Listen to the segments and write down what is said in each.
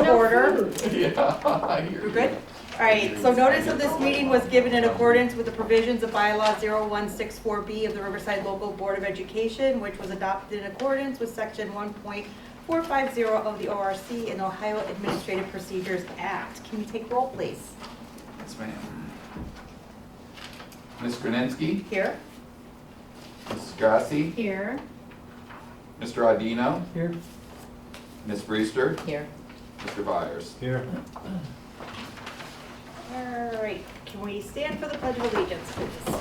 of order. Yeah, You're good? All right, so notice of this meeting was given in accordance with the provisions of bylaw 0164B of the Riverside Local Board of Education, which was adopted in accordance with section 1.450 of the ORC and the Ohio Administrative Procedures Act. Can you take roll, please? yes, ma'am. Ms. Gronensky, Here. Mrs. Grassi, Here. Mr. Audino, Here. Ms. Brewster, Here. Mr. Byers. Here. All right, can we stand for the Pledge of Allegiance, please?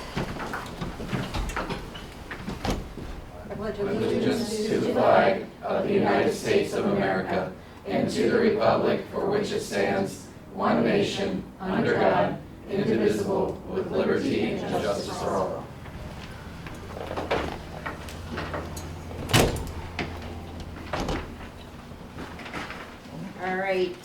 I pledge Allegiance to the flag of the United States of America and to the republic for which it stands, one nation, under God, indivisible, with liberty and justice for all. All right.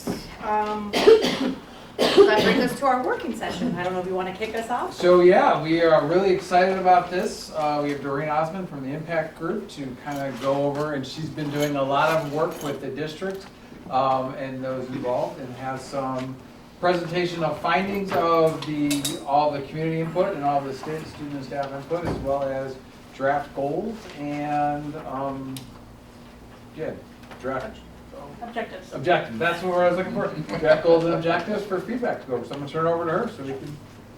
That brings us to our working session. I don't know if you want to kick us off? So yeah, we are really excited about this. We have Doreen Osmond from the Impact Group to kind of go over, and she's been doing a lot of work with the district and those involved, and has some presentation of findings of all the community input and all the student and staff input, as well as draft goals and draft objectives. That's what I was looking for. Draft goals and objectives for feedback to go over. So I'm gonna turn it over to her so we can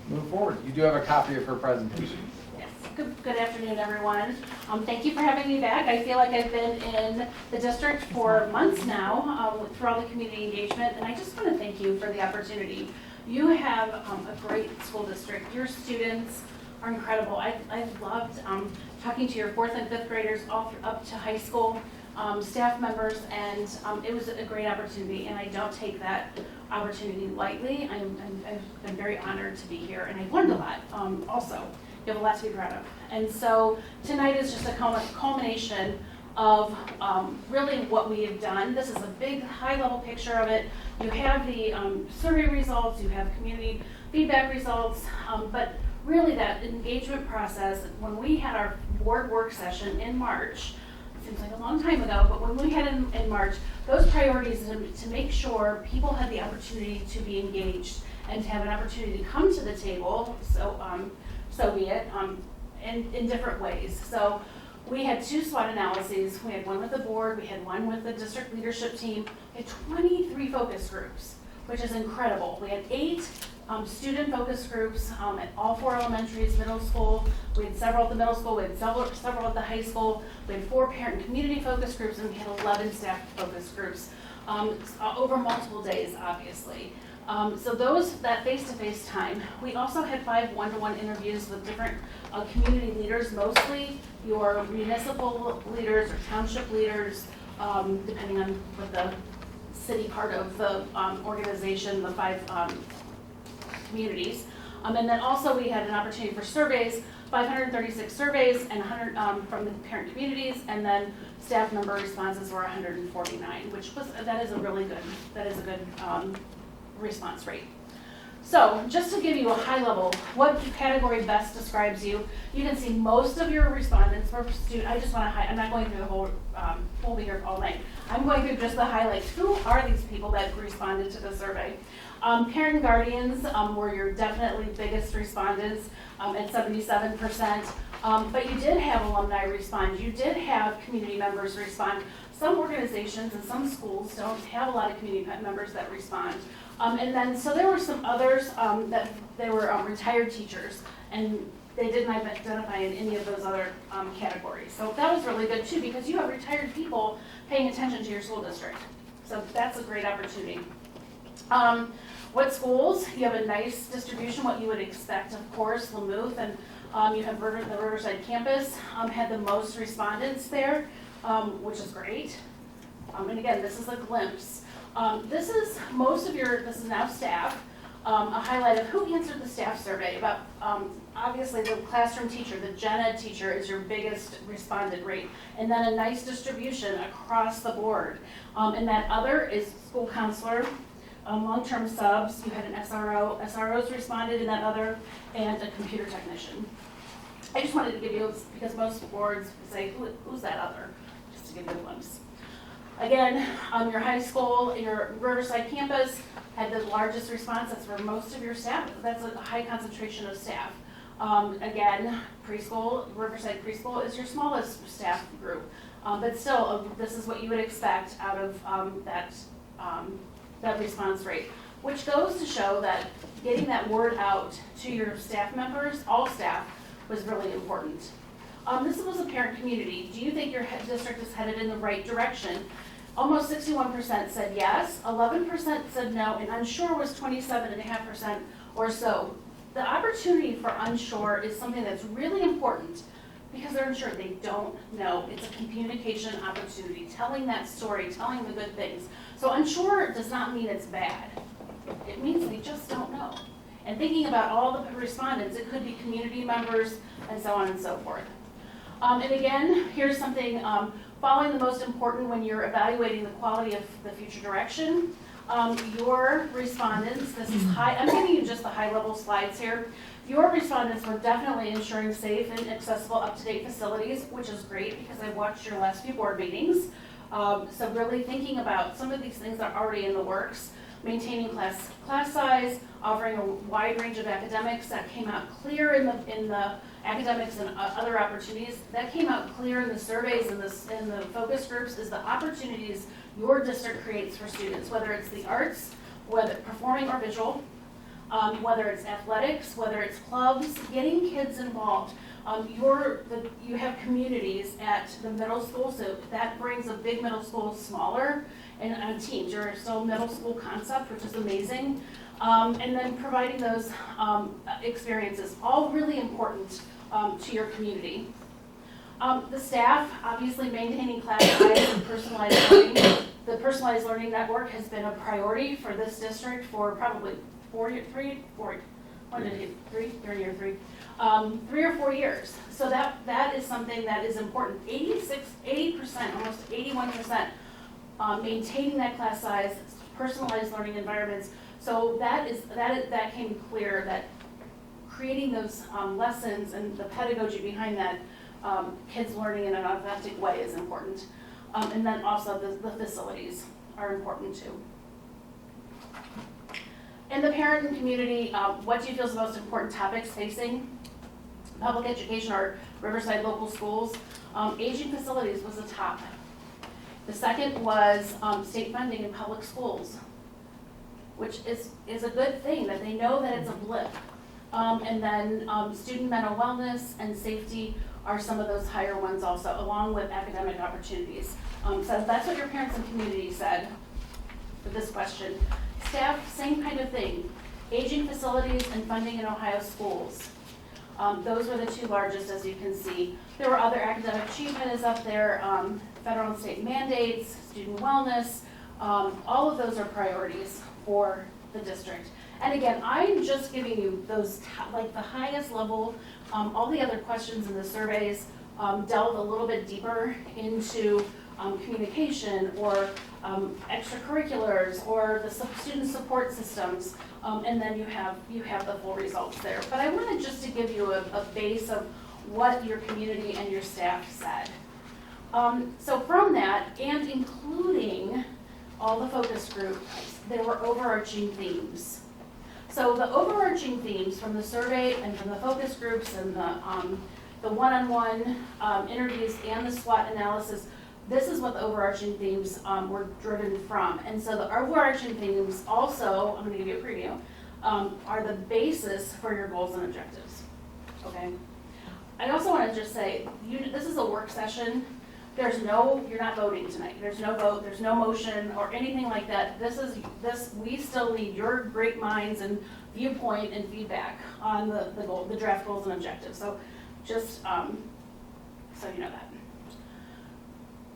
move forward. You do have a copy of her presentation. Yes. Good afternoon, everyone. Thank you for having me back. I feel like I've been in the district for months now through all the community engagement, and I just want to thank you for the opportunity. You have a great school district. Your students are incredible. I've loved talking to your 4th and 5th graders all up to high school. Staff members, and it was a great opportunity, and I don't take that opportunity lightly. I'm very honored to be here, and I've learned a lot also. You have a lot to be proud of. And so tonight is just a culmination of really what we have done. This is a big high-level picture of it. You have the survey results, you have community feedback results, but really that engagement process, when we had our board work session in March, seems like a long time ago, but when we had in March, those priorities to make sure people had the opportunity to be engaged and to have an opportunity to come to the table, so be it, in different ways. So we had 2 SWOT analyses. We had one with the board, we had one with the district leadership team. We had 23 focus groups, which is incredible. We had 8 student focus groups at all 4 elementaries, middle school. We had several at the middle school, we had several at the high school. We had 4 parent and community focus groups, and we had 11 staff focus groups over multiple days, obviously. So that face-to-face time. We also had 5 one-to-one interviews with different community leaders, mostly your municipal leaders or township leaders, depending on what the city part of the organization, the 5 communities. And then also we had an opportunity for surveys, 536 surveys and 100 from the parent communities, and then staff member responses were 149, that is a good response rate. So just to give you a high level, what category best describes you, you can see most of your respondents were student. I just want to I'm not going through the whole, we'll be here all night. I'm going through just the highlights. Who are these people that responded to the survey? Parent and guardians were your definitely biggest respondents at 77%. But you did have alumni respond. You did have community members respond. Some organizations and some schools don't have a lot of community members that respond. And then, so there were some others that they were retired teachers, and they didn't identify in any of those other categories. So that was really good too, because you have retired people paying attention to your school district. So that's a great opportunity. What schools? You have a nice distribution, what you would expect, of course. Lamouth and you have the Riverside campus had the most respondents there, which is great. And again, this is a glimpse. This is this is now staff, a highlight of who answered the staff survey. About obviously the classroom teacher, the gen ed teacher is your biggest respondent rate, and then a nice distribution across the board. And that other is school counselor, long-term subs. You had an SRO, SROs responded in that other, and a computer technician. I just wanted to give you, because most boards say, who's that other? Just to give you a glimpse. Again, your high school, your Riverside campus had the largest response. That's where most of your staff, that's a high concentration of staff. Again, preschool, Riverside Preschool is your smallest staff group. But still, this is what you would expect out of that response rate, which goes to show that getting that word out to your staff members, all staff, was really important. This was a parent community. Do you think your district is headed in the right direction? Almost 61% said yes, 11% said no, and unsure was 27.5% or so. The opportunity for unsure is something that's really important because they're unsure, they don't know. It's a communication opportunity, telling that story, telling the good things. So unsure does not mean it's bad. It means they just don't know. And thinking about all the respondents, it could be community members and so on and so forth. And again, here's something, following the most important when you're evaluating the quality of the future direction. Your respondents, this is high, I'm giving you just the high level slides here. Your respondents were definitely ensuring safe and accessible up-to-date facilities, which is great because I watched your last few board meetings. So really thinking about some of these things that are already in the works, maintaining class size, offering a wide range of academics that came out clear in the academics and other opportunities. That came out clear in the surveys and in the focus groups is the opportunities your district creates for students, whether it's the arts, whether performing or visual, whether it's athletics, whether it's clubs, getting kids involved. You have communities at the middle school, so that brings a big middle school smaller and on teams. You're still middle school concept, which is amazing. And then providing those experiences, all really important to your community. The staff, obviously maintaining class size and personalized learning. The personalized learning network has been a priority for this district for probably 3 or 4 years. So that is something that is important. 80%, almost 81%, maintaining that class size, personalized learning environments. So that came clear that creating those lessons and the pedagogy behind that, kids learning in an authentic way is important. And then also the facilities are important too. In the parent and community, what do you feel is the most important topics facing public education or Riverside local schools? Aging facilities was the top. The second was state funding in public schools, which is a good thing that they know that it's a blip. And then student mental wellness and safety are some of those higher ones also, along with academic opportunities. So that's what your parents and community said for this question. Staff, same kind of thing. Aging facilities and funding in Ohio schools. Those were the two largest, as you can see. There were other academic achievement is up there, federal and state mandates, student wellness. All of those are priorities for the district. And again, I'm just giving you those, like the highest level. All the other questions in the surveys delve a little bit deeper into communication or extracurriculars or the student support systems, and then you have the full results there. But I wanted just to give you a base of what your community and your staff said. So from that, and including all the focus groups, there were overarching themes. So the overarching themes from the survey and from the focus groups and the one-on-one interviews and the SWOT analysis, this is what the overarching themes were driven from. And so the overarching themes also, I'm going to give you a preview, are the basis for your goals and objectives. Okay. I also want to just say, this is a work session. You're not voting tonight. There's no vote, there's no motion or anything like that. We still need your great minds and viewpoint and feedback on the draft goals and objectives. So just so you know that.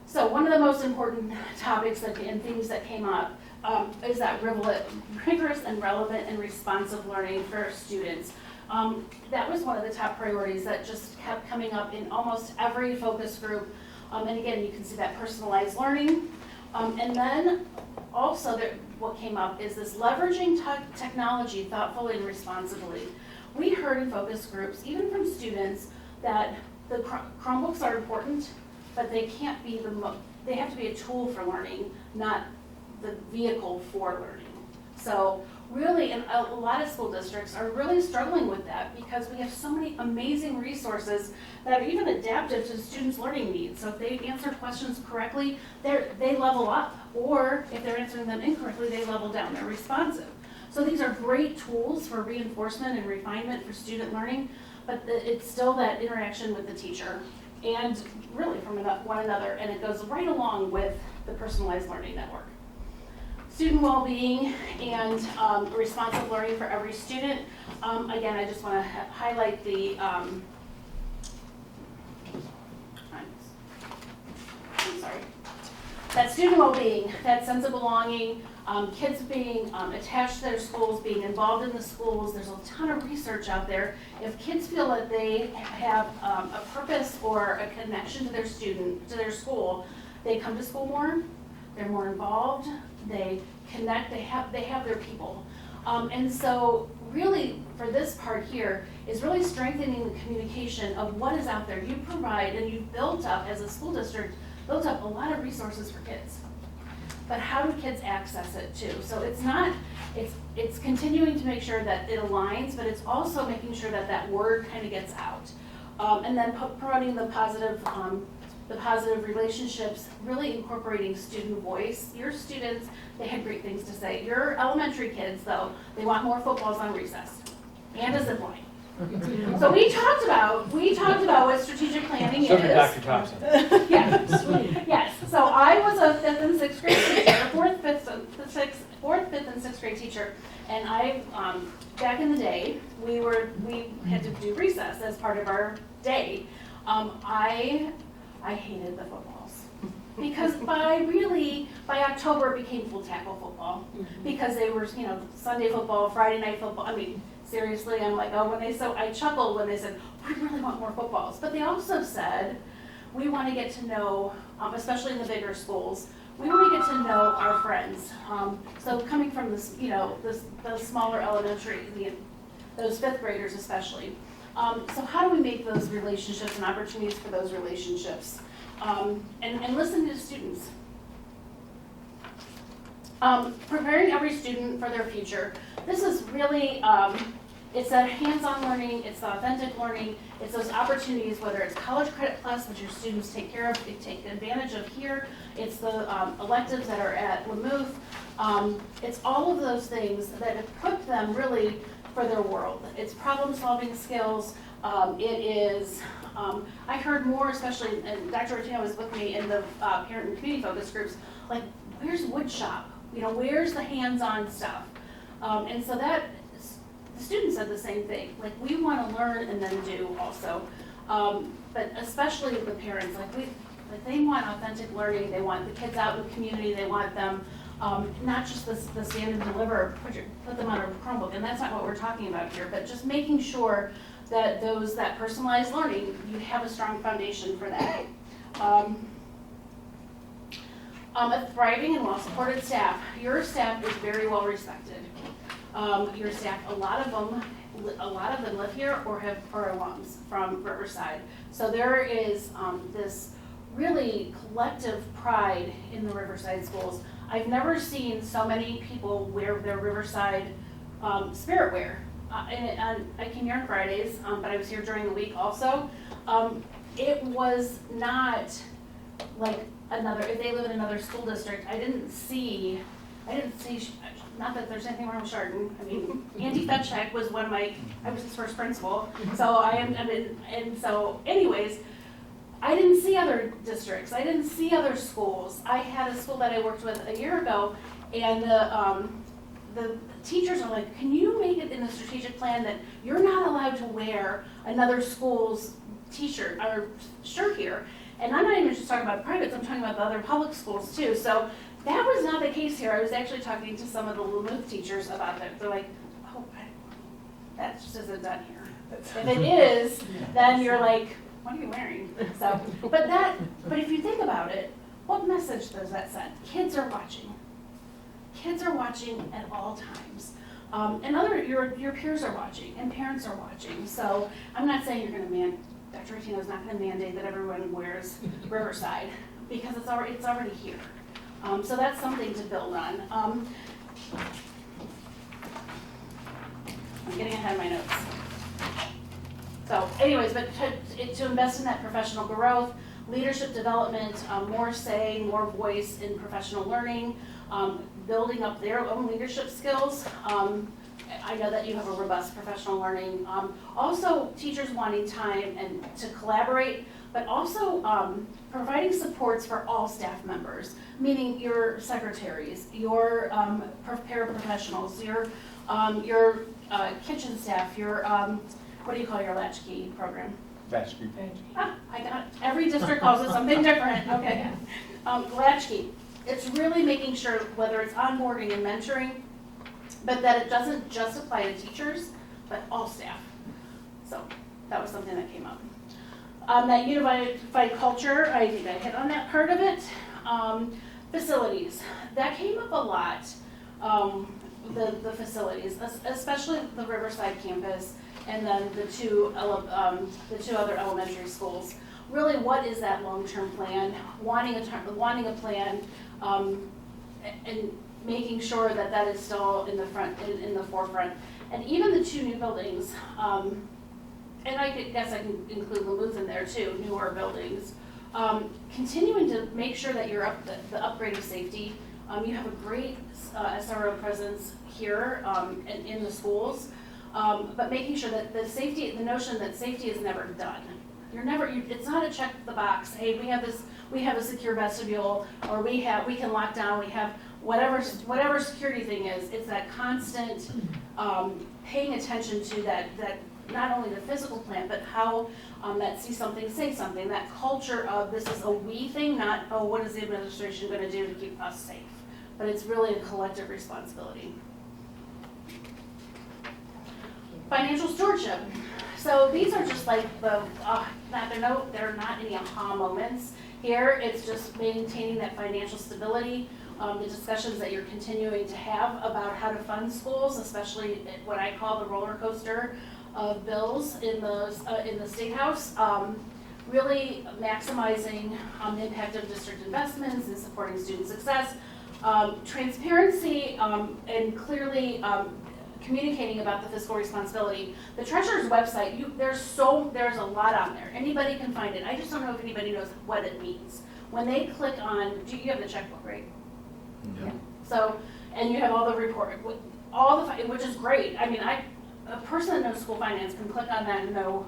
So one of the most important topics and themes that came up is that rigorous and relevant and responsive learning for students. That was one of the top priorities that just kept coming up in almost every focus group. And again, you can see that personalized learning. And then also what came up is this leveraging technology thoughtfully and responsibly. We heard in focus groups, even from students, that the Chromebooks are important, but they can't be they have to be a tool for learning, not the vehicle for learning. So really, and a lot of school districts are really struggling with that because we have so many amazing resources that are even adaptive to students' learning needs. So if they answer questions correctly, they level up, or if they're answering them incorrectly, they level down, they're responsive. So these are great tools for reinforcement and refinement for student learning, but it's still that interaction with the teacher and really from one another, and it goes right along with the personalized learning network. Student well-being and responsive learning for every student. Again, I just want to highlight the, I'm sorry, that student well-being, that sense of belonging, kids being attached to their schools, being involved in the schools. There's a ton of research out there. If kids feel that they have a purpose or a connection to their school, they come to school more, they're more involved, they connect, they have their people. And so really for this part here is really strengthening the communication of what is out there. You provide and you've built up, as a school district, built up a lot of resources for kids. But how do kids access it too? So it's continuing to make sure that it aligns, but it's also making sure that that word kind of gets out. And then promoting the positive relationships, really incorporating student voice. Your students, they had great things to say. Your elementary kids, though, they want more footballs on recess and a zip line. So we talked about what strategic planning So is. did Dr. Thompson. Yes. So I was a 5th and 6th grade teacher, 4th, 5th, and 6th grade teacher, and I back in the day we had to do recess as part of our day. I hated the footballs because by October it became full tackle football because they were Sunday football, Friday night football. I mean, seriously, I'm like, I chuckled when they said, we really want more footballs. But they also said, we want to get to know, especially in the bigger schools, we want to get to know our friends. So coming from this, those smaller elementary, those 5th graders especially. So how do we make those relationships and opportunities for those relationships? And listen to students. Preparing every student for their future. This is really, it's that hands-on learning, it's the authentic learning, it's those opportunities, whether it's College Credit Plus, which your students take advantage of here, it's the electives that are at Lamouth, it's all of those things that equip them really for their world. It's problem-solving skills, it is, I heard more, especially, and Dr. Ortino was with me in the parent and community focus groups, like, where's wood shop? Where's the hands-on stuff? And so that, the students said the same thing. Like, we want to learn and then do also. But especially the parents, they want authentic learning. They want the kids out in the community. They want them, not just the stand and deliver, put them on a Chromebook. And that's not what we're talking about here, but just making sure that that personalized learning, you have a strong foundation for that. A thriving and well-supported staff. Your staff is very well respected. Your staff, a lot of them live here or are alums from Riverside. So there is this really collective pride in the Riverside schools. I've never seen so many people wear their Riverside spirit wear. And I came here on Fridays, but I was here during the week also. It was not like if they live in another school district, I didn't see, not that there's anything wrong with Chardon. I mean, Andy Fetchak was I was his first principal. So so anyways, I didn't see other districts. I didn't see other schools. I had a school that I worked with a year ago, and the teachers are like, can you make it in the strategic plan that you're not allowed to wear another school's t-shirt or shirt here? And I'm not even just talking about privates, I'm talking about the other public schools too. So that was not the case here. I was actually talking to some of the Lamouth teachers about that. They're like, oh, that just isn't done here. If it is, then you're like, what are you wearing? So, but if you think about it, what message does that send? Kids are watching. Kids are watching at all times. And your peers are watching, and parents are watching. So I'm not saying you're going to Dr. Ortino's not going to mandate that everyone wears Riverside, because it's already here. So that's something to build on. I'm getting ahead of my notes. So anyways, but to invest in that professional growth, leadership development, more say, more voice in professional learning, building up their own leadership skills. I know that you have a robust professional learning. Also, teachers wanting time and to collaborate, but also providing supports for all staff members, meaning your secretaries, your paraprofessionals, your kitchen staff, your, what do you call your latchkey program? Latchkey. Ah, I got it. Every district calls it something different, okay. Latchkey, it's really making sure whether it's onboarding and mentoring, but that it doesn't just apply to teachers, but all staff. So that was something that came up. That unified culture, I think I hit on that part of it. Facilities, that came up a lot, the facilities, especially the Riverside campus, and then the two other elementary schools. Really, what is that long-term plan? Wanting a plan, and making sure that that is still in the forefront. And even the two new buildings, and I guess I can include Lamouth in there too, newer buildings. Continuing to make sure that you're up the upgrade of safety. You have a great SRO presence here in the schools, but making sure that the notion that safety is never done. It's not a check the box. Hey, we have a secure vestibule, or we can lock down. We have whatever security thing is. It's that constant paying attention to that not only the physical plan, but how that see something, say something. That culture of this is a we thing, not what is the administration going to do to keep us safe. But it's really a collective responsibility. Financial stewardship. So these are just like they're not any aha moments here. It's just maintaining that financial stability. The discussions that you're continuing to have about how to fund schools, especially what I call the roller coaster of bills in the State House. Really maximizing the impact of district investments and supporting student success. Transparency and clearly communicating about the fiscal responsibility. The Treasurer's website, there's a lot on there. Anybody can find it. I just don't know if anybody knows what it means. When they click on, you have the checkbook, right? Yeah. So, and you have all the report, which is great. I mean, a person that knows school finance can click on that and know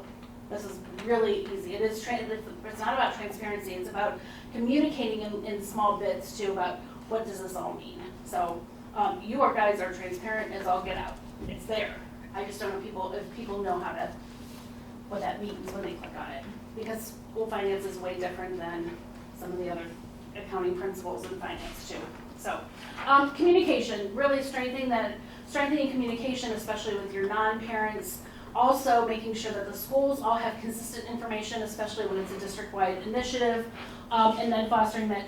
this is really easy. It's not about transparency. It's about communicating in small bits too about what does this all mean. So you guys are transparent as all get out. It's there. I just don't know if people know what that means when they click on it, because school finance is way different than some of the other accounting principles in finance too. So communication, really strengthening communication, especially with your non-parents. Also making sure that the schools all have consistent information, especially when it's a district-wide initiative, and then fostering that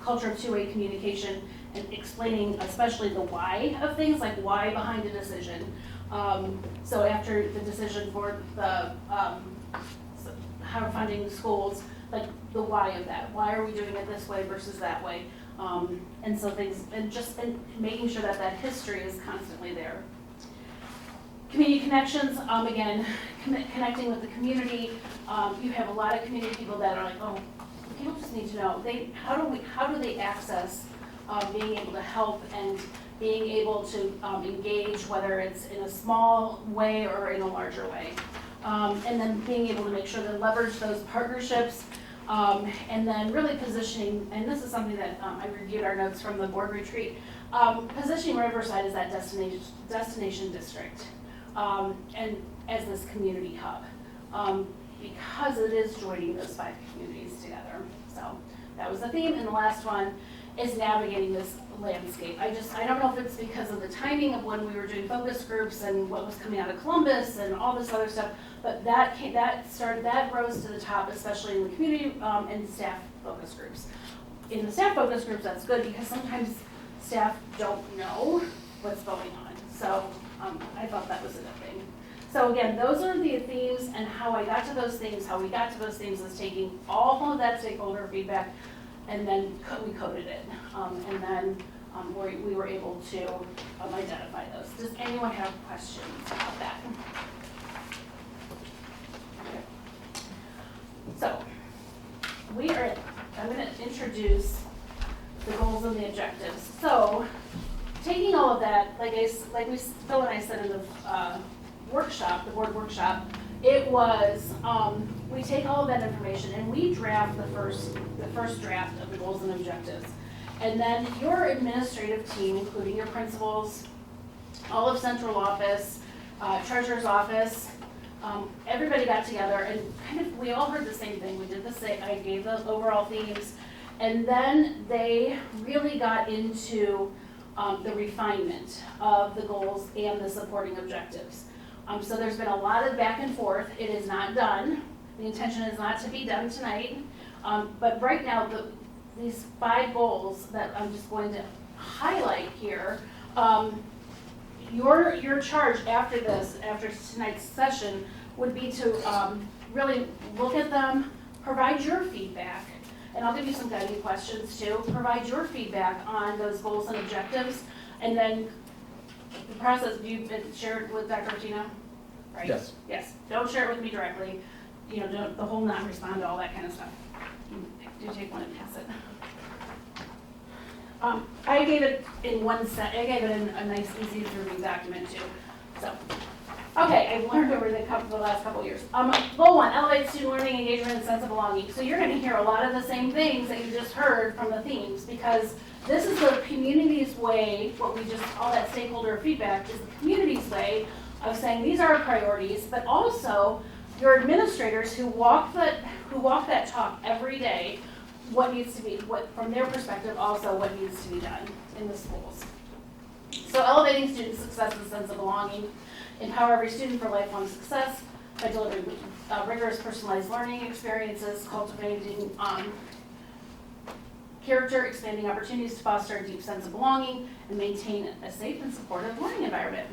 culture of two-way communication and explaining especially the why of things, like why behind a decision. So after the decision for the how funding schools, like the why of that. Why are we doing it this way versus that way? And so things, and making sure that history is constantly there. Community connections, again, connecting with the community. You have a lot of community people that are like, oh, people just need to know. How do they access being able to help and being able to engage, whether it's in a small way or in a larger way. And then being able to make sure to leverage those partnerships. And then really positioning, and this is something that I reviewed our notes from the board retreat, positioning Riverside as that destination district and as this community hub, because it is joining those 5 communities together. So that was the theme, and the last one is navigating this landscape. I don't know if it's because of the timing of when we were doing focus groups and what was coming out of Columbus and all this other stuff, but that rose to the top, especially in the community and staff focus groups. In the staff focus groups, that's good because sometimes staff don't know what's going on. So I thought that was a good thing. So again, those are the themes, and how I got to those themes, how we got to those themes is taking all of that stakeholder feedback, and then we coded it. And then we were able to identify those. Does anyone have questions about that? So, I'm going to introduce the goals and the objectives. So, taking all of that, Phil and I said in the workshop, the board workshop, it was, we take all of that information and we draft the first draft of the goals and objectives. And then your administrative team, including your principals, all of central office, treasurer's office, everybody got together and we all heard the same thing. We did the same, I gave the overall themes, and then they really got into the refinement of the goals and the supporting objectives. So there's been a lot of back and forth. It is not done. The intention is not to be done tonight. But right now, these 5 goals that I'm just going to highlight here, your charge after tonight's session would be to really look at them, provide your feedback, and I'll give you some guiding questions too. Provide your feedback on those goals and objectives, and then the process, you've been shared with Dr. Ortino, right? Yes. Yes. Don't share it with me directly. Don't the whole not respond to all that kind of stuff. Do take one and pass it. I gave it in one set. I gave it in a nice, easy to read document too. So, okay, I've learned over the last couple of years. Goal 1: elevate student learning, engagement, and sense of belonging. So you're going to hear a lot of the same things that you just heard from the themes, because this is the community's way. All that stakeholder feedback is the community's way of saying these are our priorities, but also your administrators who walk that talk every day. What needs to be, from their perspective, also what needs to be done in the schools. So elevating student success and sense of belonging, empower every student for lifelong success by delivering rigorous personalized learning experiences, cultivating character, expanding opportunities to foster a deep sense of belonging, and maintain a safe and supportive learning environment.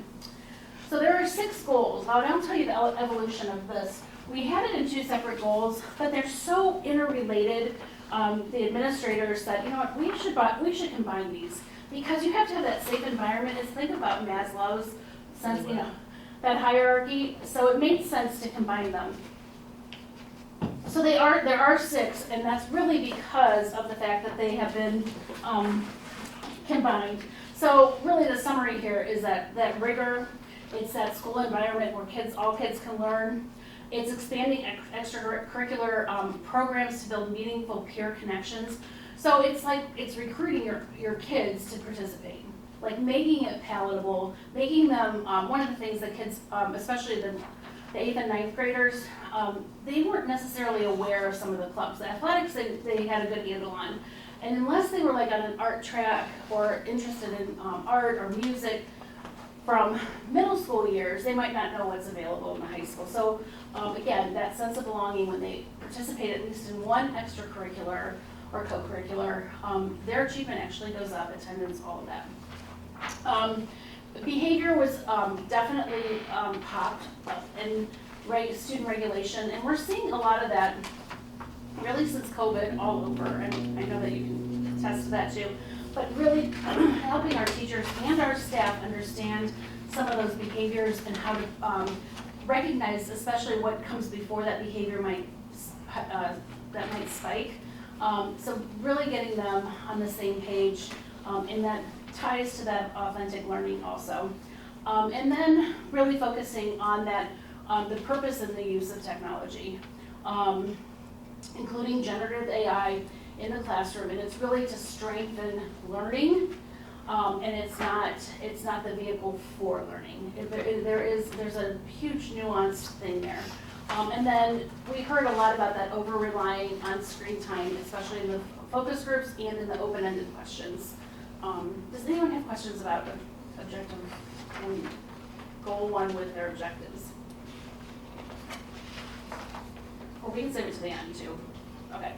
So there are 6 goals. Now, I'll tell you the evolution of this. We had it in 2 separate goals, but they're so interrelated. The administrators said, you know what, we should combine these, because you have to have that safe environment. Think about Maslow's sense, that hierarchy. So it made sense to combine them. So there are 6, and that's really because of the fact that they have been combined. So really the summary here is that rigor, it's that school environment where all kids can learn. It's expanding extracurricular programs to build meaningful peer connections. So it's recruiting your kids to participate, like making it palatable, making them, one of the things that kids, especially the 8th and 9th graders, they weren't necessarily aware of some of the clubs. The athletics, they had a good handle on. And unless they were on an art track or interested in art or music, from middle school years, they might not know what's available in the high school. So again, that sense of belonging, when they participate at least in one extracurricular or co-curricular, their achievement actually goes up, attendance, all of that. Behavior was definitely popped in student regulation, and we're seeing a lot of that really since COVID all over, and I know that you can attest to that too. But really helping our teachers and our staff understand some of those behaviors and how to recognize, especially what comes before that behavior might spike. So really getting them on the same page, and that ties to that authentic learning also. And then really focusing on that, the purpose and the use of technology, including generative AI in the classroom, and it's really to strengthen learning, and it's not the vehicle for learning. There's a huge nuanced thing there. And then we heard a lot about that over-relying on screen time, especially in the focus groups and in the open-ended questions. Does anyone have questions about the objective and goal 1 with their objectives? Or we can save it to the end too. Okay.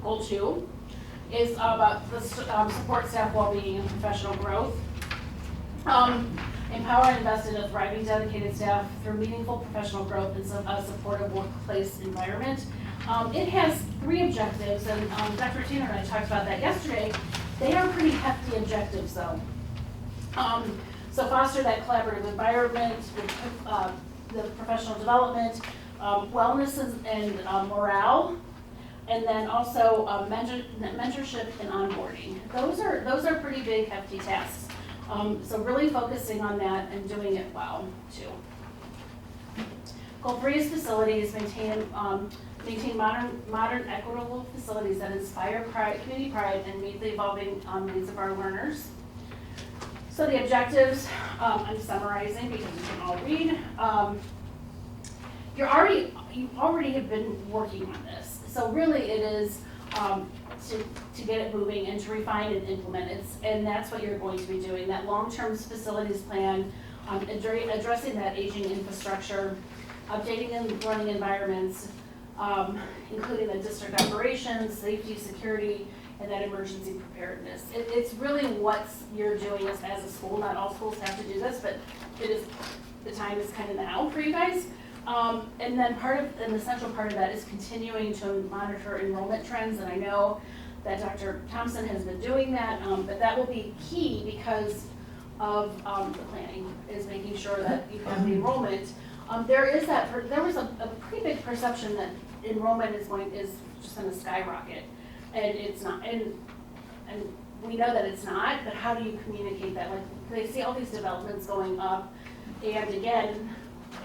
Goal 2 is about the support staff well-being and professional growth. Empower and invest in a thriving, dedicated staff through meaningful professional growth and a supportive workplace environment. It has 3 objectives, and Dr. Tanner and I talked about that yesterday. They are pretty hefty objectives, though. So foster that collaborative environment with the professional development, wellness and morale, and then also mentorship and onboarding. Those are pretty big, hefty tasks. So really focusing on that and doing it well, too. Goal 3 is facilities, maintain modern, equitable facilities that inspire community pride and meet the evolving needs of our learners. So the objectives, I'm summarizing because you can all read. You already have been working on this. So really it is to get it moving and to refine and implement it. And that's what you're going to be doing, that long-term facilities plan, addressing that aging infrastructure, updating and running environments, including the district operations, safety, security, and that emergency preparedness. It's really what you're doing as a school. Not all schools have to do this, but the time is kind of now for you guys. And then an essential part of that is continuing to monitor enrollment trends, and I know that Dr. Thompson has been doing that, but that will be key because of the planning, is making sure that you have the enrollment. There was a pretty big perception that enrollment is just going to skyrocket, and it's not. And we know that it's not. But how do you communicate that? Like, they see all these developments going up, and again,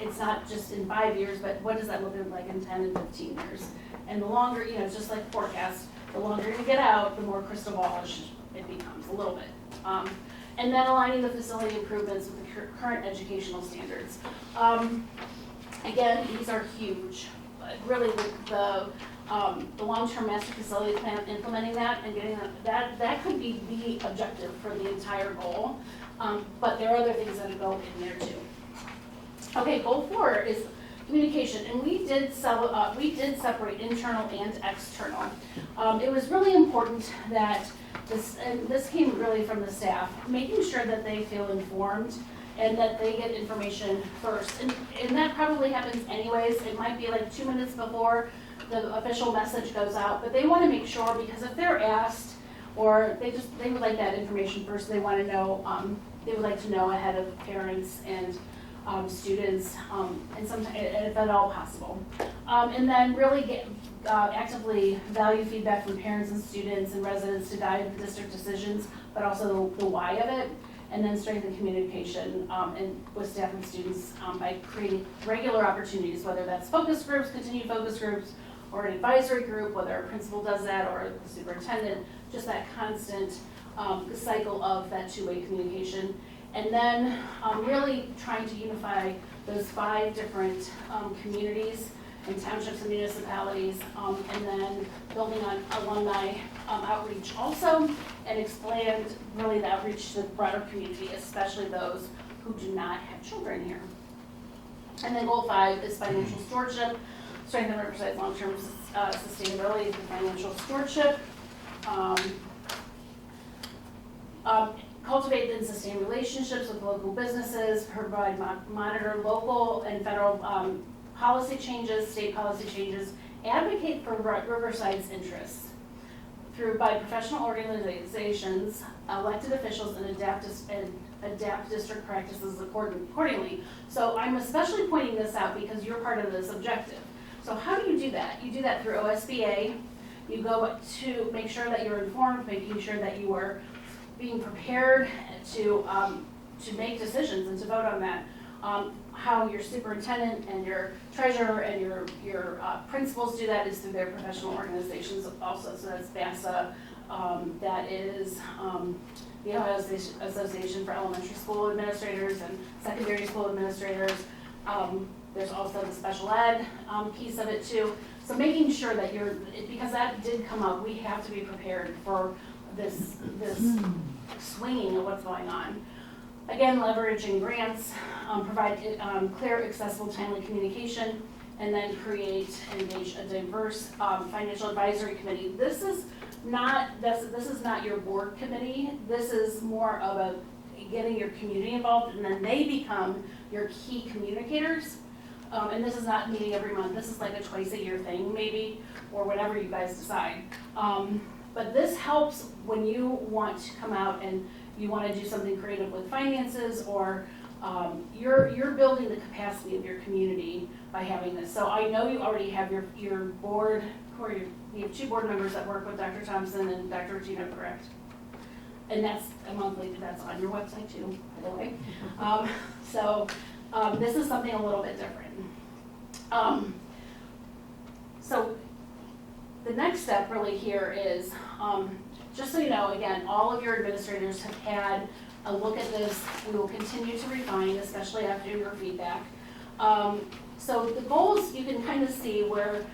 it's not just in 5 years, but what does that look like in 10 and 15 years? And the longer, it's just like forecast. The longer you get out, the more crystal ballish it becomes a little bit. And then aligning the facility improvements with the current educational standards. Again, these are huge. But really, the long-term master facility plan, implementing that and getting that could be the objective for the entire goal. But there are other things that go in there too. Okay, goal 4 is communication, and we did separate internal and external. It was really important that this came really from the staff, making sure that they feel informed and that they get information first. And that probably happens anyways. It might be like 2 minutes before the official message goes out, but they want to make sure, because if they're asked, or they would like that information first, they want to know, they would like to know ahead of parents and students, and sometimes, if at all possible. And then really get actively value feedback from parents and students and residents to guide the district decisions, but also the why of it. And then strengthen communication and with staff and students by creating regular opportunities, whether that's focus groups, continued focus groups, or an advisory group, whether a principal does that or the superintendent, just that constant cycle of that two-way communication. And then really trying to unify those 5 different communities and townships and municipalities, and then building on alumni outreach also, and expand really the outreach to the broader community, especially those who do not have children here. And then goal 5 is financial stewardship, strengthen Riverside's long-term sustainability through financial stewardship. Cultivate and sustain relationships with local businesses, provide monitor local and federal policy changes, state policy changes, advocate for Riverside's interests by professional organizations, elected officials, and adapt district practices accordingly. So I'm especially pointing this out because you're part of this objective. So how do you do that? You do that through OSBA. You go to make sure that you're informed, making sure that you are being prepared to make decisions and to vote on that. How your superintendent and your treasurer and your principals do that is through their professional organizations also. So that's BASA, that is the Ohio Association for Elementary School Administrators and Secondary School Administrators. There's also the special ed piece of it too. So making sure that because that did come up, we have to be prepared for this swinging of what's going on. Again, leveraging grants, provide clear, accessible, timely communication, and then create and engage a diverse financial advisory committee. This is not your board committee. This is more of getting your community involved, and then they become your key communicators and this is not meeting every month, this is like a twice a year thing maybe, or whatever you guys decide. But this helps when you want to come out and you want to do something creative with finances, or you're building the capacity of your community by having this. So I know you already have your board, or you have 2 board members that work with Dr. Thompson and Dr. Regina, correct? And that's a monthly, that's on your website too, by the way. This is something a little bit different. So the next step really here is, just so you know, again, all of your administrators have had a look at this. We will continue to refine, especially after your feedback. So the goals, you can kind of see where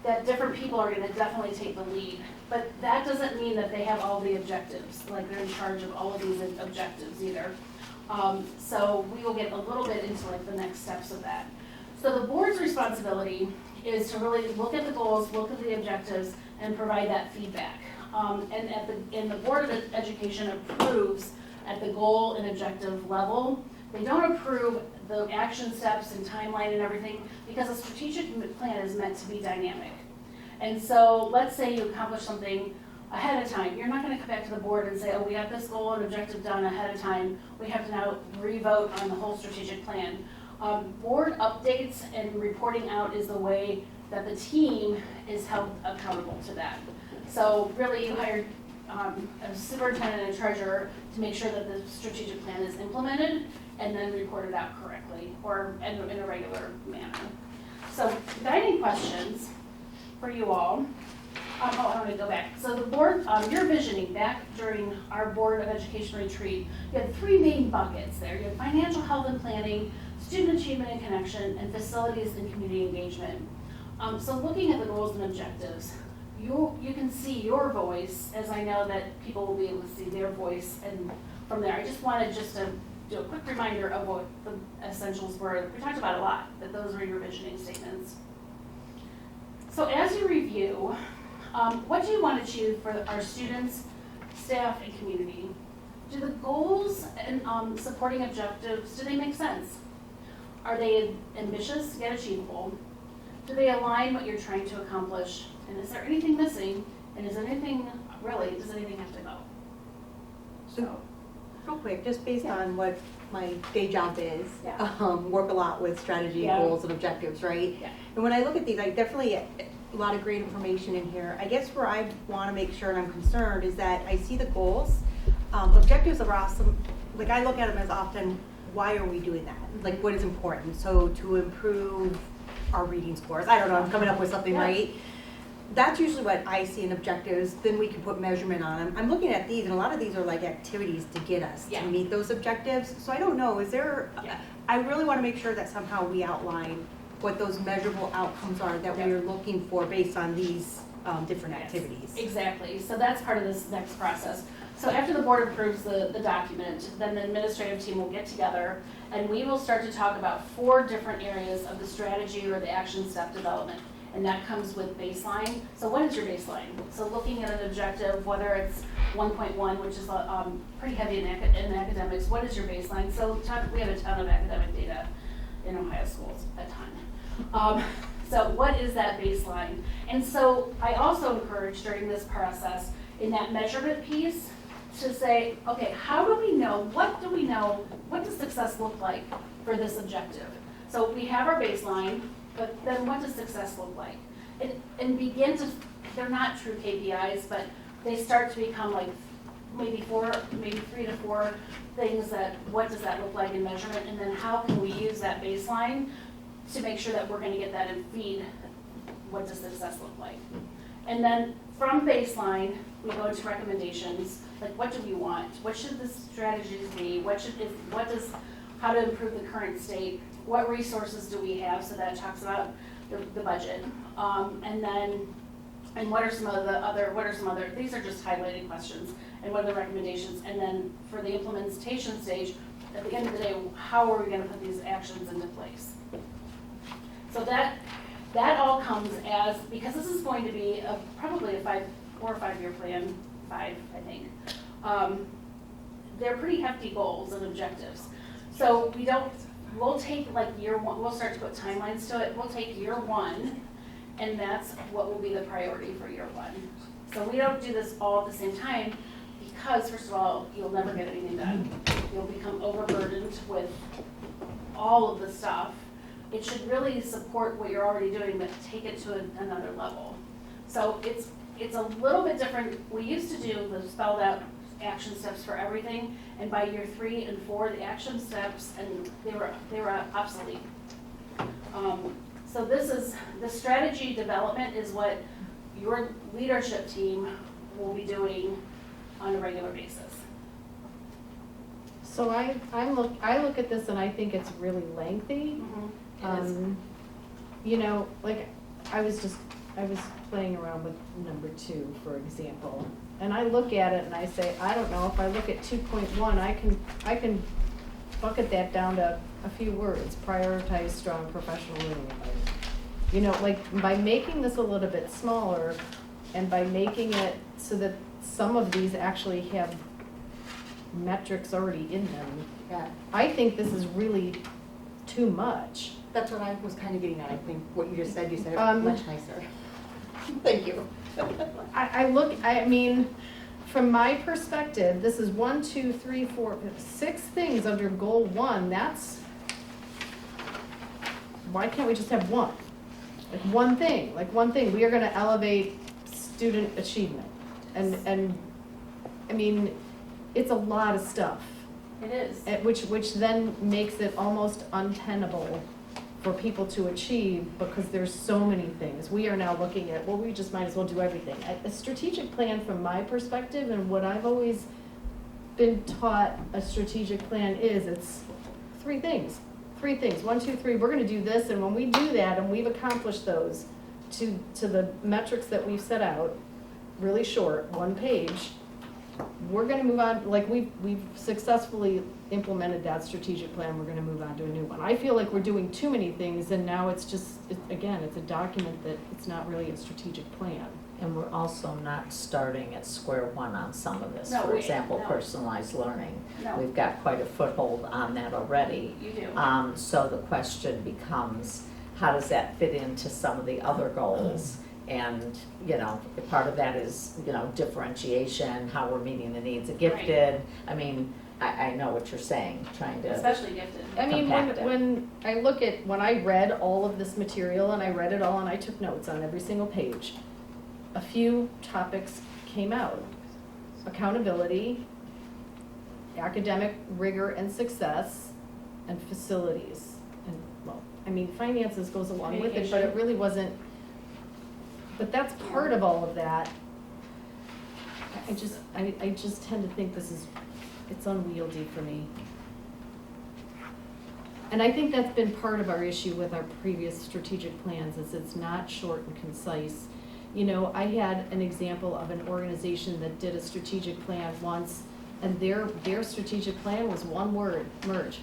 that different people are going to definitely take the lead. But that doesn't mean that they have all the objectives, like they're in charge of all of these objectives either. So we will get a little bit into like the next steps of that. So the board's responsibility is to really look at the goals, look at the objectives, and provide that feedback. And the Board of Education approves at the goal and objective level. They don't approve the action steps and timeline and everything, because a strategic plan is meant to be dynamic. And so let's say you accomplish something ahead of time. You're not going to come back to the board and say, oh, we got this goal and objective done ahead of time. We have to now re-vote on the whole strategic plan. Board updates and reporting out is the way that the team is held accountable to that. So really you hired a superintendent and a treasurer to make sure that the strategic plan is implemented and then reported out correctly, or in a regular manner. So guiding questions for you all. I want to go back. So the board, your visioning back during our Board of Education retreat, you had 3 main buckets there. You had financial health and planning, student achievement and connection, and facilities and community engagement. So looking at the goals and objectives, you can see your voice, as I know that people will be able to see their voice, and from there, I just wanted to do a quick reminder of what the essentials were. We talked about a lot, but those were your visioning statements. So as you review, what do you want to achieve for our students, staff, and community? Do the goals and supporting objectives, do they make sense? Are they ambitious yet achievable? Do they align what you're trying to accomplish? And is there anything missing? And does anything have to go? So, Real quick, just based on what my day job is, Yeah. Work a lot with strategy, Yeah. goals, and objectives, right? Yeah. And when I look at these, I definitely, a lot of great information in here. I guess where I want to make sure and I'm concerned is that I see the goals. Objectives are awesome. Like, I look at them as often, why are we doing that? Like, what is important? So to improve our reading scores. I don't know, I'm coming up with something, Yeah. right? That's usually what I see in objectives, then we can put measurement on them. I'm looking at these, and a lot of these are like activities to get us Yeah. to meet those objectives. So I don't know, is there, Yeah. I really want to make sure that somehow we outline what those measurable outcomes are that we Yeah. are looking for based on these different Yes. activities. Exactly, so that's part of this next process. So after the board approves the document, then the administrative team will get together and we will start to talk about 4 different areas of the strategy or the action step development. And that comes with baseline. So what is your baseline? So looking at an objective, whether it's 1.1, which is pretty heavy in academics, what is your baseline? So we have a ton of academic data in Ohio schools, a ton. So what is that baseline? And so I also encourage during this process, in that measurement piece, to say, okay, how do we know, what does success look like for this objective? So we have our baseline, but then what does success look like? And begin to, they're not true KPIs, but they start to become like maybe 3 to 4 things that, what does that look like in measurement? And then how can we use that baseline to make sure that we're gonna get that and feed what does success look like? And then from baseline, we go into recommendations, like what do we want? What should the strategies be? How to improve the current state? What resources do we have? So that talks about the budget. And what are some other, these are just highlighted questions, and what are the recommendations? And then for the implementation stage, at the end of the day, how are we gonna put these actions into place? So that all comes as, because this is going to be probably a 4 or 5 year plan, 5, I think. They're pretty hefty goals and objectives. So we don't, we'll take like year one, we'll start to put timelines to it. We'll take year one, and that's what will be the priority for year one. So we don't do this all at the same time, because first of all, you'll never get anything done. You'll become overburdened with all of the stuff. It should really support what you're already doing, but take it to another level. So it's a little bit different. We used to do the spelled out action steps for everything, and by year 3 and 4, the action steps, and they were obsolete. So the strategy development is what your leadership team will be doing on a regular basis. So I look at this and I think it's really lengthy. It is. You know, like, I was playing around with number 2, for example. And I look at it and I say, I don't know, if I look at 2.1, I can bucket that down to a few words: prioritize strong professional learning environment. You know, like, by making this a little bit smaller and by making it so that some of these actually have metrics already in them, Yeah, I think this is really too much. that's what I was kind of getting at. I think what you just said, you said it Um, much nicer. Thank you. I mean, from my perspective, this is 1, 2, 3, 4, 6 things under goal 1. That's, why can't we just have one? Like one thing, we are gonna elevate student achievement. And, I mean, it's a lot of stuff, It is. which then makes it almost untenable for people to achieve, because there's so many things. We are now looking at, well, we just might as well do everything. A strategic plan, from my perspective, and what I've always been taught a strategic plan is, it's 3 things. 3 things, 1, 2, 3, we're gonna do this, and when we do that, and we've accomplished those to the metrics that we've set out, really short, 1 page, we're gonna move on. Like, we've successfully implemented that strategic plan, we're gonna move on to a new one. I feel like we're doing too many things, and now it's just, again, it's a document that it's not really a strategic plan. And we're also not starting at square one on some of this. No, For we- example, no. personalized learning. No. We've got quite a foothold on that already. You do. So the question becomes, how does that fit into some of the other goals? And, you know, part of that is, you know, differentiation, how we're meeting the needs of gifted. I mean, I know what you're saying, trying to, Especially gifted. I mean, Compact it. when I read all of this material, and I read it all, and I took notes on every single page, a few topics came out: accountability, academic rigor and success, and facilities. And, well, I mean, finances goes along with it, but it really wasn't, but that's part of all of that. I just tend to think it's unwieldy for me. And I think that's been part of our issue with our previous strategic plans, is it's not short and concise. You know, I had an example of an organization that did a strategic plan once, and their strategic plan was 1 word: merge,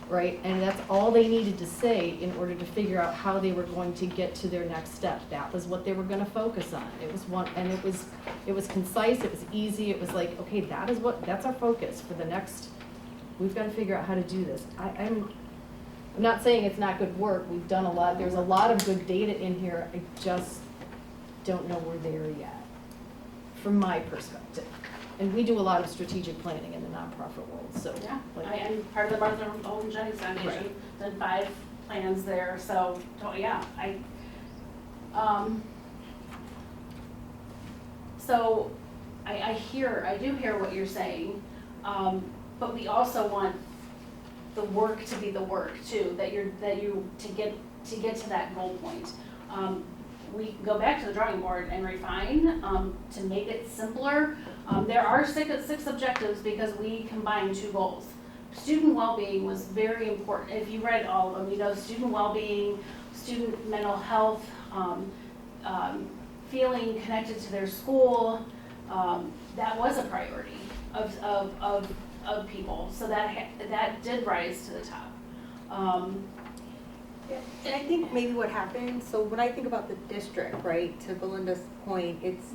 right? And that's all they needed to say in order to figure out how they were going to get to their next step. That was what they were gonna focus on. It was it was concise, it was easy, it was like, okay, that's our focus for the next, we've gotta figure out how to do this. I'm not saying it's not good work, we've done a lot, there's a lot of good data in here, I just don't know we're there yet, from my perspective. And we do a lot of strategic planning in the nonprofit world, so. Yeah, like- I am part of the Martha Olin Jennings Foundation, done 5 plans there, so, yeah, so I do hear what you're saying, but we also want the work to be the work too, to get to that goal point. We can go back to the drawing board and refine, to make it simpler. There are 6 objectives because we combined 2 goals. Student well-being was very important. If you read all of them, you know, student well-being, student mental health, feeling connected to their school, that was a priority of people. So that did rise to the top. And I think maybe what happens, so when I think about the district, right, to Belinda's point, it's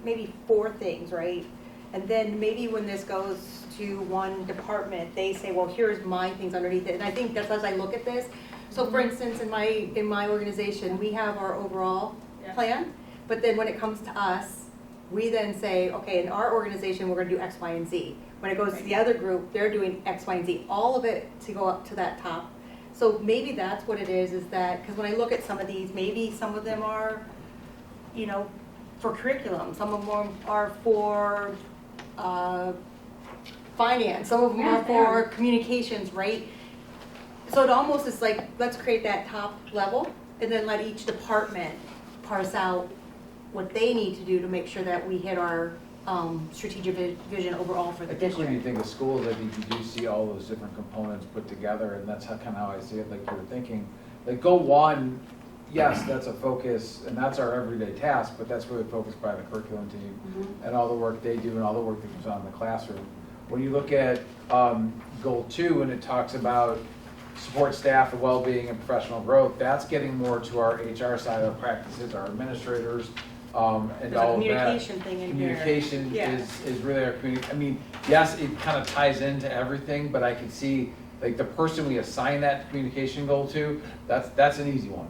maybe 4 things, right? And then maybe when this goes to one department, they say, well, here's my things underneath it. And I think that's as I look at this. So for instance, in my organization, we have our overall Yeah. plan, but then when it comes to us, we then say, okay, in our organization, we're gonna do X, Y, and Z. When it goes to the other group, they're doing X, Y, and Z, all of it to go up to that top. So maybe that's what it is that, because when I look at some of these, maybe some of them are, you know, for curriculum, some of them are for, finance, some of them Yeah, are they for are. communications, right? So it almost is like, let's create that top level, and then let each department parse out what they need to do to make sure that we hit our, strategic vision overall for I the think when you district. think of schools, I think you do see all those different components put together, and that's kind of how I see it, like you were thinking. Like Goal 1, yes, that's a focus, and that's our everyday task, but that's really focused by the curriculum team Mhm. and all the work they do and all the work that goes on in the classroom. When you look at Goal 2, and it talks about support staff and well-being and professional growth, that's getting more to our HR side of practices, our administrators, and There's a all of that. communication thing in here. Communication Yeah. is really our I mean, yes, it kind of ties into everything, but I can see, like, the person we assign that communication goal to, that's an easy one.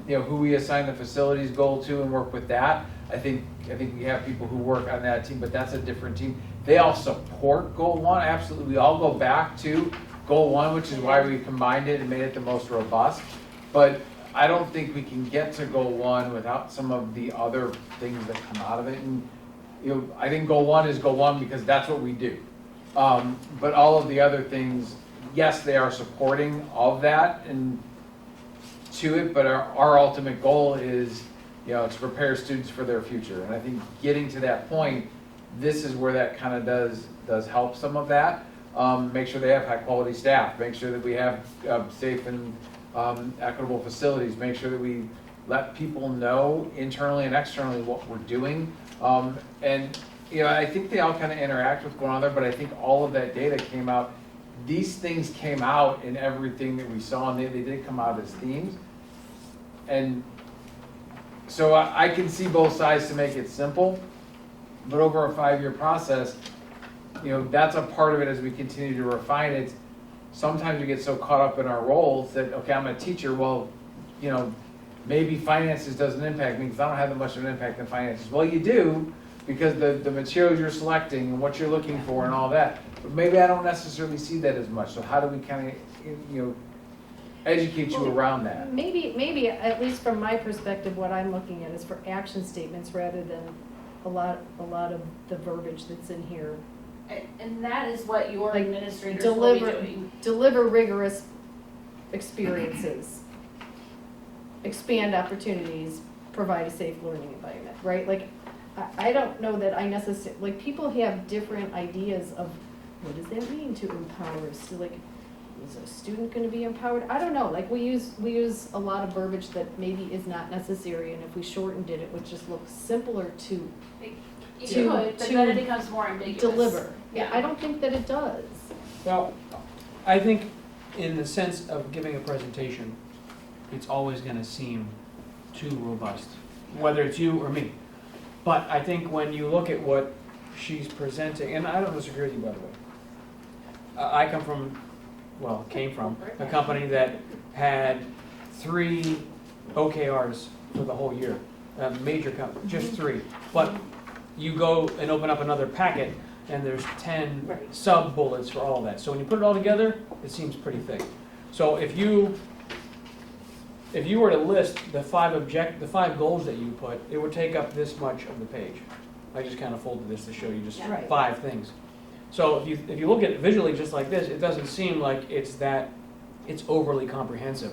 You know, who we assign the facilities goal to and work with that, I think we have people who work on that team, but that's a different team. They all support Goal 1, absolutely. We all go back to Goal 1, which is why we combined it and made it the most robust. But I don't think we can get to Goal 1 without some of the other things that come out of it. And, you know, I think Goal 1 is Goal 1 because that's what we do. But all of the other things, yes, they are supporting of that and to it, but our ultimate goal is, you know, to prepare students for their future. And I think getting to that point, this is where that kind of does help some of that. Make sure they have high quality staff, make sure that we have safe and equitable facilities, make sure that we let people know internally and externally what we're doing. And, you know, I think they all kind of interact with one another, but I think all of that data came out. These things came out in everything that we saw, and they did come out as themes. And so I can see both sides to make it simple, but over a 5-year process, you know, that's a part of it as we continue to refine it. Sometimes we get so caught up in our roles that, okay, I'm a teacher, well, you know, maybe finances doesn't impact me because I don't have that much of an impact in finances. Well, you do, because the materials you're selecting and what you're looking for and all that. But maybe I don't necessarily see that as much. So how do we kind of, you know, educate you around that? Maybe, at least from my perspective, what I'm looking at is for action statements rather than a lot of the verbiage that's in here. And that is what your Like, administrators will be Deliver, doing. deliver rigorous experiences, expand opportunities, provide a safe learning environment, right? Like, I don't know that I necessarily, like, people have different ideas of what does that mean to empower, so like, is a student gonna be empowered? I don't know, like, we use a lot of verbiage that maybe is not necessary, and if we shortened it, it would just look simpler to You to- could, but to then it becomes more ambiguous. deliver. Yeah. I don't think that it does. Well, I think in the sense of giving a presentation, it's always gonna seem too robust, whether it's you or me. But I think when you look at what she's presenting, and I don't disagree with you, by the way. I come from, well, came from a company that had 3 OKRs for the whole year, a major company, just 3. But you go and open up another packet, and there's 10 Right. sub-bullets for all of that. So when you put it all together, it seems pretty thick. So if you were to list the 5 goals that you put, it would take up this much of the page. I just kind of folded this to show you just Yeah. Right. 5 things. So if you look at it visually just like this, it doesn't seem like it's overly comprehensive.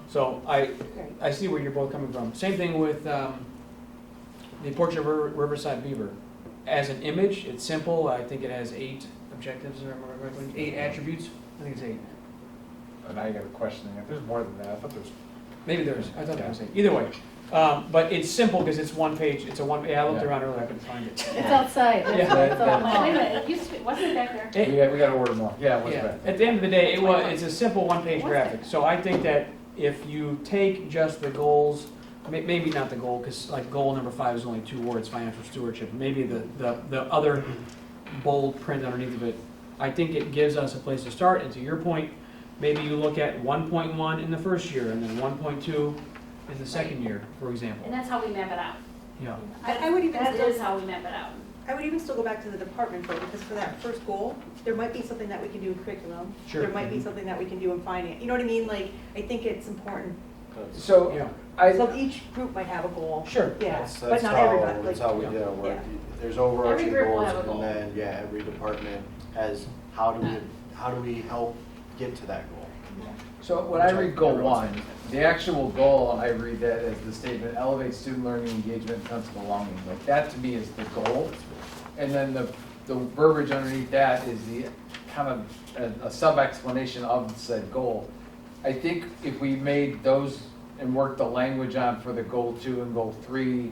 So I see where you're both coming from. Same thing with the portrait of Riverside Beaver. As an image, it's simple. I think it has 8 objectives, or 8 attributes. I think it's 8. And I got a question. If there's more than that, I thought there's. Maybe there's. I thought there was 8. Either way, but it's simple because it's one page. It's a one. Yeah, I looked Yeah. around earlier. I couldn't find it. It's outside, that's Yeah. why it's all Wait a long. minute, it used to be, wasn't it back there? We got to order more. Yeah, what's Yeah. that? At the end of the day, it's a simple one-page What's graphic. So I think that if you take just the goals, maybe not the goal, because like goal number 5 is only 2 words, financial stewardship. Maybe the other bold print underneath of it, I think it gives us a place to start, and to your point, maybe you look at 1.1 in the first year, and then 1.2 in the second year, for example. And that's how we map it out. Yeah. I would even That still- is how we map it out. I would even still go back to the department though, because for that first goal, there might be something that we can do in curriculum. Sure. There might be something that we can do in finance. You know what I mean? Like, I think it's important. So, Yeah. So each group might have a goal. Sure. Yeah, That's but not how- everybody. That's Like, how we do it, yeah. there's overarching Every group will goals, have a goal. and then, yeah, every department has, how do we help get to that goal? so when I read goal one, the actual goal, I read that as the statement, elevate student learning engagement and sense of belonging. Like, that to me is the goal. And then the verbiage underneath that is the kind of a sub-explanation of said goal. I think if we made those and worked the language on for the goal 2 and goal 3,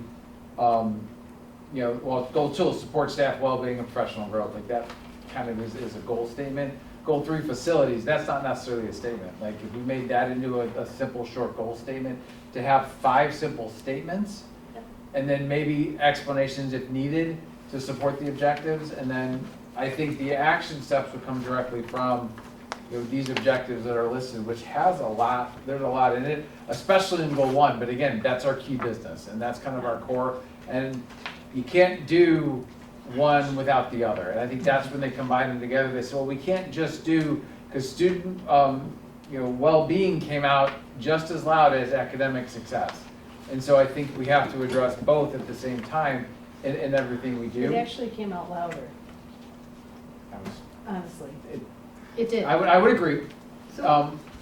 well, goal 2 is support staff well-being and professional growth, like that kind of is a goal statement. Goal 3, facilities, that's not necessarily a statement. Like, if we made that into a simple, short goal statement, to have 5 simple statements, and then maybe explanations if needed to support the objectives, and then I think the action steps would come directly from these objectives that are listed, which has a lot, there's a lot in it, especially in goal 1, but again, that's our key business, and that's kind of our core, and you can't do one without the other, and I think that's when they combine them together. They say, well, we can't just do, because student well-being came out just as loud as academic success, and so I think we have to address both at the same time in everything we do. It actually came out louder, honestly. It did. I would agree. So,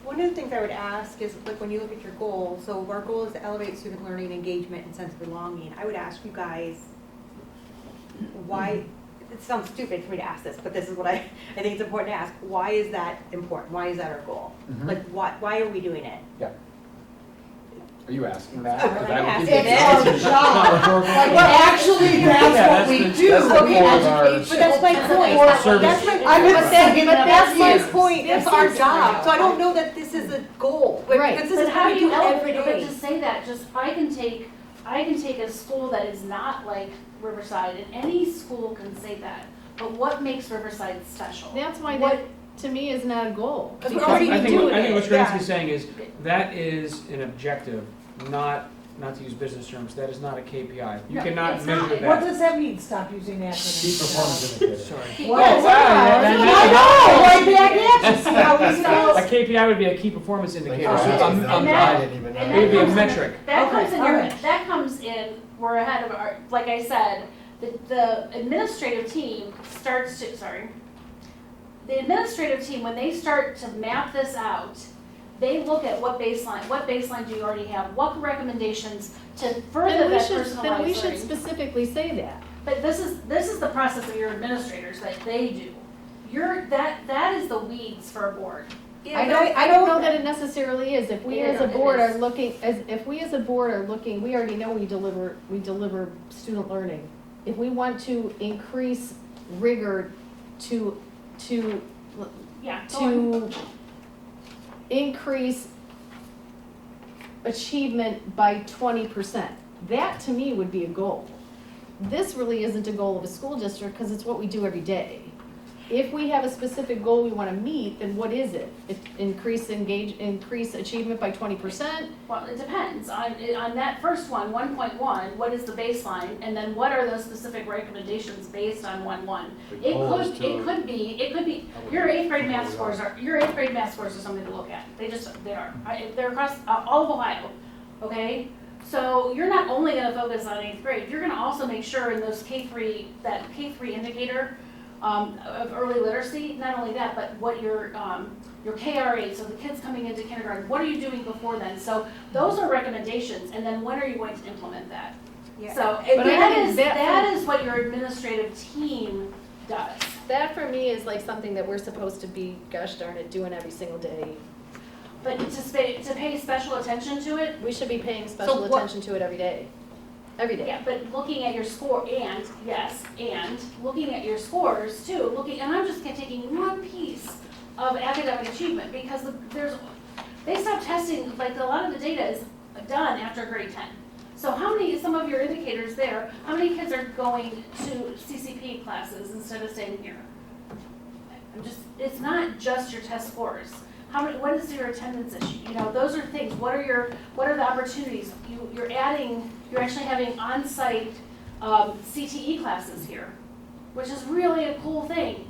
one of the things I would ask is, like, when you look at your goal, so if our goal is to elevate student learning, engagement, and sense of belonging, I would ask you guys, why, it sounds stupid for me to ask this, but this is what I think it's important to ask. Why is that important? Why is that our goal? Mhm. Like, why are we doing it? Yeah. Are you asking that? I'm 'Cause not I would asking think it. it's- It's our Well, actually, that's what we do. that's the We core of our- educate But that's my children. point. Service. That's my, I've been saying but that that's for my years. point. That's our Yes, job. So I don't know that this is a goal. But Right. because this But is how what do we you do every elevate, but day. to say that, just, I can take a school that is not like Riverside, and any school can say that, but what makes Riverside special? That's why What- that, to me, is not a goal. Because we're Because already we I do think it. what Yeah. Stransky's saying is, that is an objective, not to use business terms, that is not a KPI. You No, cannot it's not. measure What that. does that mean? Stop using Key acronyms. performance indicator. Sorry. What? Oh, wow, that- I know, right back at you, see how easy A it is? KPI would be a key performance indicator, so And I'm- that- I'm- I didn't even know. and It would be a comes in- metric. That Okay, comes in all your, right. that comes in, we're ahead of our, like I said, the administrative team starts to, the administrative team, when they start to map this out, they look at what baseline do you already have, what recommendations to further Then we that should, personalized then we learning. should specifically say that. But this is the process of your administrators that they do. That is the weeds for a board. I don't know that it necessarily is. If we Yeah, as a it board is. are looking, if we as a board are looking, we already know we deliver student learning. If we want to increase rigor to Yeah, go on. increase achievement by 20%, that to me would be a goal. This really isn't a goal of a school district because it's what we do every day. If we have a specific goal we want to meet, then what is it? Increase achievement by 20%? Well, it depends. On that first one, 1.1, what is the baseline? And then what are those specific recommendations based on 1.1? The It goal is could to- be, your eighth grade math scores are something to look at. They are. They're across all of Ohio, okay? So you're not only gonna focus on eighth grade, you're gonna also make sure in those that K3 indicator, of early literacy, not only that, but what your KRA, so the kids coming into kindergarten, what are you doing before then? So those are recommendations, and then when are you going to implement that? Yeah. So But I think that- that is what your administrative team does. That for me is like something that we're supposed to be, gosh darn it, doing every single day. But to pay special attention to it, We should be paying special what- attention to it every day. Every day. yeah, but looking at your score, and looking at your scores too, and I'm just taking one piece of academic achievement, because they stop testing, like a lot of the data is done after grade 10. So how many, some of your indicators there, how many kids are going to CCP classes instead of staying here? It's not just your test scores. What is your attendance issue? You know, those are things. What are the opportunities? You're actually having on-site CTE classes here, which is really a cool thing.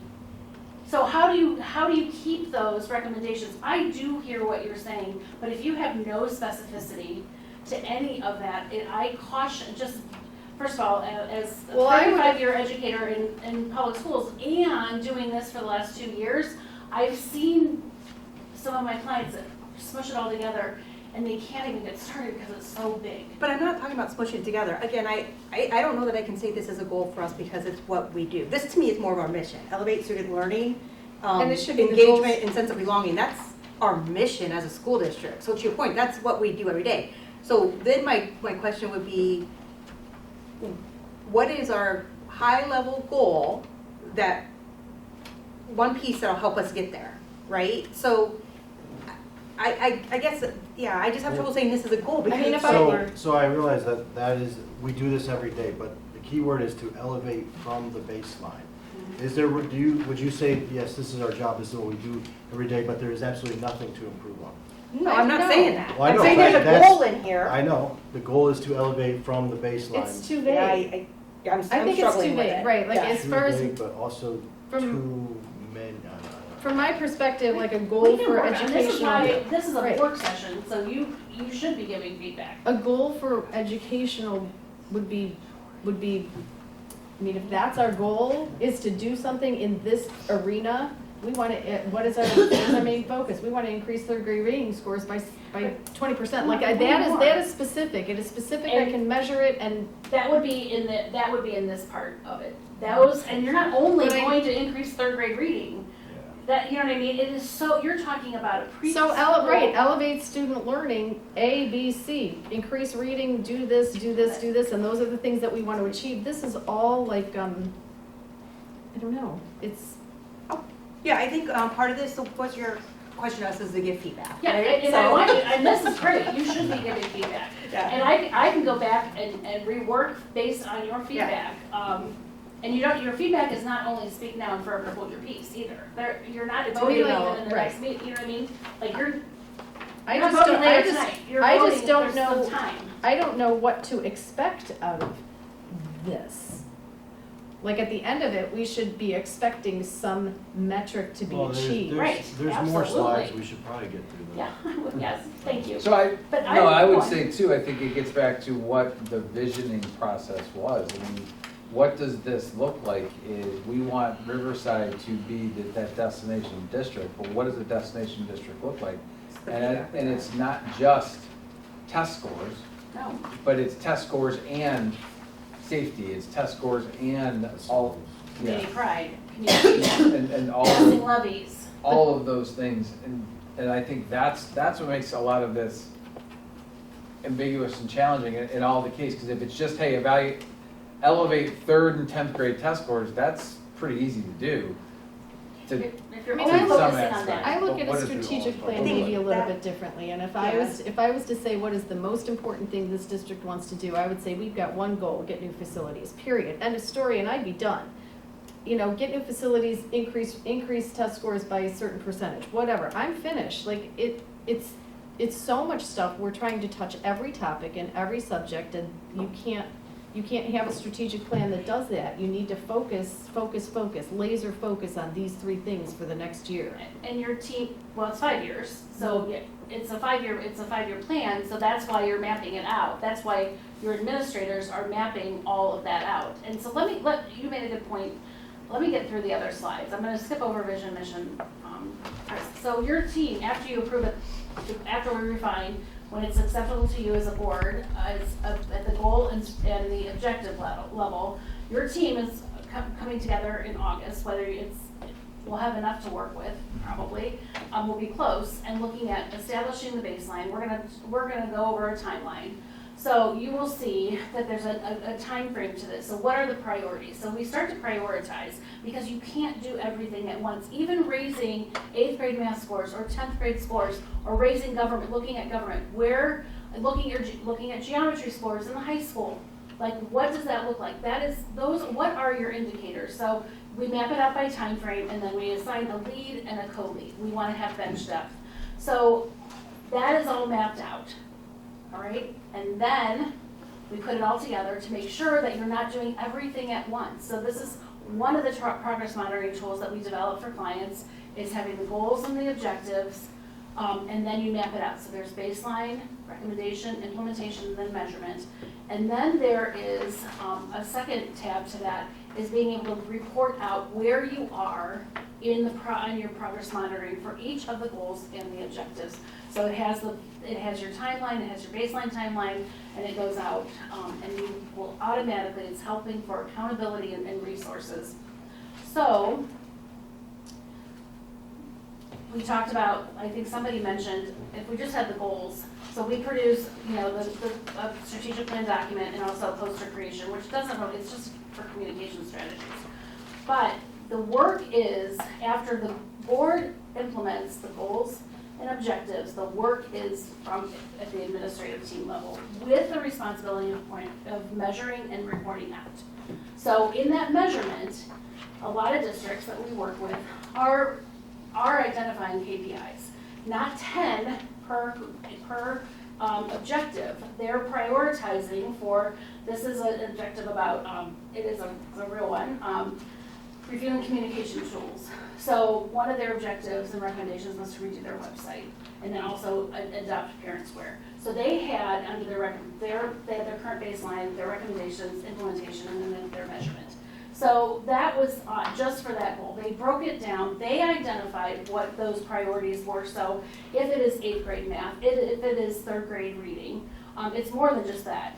So how do you keep those recommendations? I do hear what you're saying, but if you have no specificity to any of that, I caution, just, first of all, as a 35-year educator in public schools and doing this for the last 2 years, I've seen some of my clients that smush it all together and they can't even get started because it's so big. But I'm not talking about smushing it together. Again, I don't know that I can say this is a goal for us because it's what we do. This to me is more of our mission. Elevate student learning, And it should be the engagement goals. and sense of belonging. That's our mission as a school district. So to your point, that's what we do every day. So then my question would be, what is our high level goal, that one piece that'll help us get there, right? So I guess, yeah, I just have trouble saying this is a goal because I mean, it's if I so- were- So I realize that is, we do this every day, but the key word is to elevate from the baseline. Is there, would you say, yes, this is our job, this is what we do every day, but there is absolutely nothing to improve on? No, I'm not saying that. Well, I I'm know, saying but there's a that's- goal in here. I know, the goal is to elevate from the baseline. It's too Yeah, vague. I'm I think it's struggling too with vague, it. right, like Yeah. as far as, Too big, but also from- too many, from my perspective, like a We goal can for work on- This is educational. why, this is a Right. work session, so you should be giving feedback. A goal for educational would be, I mean, if that's our goal, is to do something in this arena, we want to, what is our main focus? We want to increase third grade reading scores by 20%. Like, that is specific. It is specific, I And- can measure it, and That would be in this part of it. And you're not only But I- going to increase third grade reading, that, you know what I mean? It is so, you're talking about a preschool. elevate student learning, A, B, C. Increase reading, do this, and those are the things that we want to achieve. This is all like, I don't know, it's, Yeah, I think part of this, so what your question to us is to give feedback. Yeah, right? and I So- want you, and this is great, you should be giving feedback. Yeah. And I can go back and rework based on your feedback. And your feedback is not only speak now and forever hold your peace either. You're not It's voting really- even in the right. next meeting, you know what I mean? Like you're I not just voting don't, later tonight, you're I voting, just don't there's some know, time. I don't know what to expect out of this. Like, at the end of it, we should be expecting some metric to be Well, achieved. Right, there's more slides, absolutely. we should probably get through them. Yeah, yes, thank you. So But I would go say on. too, I think it gets back to what the visioning process was. I mean, what does this look like is we want Riverside to be that destination district, but what does a destination district look like? And it's not just test scores, No, but it's test scores and safety, it's test scores and all, yeah, community pride, community, and passing levies. all of those things, and I think that's what makes a lot of this ambiguous and challenging in all the case, because if it's just, hey, elevate 3rd and 10th grade test scores, that's pretty easy to do. If you're I mean, only I look- focusing some on that. I look But at what a is it all strategic about? plan I think maybe a little that- bit differently, and if Yeah. I was to say, what is the most important thing this district wants to do, I would say, we've got one goal, get new facilities, period, end of story, and I'd be done. You know, get new facilities, increase test scores by a certain percentage, whatever, I'm finished, like, it's so much stuff, we're trying to touch every topic and every subject, and you can't have a strategic plan that does that. You need to focus, laser focus on these 3 things for the next year. And your team, well, it's 5 years, so it's a 5-year plan, so that's why you're mapping it out. That's why your administrators are mapping all of that out. And so you made a good point. Let me get through the other slides. I'm gonna skip over vision, mission. So your team, after you approve it, after we refine, when it's acceptable to you as a board, at the goal and the objective level, your team is coming together in August, whether we'll have enough to work with, probably, we'll be close, and looking at establishing the baseline, we're gonna go over a timeline. So you will see that there's a time frame to this. So what are the priorities? So we start to prioritize because you can't do everything at once. Even raising 8th grade math scores or 10th grade scores or raising government, looking at government, where looking at geometry scores in the high school. Like, what does that look like? What are your indicators? So we map it out by time frame, and then we assign a lead and a co-lead. We want to have bench depth. So that is all mapped out, all right? And then we put it all together to make sure that you're not doing everything at once. So this is one of the progress monitoring tools that we develop for clients, is having the goals and the objectives, and then you map it out. So there's baseline, recommendation, implementation, and then measurement. And then there is a second tab to that, is being able to report out where you are in your progress monitoring for each of the goals and the objectives. So it has your timeline, it has your baseline timeline, and it goes out, and you will automatically, it's helping for accountability and resources. So we talked about, I think somebody mentioned, if we just had the goals, so we produce, the strategic plan document and also poster creation, which doesn't really, it's just for communication strategies. But the work is, after the board implements the goals and objectives, the work is at the administrative team level, with the responsibility of measuring and reporting out. So in that measurement, a lot of districts that we work with are identifying KPIs, not 10 per objective. They're prioritizing for, this is an objective about, it is a real one, reviewing communication tools. So one of their objectives and recommendations was to redo their website, and then also adopt Parent Square. So they had under they had their current baseline, their recommendations, implementation, and then their measurement. So that was just for that goal. They broke it down. They identified what those priorities were. So if it is 8th grade math, if it is 3rd grade reading, it's more than just that.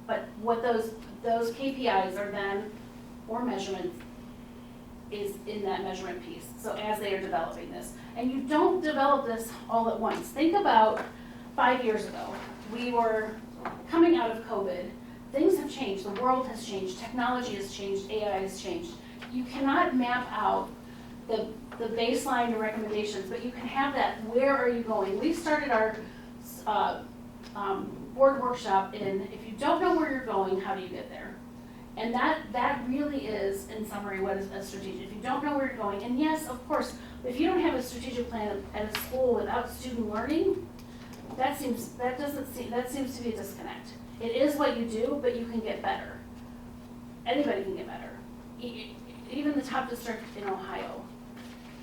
But what those KPIs are then, or measurements, is in that measurement piece. So as they are developing this. And you don't develop this all at once. Think about 5 years ago. We were coming out of COVID. Things have changed, the world has changed, technology has changed, AI has changed. You cannot map out the baseline and recommendations, but you can have that, where are you going? We started our board workshop in, if you don't know where you're going, how do you get there? And that really is, in summary, what is a strategic. If you don't know where you're going, and yes, of course, if you don't have a strategic plan at a school without student learning, that seems to be a disconnect. It is what you do, but you can get better. Anybody can get better. Even the top district in Ohio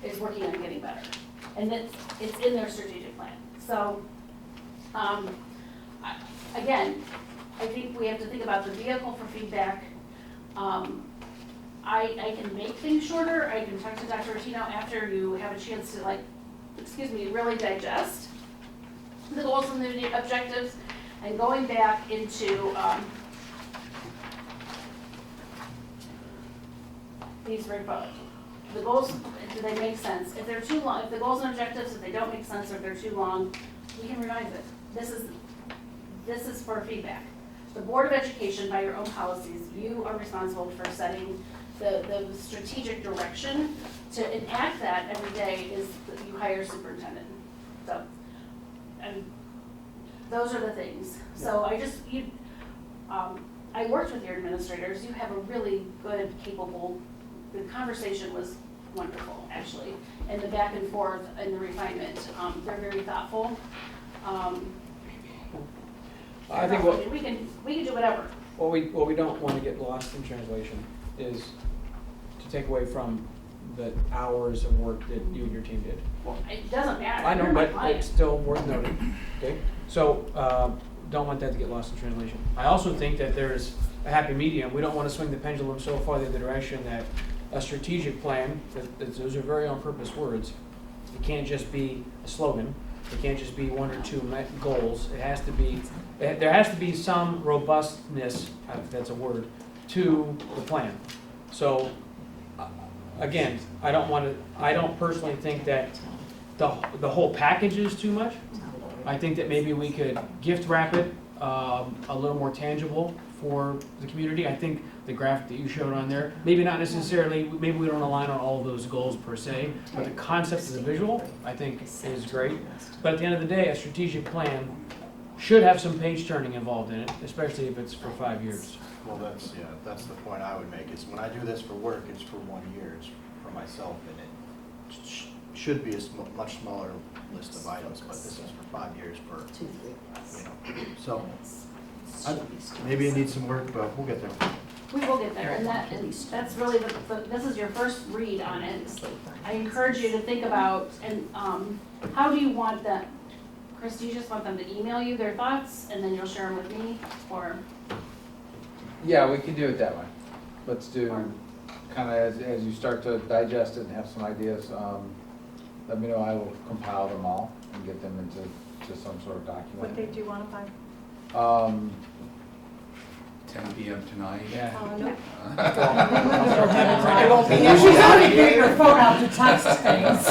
is working on getting better. And it's in their strategic plan. So, again, I think we have to think about the vehicle for feedback. I can make things shorter. I can talk to Dr. Rotino after you have a chance to, really digest the goals and the objectives. And going back into these very public. The goals, do they make sense? If they're too long, if the goals and objectives, if they don't make sense or if they're too long, we can revise it. This is for feedback. The Board of Education, by your own policies, you are responsible for setting the strategic direction. To enact that every day is that you hire a superintendent. So, and those are the things. So I worked with your administrators. You have a really good, capable, the conversation was wonderful, actually. And the back and forth and the refinement, they're very thoughtful. I think we can do whatever. what we don't want to get lost in translation is to take away from the hours of work that you and your team did. Well, it doesn't matter. I know, You're my but client. it's still worth noting, okay? So, don't want that to get lost in translation. I also think that there's a happy medium. We don't want to swing the pendulum so far the other direction that a strategic plan, those are very on-purpose words, it can't just be a slogan. It can't just be 1 or 2 goals. It has to be, there has to be some robustness, if that's a word, to the plan. So, again, I don't personally think that the whole package is too much. I think that maybe we could gift wrap it a little more tangible for the community. I think the graphic that you showed on there, maybe not necessarily, maybe we don't align on all of those goals per se, but the concept of the visual, I think, is great. But at the end of the day, a strategic plan should have some page turning involved in it, especially if it's for 5 years. Well, that's the point I would make, is when I do this for work, it's for 1 year, it's for myself, and it should be a much smaller list of items, but this is for 5 years for, so, maybe it needs some work, but we'll get there. We will get there, and that's really, this is your first read on it. I encourage you to think about, and how do you want that, Chris, do you just want them to email you their thoughts, and then you'll share them with me, or? Yeah, we can do it that way. Let's do, kind of as you start to digest it and have some ideas, let me know, I will compile them all and get them into some sort of document. What day do you want to find? 10 PM tonight. Yeah. No. It won't be. She's already getting her phone out to text things.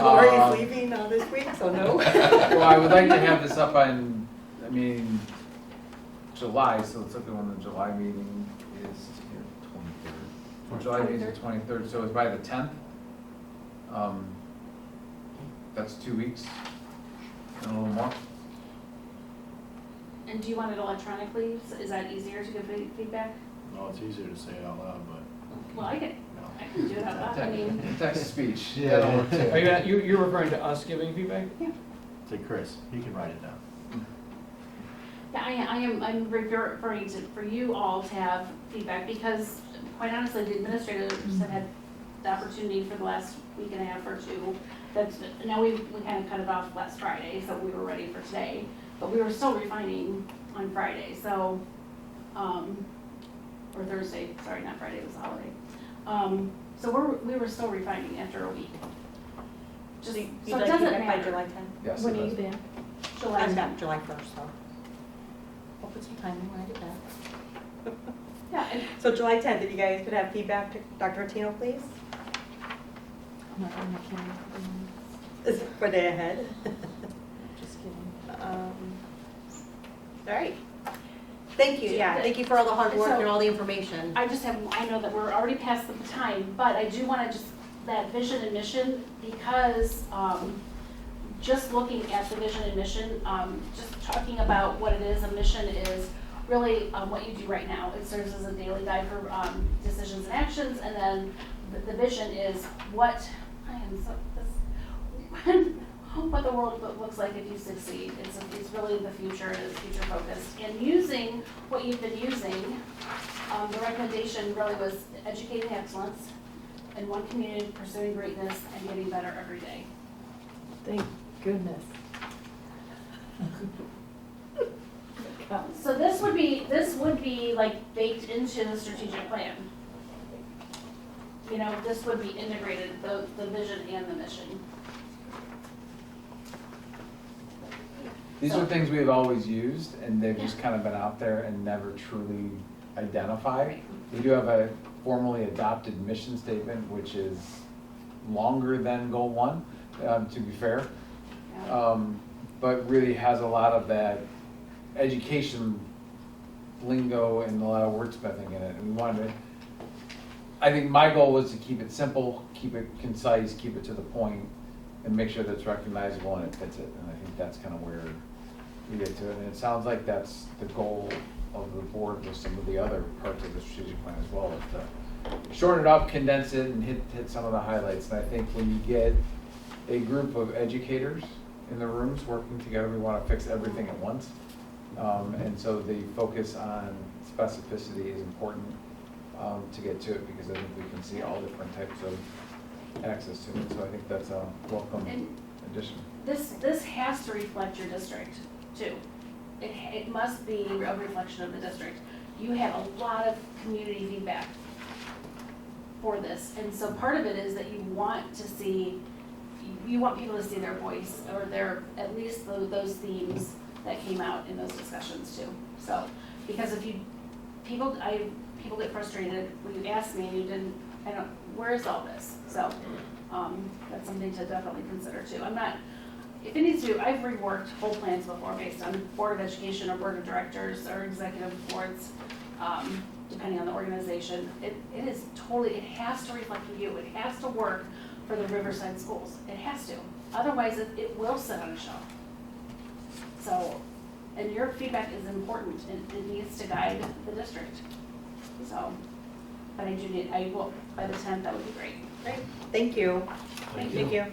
Lori's leaving this week, so no. Well, I would like to have this up on, July, so let's look at when the July meeting is here. 23rd. July meeting is the 23rd, so it's by the 10th. That's 2 weeks, and a little more. And do you want it electronically? Is that easier to give feedback? No, it's easier to say it out loud, but. Well, I can do it out loud, I mean. Text to speech. Yeah. That'll work too. Are you're referring to us giving feedback? Say Chris, he can write it down. Yeah, I'm referring to, for you all to have feedback, because quite honestly, the administrators have had the opportunity for the last week and a half or two. Now we kind of cut it off last Friday, so we were ready for today, but we were still refining on Friday, so, or Thursday, sorry, not Friday, it was a holiday. So we were still refining after a week. Just, so You'd it like doesn't feedback by matter. July 10th? Yes, When it are you does. back? July I'm 10th. back July 1st, so. I'll put some time in when I get back. Yeah, and So July 10th, if you guys could have feedback to Dr. Attino, please? I'm not on the camera. Is it for day ahead? Just kidding. All right. Thank you, yeah, thank you for all the hard work and all the information. I just have, I know that we're already past the time, but I do want to just, that vision and mission, because just looking at the vision and mission, just talking about what it is, a mission is really what you do right now. It serves as a daily guide for decisions and actions, and then the vision is what, what the world looks like if you succeed. It's really the future, it is future focused. And using what you've been using, the recommendation really was educating excellence in one community, pursuing greatness, and getting better every day. Thank goodness. So this would be like baked into the strategic plan. You know, this would be integrated, the vision and the mission. These are things we've always used, and they've just kind of been out there and never truly identified. We do have a formally adopted mission statement, which is longer than goal 1, to be fair. But really has a lot of that education lingo and a lot of wordsmithing in it. And we wanted to, I think my goal was to keep it simple, keep it concise, keep it to the point, and make sure that it's recognizable and it fits it. And I think that's kind of where we get to it. And it sounds like that's the goal of the board with some of the other parts of the strategic plan as well, is to shorten it up, condense it, and hit some of the highlights. And I think when you get a group of educators in the rooms working together, we want to fix everything at once. And so the focus on specificity is important to get to it, because I think we can see all different types of access to it. So I think that's a welcome addition. This has to reflect your district too. It must be a reflection of the district. You have a lot of community feedback for this, and so part of it is that you want to see, you want people to see their voice, or their, at least those themes that came out in those discussions too. So, because if you, people get frustrated when you ask me and you didn't, where is all this? So, that's something to definitely consider too. I'm not, if it needs to, I've reworked whole plans before based on Board of Education or Board of Directors or executive boards, depending on the organization. It is totally, it has to reflect you. It has to work for the Riverside schools. It has to. Otherwise, it will sit on a shelf. So, And your feedback is important, and it needs to guide the district. So, but I do need, I will, by the 10th, that would be great. Great, thank you. Thank Thank you.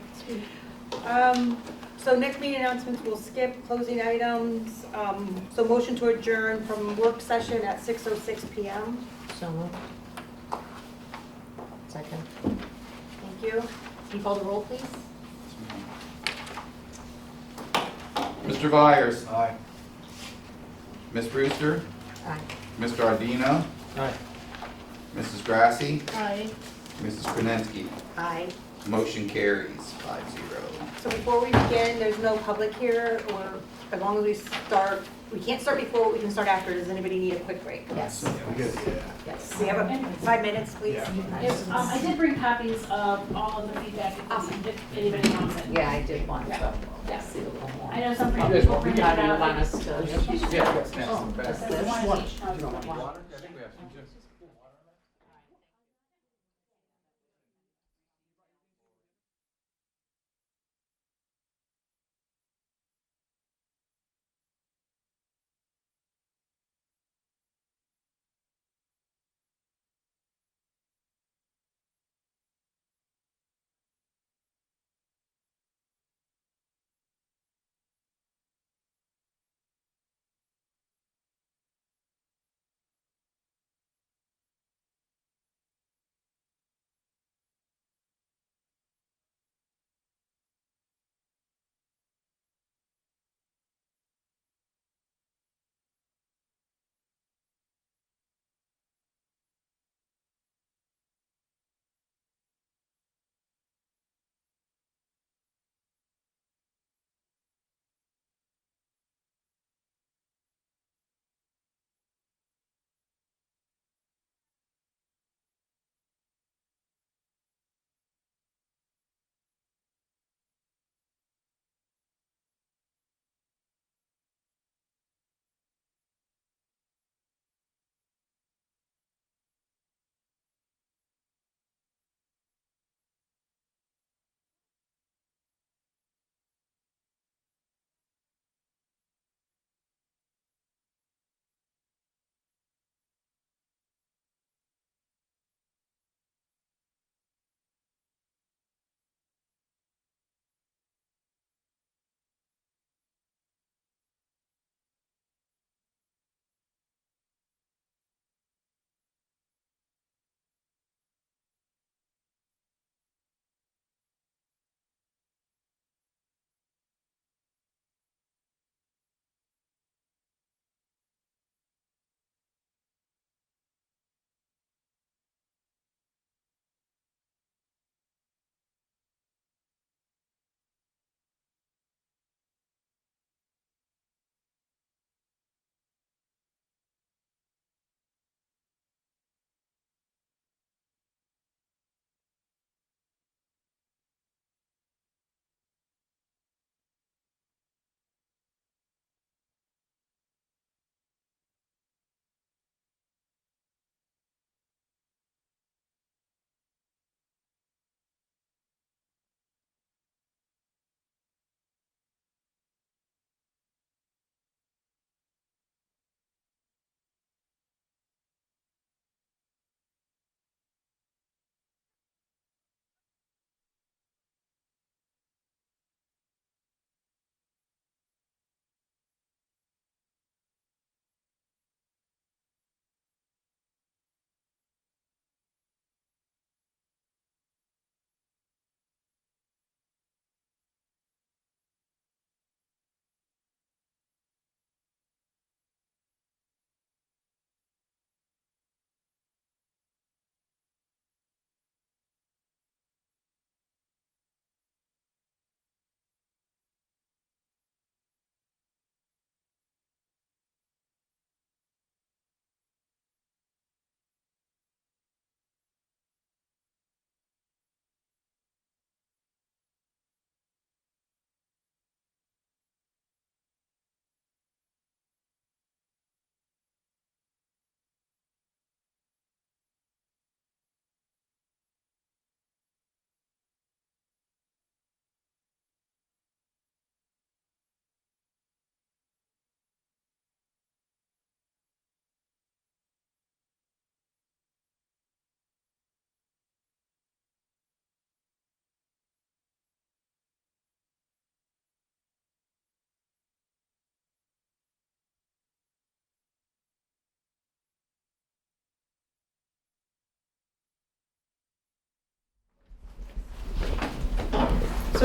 So next meeting announcements, we'll skip closing items. So motion to adjourn from work session at 6:06 PM. So moved. Second. Thank you. Can you call the roll, please? Mr. Byers, Aye. Ms. Brewster, Aye. Mr. Ardino, Aye. Mrs. Grassi, Aye. Mrs. Krasinski. Aye. Motion carries 5-0. So before we begin, there's no public here, or as long as we start, we can't start before, we can start after. Does anybody need a quick break? Yes, Good, yeah. yes. We have 5 minutes, please. If, I did bring copies of all of the feedback if anybody wants it. Yeah, I did want Yeah. to Yeah. see a little more. I know some You guys people want- print it How do you out. want us to? Yeah, snap some back. Just There's this? one each. No, You don't want one. water? I think we have some, Jim.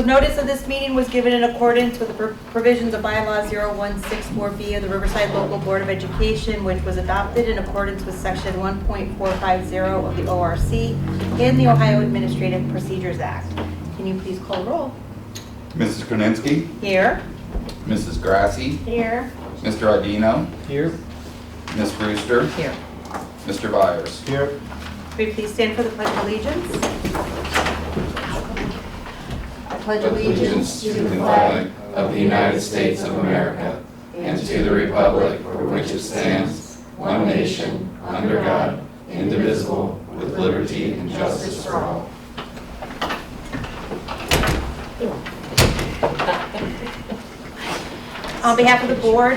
So notice of this meeting was given in accordance with the provisions of bylaw 0164B of the Riverside Local Board of Education, which was adopted in accordance with section 1.450 of the ORC and the Ohio Administrative Procedures Act. Can you please call roll? Mrs. Krasinski, Here. Mrs. Grassi, Here. Mr. Adino, Here. Ms. Brewster, Here. Mr. Byers. Here. Will you please stand for the Pledge of Allegiance? I pledge allegiance to the flag of the United States of America and to the republic for which it stands, one nation, under God, indivisible, with liberty and justice for all. On behalf of the board,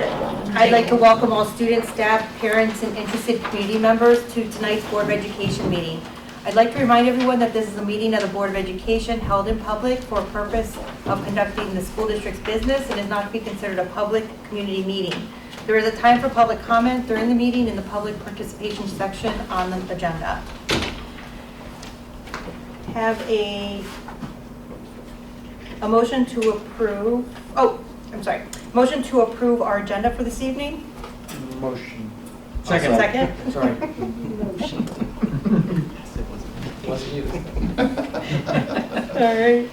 I'd like to welcome all students, staff, parents, and interested community members to tonight's Board of Education meeting. I'd like to remind everyone that this is a meeting of the Board of Education held in public for a purpose of conducting the school district's business and is not to be considered a public community meeting. There is a time for public comment during the meeting in the public participation section on the agenda. Have a motion to approve, motion to approve our agenda for this evening? Motion. Second. Second? Sorry. Motion. Wasn't you. All right.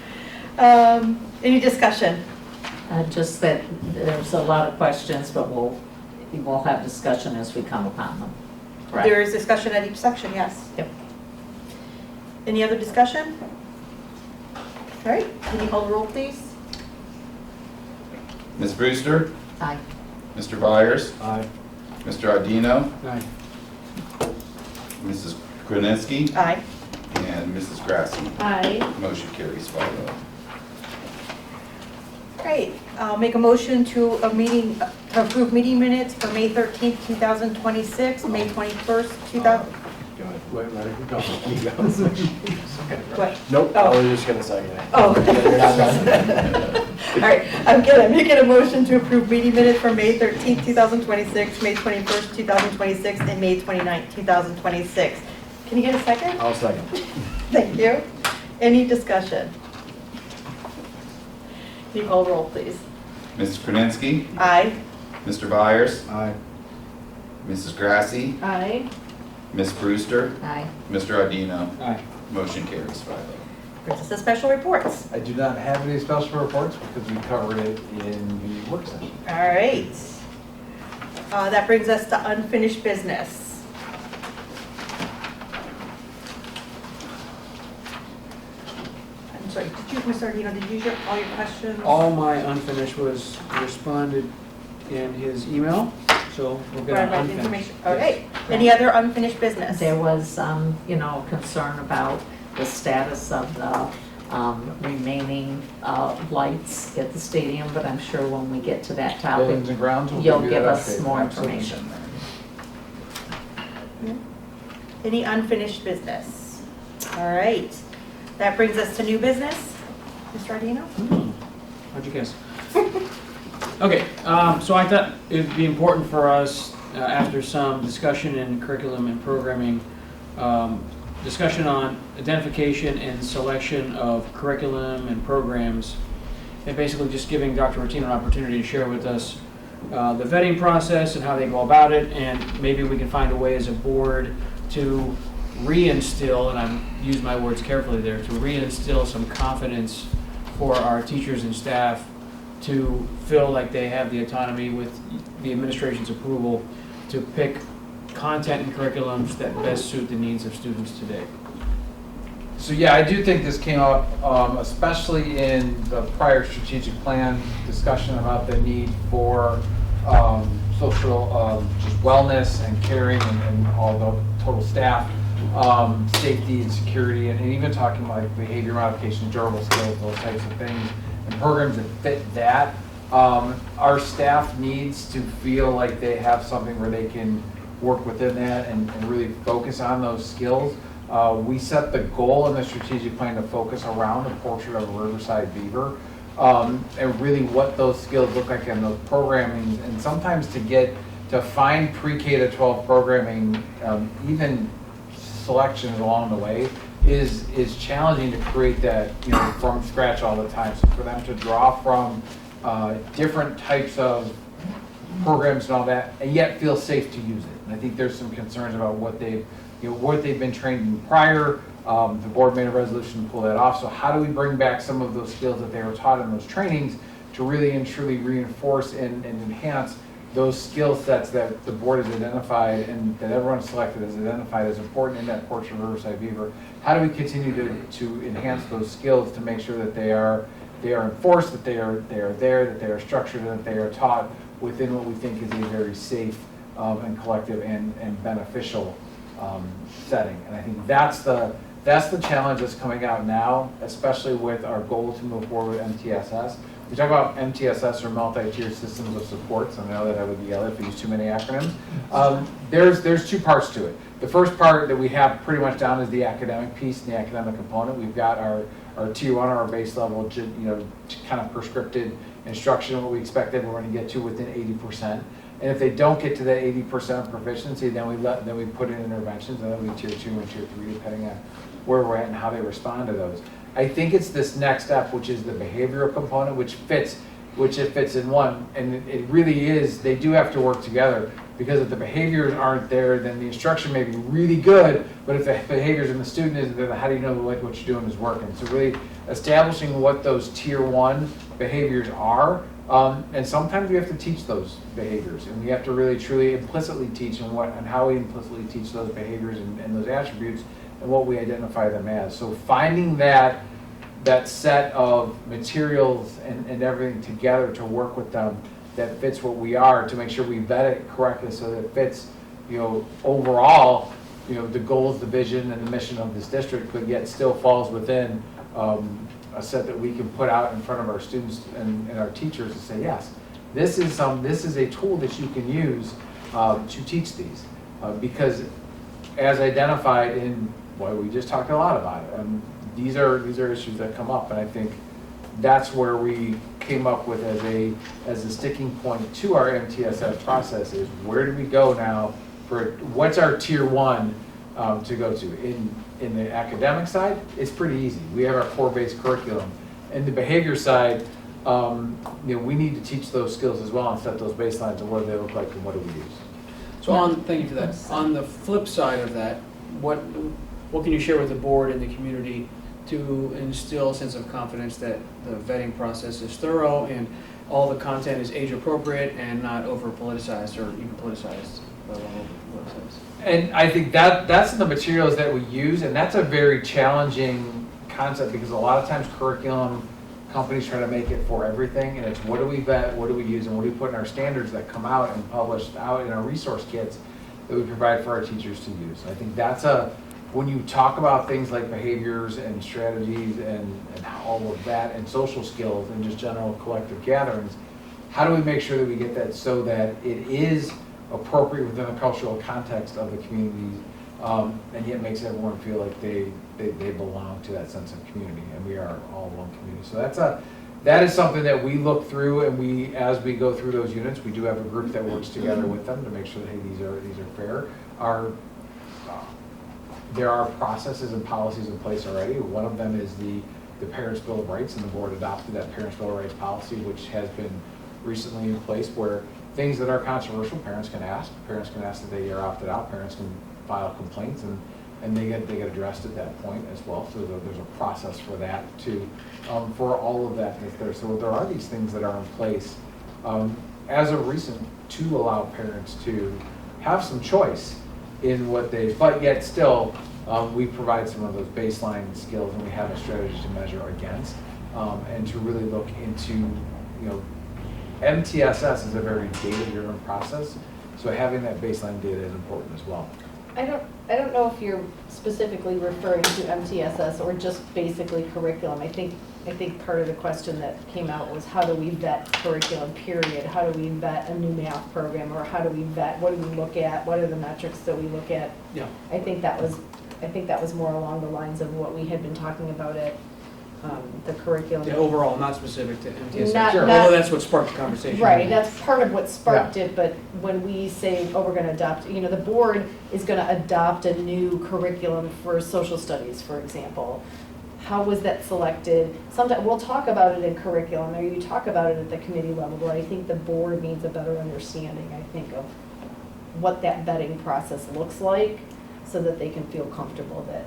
Any discussion? Just that there's a lot of questions, but we'll have discussion as we come upon them. Correct. There is discussion at each section, yes. Yep. Any other discussion? All right, can you call the roll, please? Ms. Brewster, Aye. Mr. Byers, Aye. Mr. Adino, Aye. Mrs. Krasinski, Aye. and Mrs. Grassi. Aye. Motion carries 5-0. Great. I'll make a motion to approve meeting minutes for May 13th, 2026, May 21st, 2000. Go ahead. Wait, let it go. You go. What? Nope, Oh. I was just gonna second it. Oh. You're not done. All right, I'm good. I'm making a motion to approve meeting minutes for May 13th, 2026, May 21st, 2026, and May 29th, 2026. Can you get a second? I'll second. Thank you. Any discussion? Can you call roll, please? Mrs. Krasinski, Aye. Mr. Byers, Aye. Mrs. Grassi, Aye. Ms. Brewster, Aye. Mr. Adino. Aye. Motion carries 5-0. Brings us to special reports. I do not have any special reports because we covered it in the work session. All right. That brings us to unfinished business. I'm sorry, did you, Mr. Ardino, did you use all your questions? All my unfinished was responded in his email, so we're good on Right, unfinished. information. Okay. Any other unfinished business? There was, concern about the status of the remaining lights at the stadium, but I'm sure when we get to that topic, Buildings and grounds will you'll give you give that us update. more Absolutely. information. Any unfinished business? All right. That brings us to new business. Mr. Ardino? How'd you guess? Okay, so I thought it'd be important for us, after some discussion in curriculum and programming, discussion on identification and selection of curriculum and programs, and basically just giving Dr. Rotino an opportunity to share with us the vetting process and how they go about it, and maybe we can find a way as a board to reinstill, and I'm use my words carefully there, to reinstill some confidence for our teachers and staff to feel like they have the autonomy with the administration's approval to pick content and curriculums that best suit the needs of students today. So yeah, I do think this came up, especially in the prior strategic plan discussion about the need for social just wellness and caring and all the total staff, safety and security, and even talking like behavior modification, durable skills, those types of things, and programs that fit that. Our staff needs to feel like they have something where they can work within that and really focus on those skills. We set the goal in the strategic plan to focus around the portrait of a Riverside Beaver, and really what those skills look like in those programming, and sometimes to find pre-K to 12 programming, even selections along the way, is challenging to create that, you know, from scratch all the time. So for them to draw from different types of programs and all that, and yet feel safe to use it. And I think there's some concerns about what they've been trained in prior. The board made a resolution to pull that off. So how do we bring back some of those skills that they were taught in those trainings to really and truly reinforce and enhance those skill sets that the board has identified and that everyone selected has identified as important in that portion of Riverside Beaver? How do we continue to enhance those skills to make sure that they are enforced, that they are there, that they are structured, and that they are taught within what we think is a very safe and collective and beneficial setting? And I think that's the challenge that's coming out now, especially with our goal to move forward with MTSS. We talk about MTSS or multi-tier systems of supports. I know that I would yell if I use too many acronyms. There's two parts to it. The first part that we have pretty much down is the academic piece and the academic component. We've got our tier 1 or our base level, kind of prescripted instruction, what we expect everyone to get to within 80%. And if they don't get to that 80% proficiency, then we put in interventions, and then we tier 2 and tier 3, depending on where we're at and how they respond to those. I think it's this next step, which is the behavioral component, which it fits in one, and it really is. They do have to work together, because if the behaviors aren't there, then the instruction may be really good, but if the behaviors in the student isn't there, then how do you know like what you're doing is working? So really establishing what those tier 1 behaviors are, and sometimes we have to teach those behaviors, and we have to really truly implicitly teach and how we implicitly teach those behaviors and those attributes and what we identify them as. So finding that set of materials and everything together to work with them that fits what we are, to make sure we vet it correctly so that it fits, overall, the goals, the vision, and the mission of this district, but yet still falls within a set that we can put out in front of our students and our teachers to say, yes, this is a tool that you can use to teach these, because as identified in we just talked a lot about it, and these are issues that come up, and I think that's where we came up with as a sticking point to our MTSS process is, where do we go now for what's our tier 1 to go to? In the academic side, it's pretty easy. We have our core-based curriculum. In the behavior side, we need to teach those skills as well and set those baselines of what do they look like and what do we use. So thank you for that. On the flip side of that, what can you share with the board and the community to instill a sense of confidence that the vetting process is thorough and all the content is age appropriate and not over politicized or even politicized? And I think that's the materials that we use, and that's a very challenging concept, because a lot of times curriculum companies try to make it for everything, and it's what do we vet, what do we use, and what do we put in our standards that come out and published out in our resource kits that we provide for our teachers to use. I think that's when you talk about things like behaviors and strategies and all of that, and social skills and just general collective gatherings, how do we make sure that we get that so that it is appropriate within the cultural context of the community, and yet makes everyone feel like they belong to that sense of community, and we are all one community. So that is something that we look through, and as we go through those units, we do have a group that works together with them to make sure that, hey, these are fair. There are processes and policies in place already. One of them is the Parents' Bill of Rights, and the board adopted that Parents' Bill of Rights policy, which has been recently in place, where things that are controversial, parents can ask. Parents can ask that they are opted out. Parents can file complaints, and they get addressed at that point as well. So there's a process for that too, for all of that that's there. So there are these things that are in place as of recent to allow parents to have some choice in what but yet still we provide some of those baseline skills, and we have a strategy to measure against, and to really look into, MTSS is a very data-driven process, so having that baseline data is important as well. I don't know if you're specifically referring to MTSS or just basically curriculum. I think part of the question that came out was, how do we vet curriculum, period? How do we vet a new math program, or how do we vet, what do we look at, what are the metrics that we look at? Yeah. I think that was more along the lines of what we had been talking about at the curriculum. The overall, not specific to MTSS. Not- Sure. not- Although that's what sparked the conversation. Right, that's part of what sparked it, but when we say, oh, we're gonna adopt, the board is gonna adopt a new curriculum for social studies, for example. How was that selected? Sometimes, we'll talk about it in curriculum, or you talk about it at the committee level, but I think the board needs a better understanding, I think, of what that vetting process looks like, so that they can feel comfortable that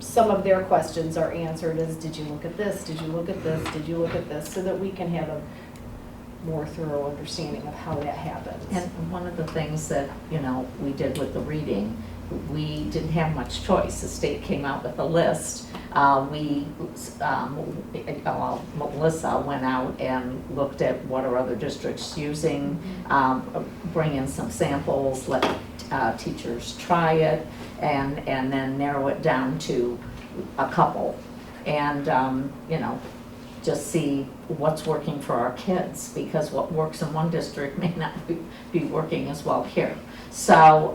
some of their questions are answered as, did you look at this, did you look at this, did you look at this, so that we can have a more thorough understanding of how that happens. And one of the things that, we did with the reading, we didn't have much choice. The state came out with a list. Melissa went out and looked at what are other districts using, bring in some samples, let teachers try it, and then narrow it down to a couple. And, just see what's working for our kids, because what works in one district may not be working as well here. So,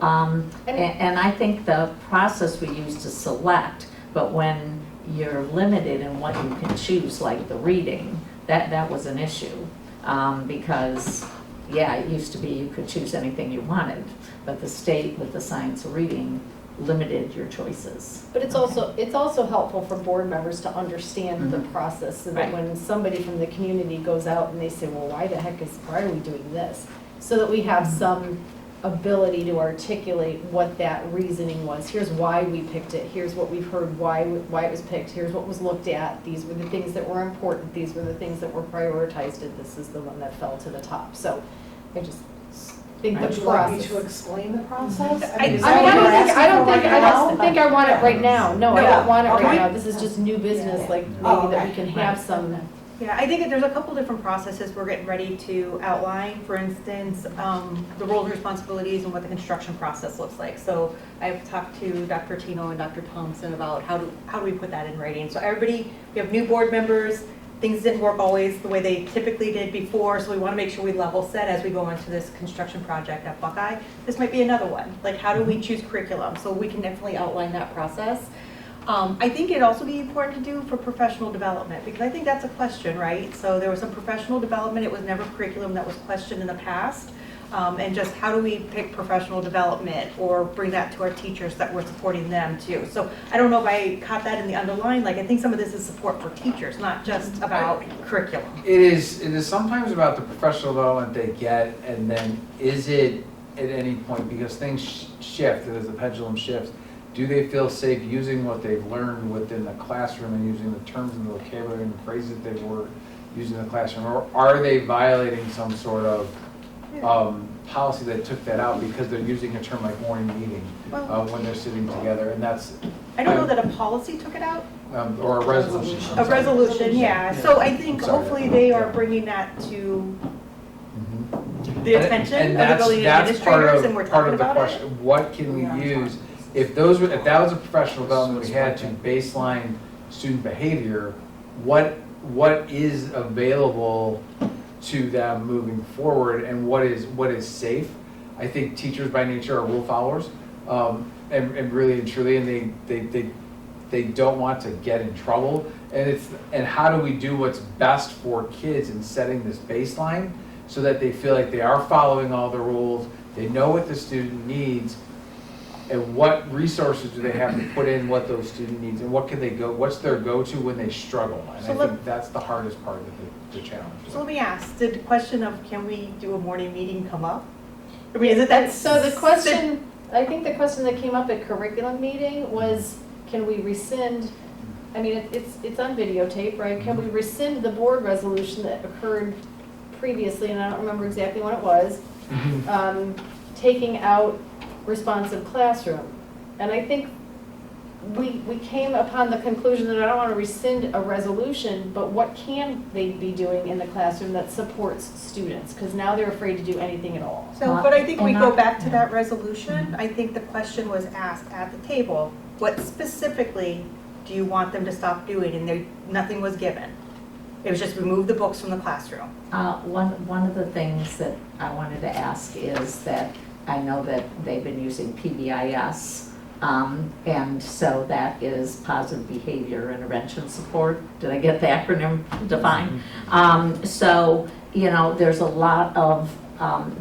and I think the process we use to select, but when you're limited in what you can choose, like the reading, that was an issue. Because, it used to be you could choose anything you wanted, but the state with the science of reading limited your choices. But it's also helpful for board members to understand the process, so that Right. when somebody from the community goes out and they say, well, why are we doing this? So that we have some ability to articulate what that reasoning was. Here's why we picked it, here's what we've heard, why it was picked, here's what was looked at, these were the things that were important, these were the things that were prioritized, and this is the one that fell to the top. So I just think the Would you like me process. to explain the process? I don't think I want it right now. No, I No. don't want it right Okay. now. This is just new business, like maybe that we can have some. Yeah, I think that there's a couple different processes we're getting ready to outline. For instance, the roles and responsibilities and what the construction process looks like. So I've talked to Dr. Tino and Dr. Thompson about how do we put that in writing. So everybody, we have new board members, things didn't work always the way they typically did before, so we want to make sure we level set as we go into this construction project at Buckeye. This might be another one, like how do we choose curriculum? So we can definitely outline that process. I think it'd also be important to do for professional development, because I think that's a question, right? So there was some professional development, it was never curriculum that was questioned in the past. And just how do we pick professional development or bring that to our teachers that we're supporting them too? So I don't know if I caught that in the underline, like I think some of this is support for teachers, not just about curriculum. It is sometimes about the professional development they get, and then is it at any point, because things shift, as the pendulum shifts, do they feel safe using what they've learned within the classroom and using the terms and the vocabulary and the phrases they were using in the classroom? Or are they violating some sort of policy that took that out because they're using a term like morning meeting when they're sitting together? And that's, I don't know that a policy took it out. or a resolution. I'm A sorry. resolution, yeah. So I think Sorry. hopefully they are bringing that to Mhm. the attention And of the that's- building that's part administrators, of- and we're part talking of the about it. question. What can we use, if that was a professional development we had to baseline student behavior, what is available to them moving forward, and what is safe? I think teachers by nature are rule followers, and really and truly, and they don't want to get in trouble. And how do we do what's best for kids in setting this baseline so that they feel like they are following all the rules, they know what the student needs, and what resources do they have to put in what those student needs, and what's their go-to when they struggle? And So I let- think that's the hardest part of the challenge. So let me ask, did the question of can we do a morning meeting come up? I mean, is it that? So the question, I think the question that came up at curriculum meeting was, can we rescind, I mean, it's on videotape, right? Can we rescind the board resolution that occurred previously, and I don't remember exactly when it was, taking out responsive classroom? And I think we came upon the conclusion that I don't want to rescind a resolution, but what can they be doing in the classroom that supports students? Because now they're afraid to do anything at all. So, but I think we And go not- back to that resolution. I think the question was asked at the table, what specifically do you want them to stop doing? And nothing was given. It was just remove the books from the classroom. One of the things that I wanted to ask is that I know that they've been using PBIS And so that is positive behavior intervention support. Did I get the acronym defined? So, you know, there's a lot of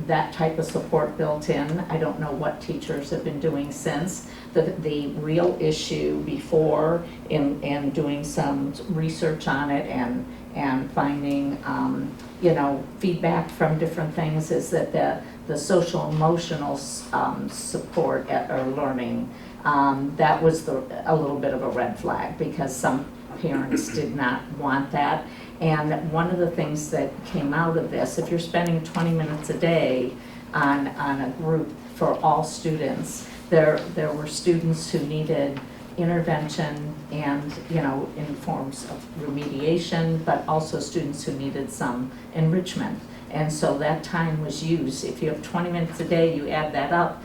that type of support built in. I don't know what teachers have been doing since. The real issue before in doing some research on it and finding, you know, feedback from different things is that the social emotional support or learning, that was a little bit of a red flag because some parents did not want that. And one of the things that came out of this, if you're spending 20 minutes a day on a group for all students, there were students who needed intervention and, you know, in forms of remediation, but also students who needed some enrichment. And so that time was used. If you have 20 minutes a day, you add that up,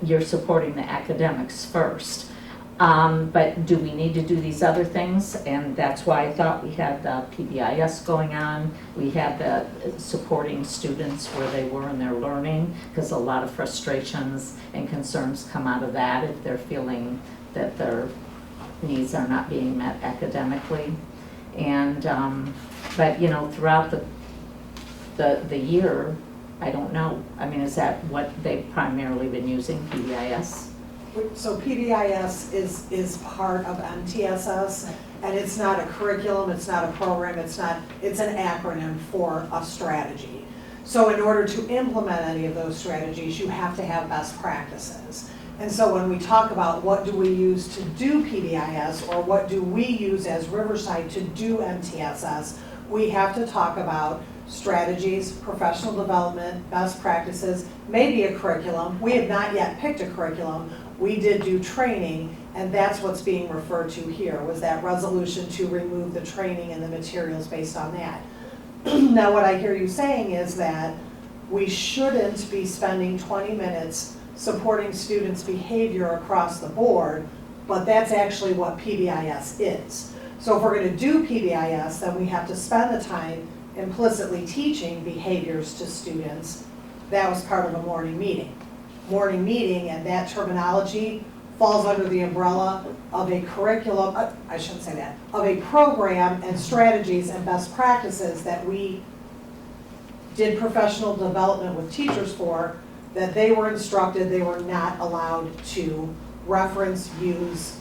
you're supporting the academics first. But do we need to do these other things? And that's why I thought we had the PBIS going on. We had the supporting students where they were in their learning, because a lot of frustrations and concerns come out of that if they're feeling that their needs are not being met academically. And, but you know, throughout the year, I don't know. I mean, is that what they've primarily been using, PBIS? So PBIS is part of MTSS, and it's not a curriculum, it's not a program, it's an acronym for a strategy. So in order to implement any of those strategies, you have to have best practices. And so when we talk about what do we use to do PBIS, or what do we use as Riverside to do MTSS, we have to talk about strategies, professional development, best practices, maybe a curriculum. We have not yet picked a curriculum. We did do training, and that's what's being referred to here, was that resolution to remove the training and the materials based on that. Now, what I hear you saying is that we shouldn't be spending 20 minutes supporting students' behavior across the board, but that's actually what PBIS is. So if we're going to do PBIS, then we have to spend the time implicitly teaching behaviors to students. That was part of a morning meeting. Morning meeting, and that terminology falls under the umbrella of a curriculum, I shouldn't say that, of a program and strategies and best practices that we did professional development with teachers for, that they were instructed they were not allowed to reference, use,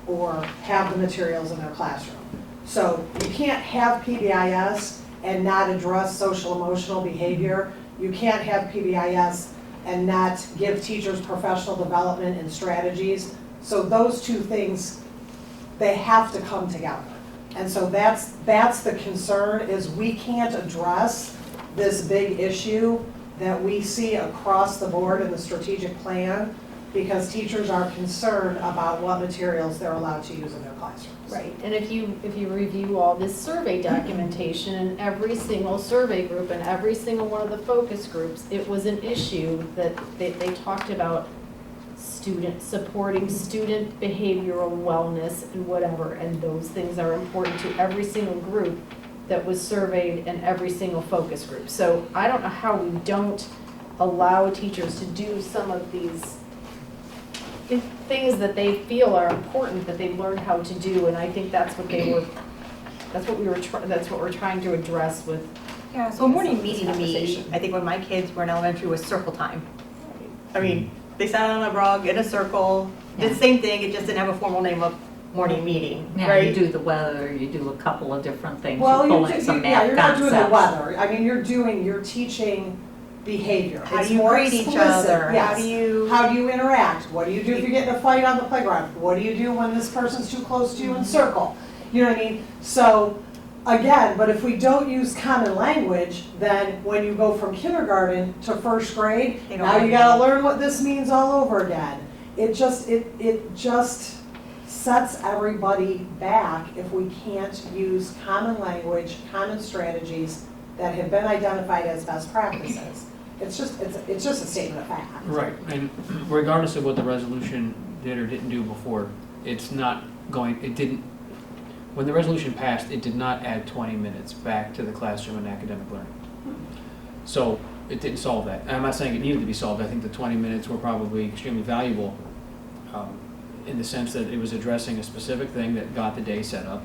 or have the materials in their classroom. So you can't have PBIS and not address social emotional behavior. You can't have PBIS and not give teachers professional development and strategies. So those two things, they have to come together. And so that's the concern, is we can't address this big issue that we see across the board in the strategic plan because teachers are concerned about what materials they're allowed to use in their classrooms. Right, and if you review all this survey documentation in every single survey group and every single one of the focus groups, it was an issue that they talked about supporting student behavioral wellness and whatever, and those things are important to every single group that was surveyed in every single focus group. So I don't know how we don't allow teachers to do some of these things that they feel are important that they've learned how to do, and I think that's what we're trying to address with. Yeah, so a morning this meeting to me, conversation. I think when my kids were in elementary, was circle time. I mean, they sat on a rug in a circle, did the same thing, it just didn't have a formal name of morning meeting, Yeah, right? you do the weather, you do a couple of different things, you Well, pull in some math you're not doing the concepts. weather. I mean, you're teaching behavior. How It's do you more grade each explicit, other? yes. How How do you interact? What do you do if you get in a fight on the playground? What do you do when this person's too close to you in circle? You know what I mean? So, again, but if we don't use common language, then when you go from kindergarten to first grade, They don't now you know. gotta learn what this means all over again. It just sets everybody back if we can't use common language, common strategies that have been identified as best practices. It's just a statement of fact. Right, and regardless of what the resolution did or didn't do before, it's not going, it didn't, when the resolution passed, it did not add 20 minutes back to the classroom and academic learning. So it didn't solve that. And I'm not saying it needed to be solved. I think the 20 minutes were probably extremely valuable. in the sense that it was addressing a specific thing that got the day set up.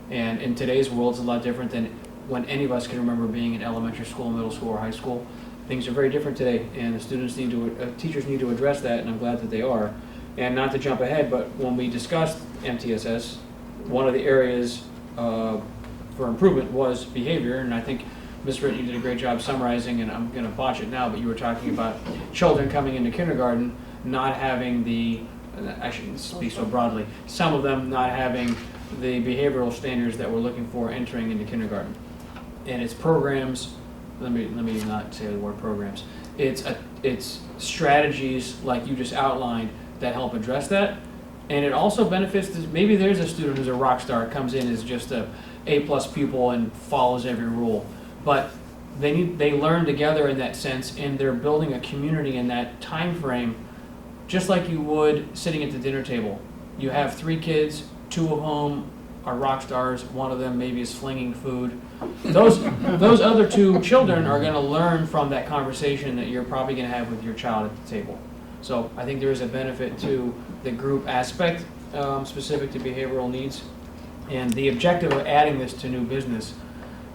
And in today's world, it's a lot different than when any of us can remember being in elementary school, middle school, or high school. Things are very different today, and the students need to, teachers need to address that, and I'm glad that they are. And not to jump ahead, but when we discussed MTSS, one of the areas for improvement was behavior, and I think Ms. Ritt, you did a great job summarizing, and I'm gonna botch it now, but you were talking about children coming into kindergarten not having the, I shouldn't speak so broadly, some of them not having the behavioral standards that we're looking for entering into kindergarten. And it's programs, let me not say the word programs, it's strategies like you just outlined that help address that. And it also benefits, maybe there's a student who's a rock star, comes in as just a A+ pupil and follows every rule. But they learn together in that sense, and they're building a community in that time frame, just like you would sitting at the dinner table. You have 3 kids, 2 of whom are rock stars, one of them maybe is flinging food. Those other 2 children are gonna learn from that conversation that you're probably gonna have with your child at the table. So I think there is a benefit to the group aspect, specific to behavioral needs. And the objective of adding this to new business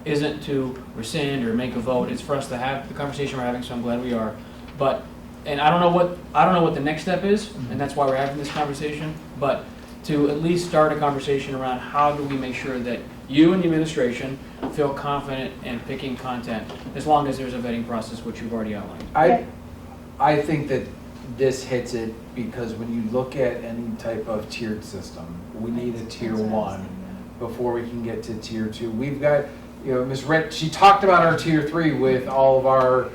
isn't to rescind or make a vote. It's for us to have the conversation we're having, so I'm glad we are. But, and I don't know what the next step is, and that's why we're having this conversation, but to at least start a conversation around how do we make sure that you and the administration feel confident in picking content, as long as there's a vetting process, which you've already outlined. I think that this hits it because when you look at any type of tiered system, we need a tier 1 before we can get to tier 2. We've got, Ms. Ritt, she talked about our tier 3 with all of our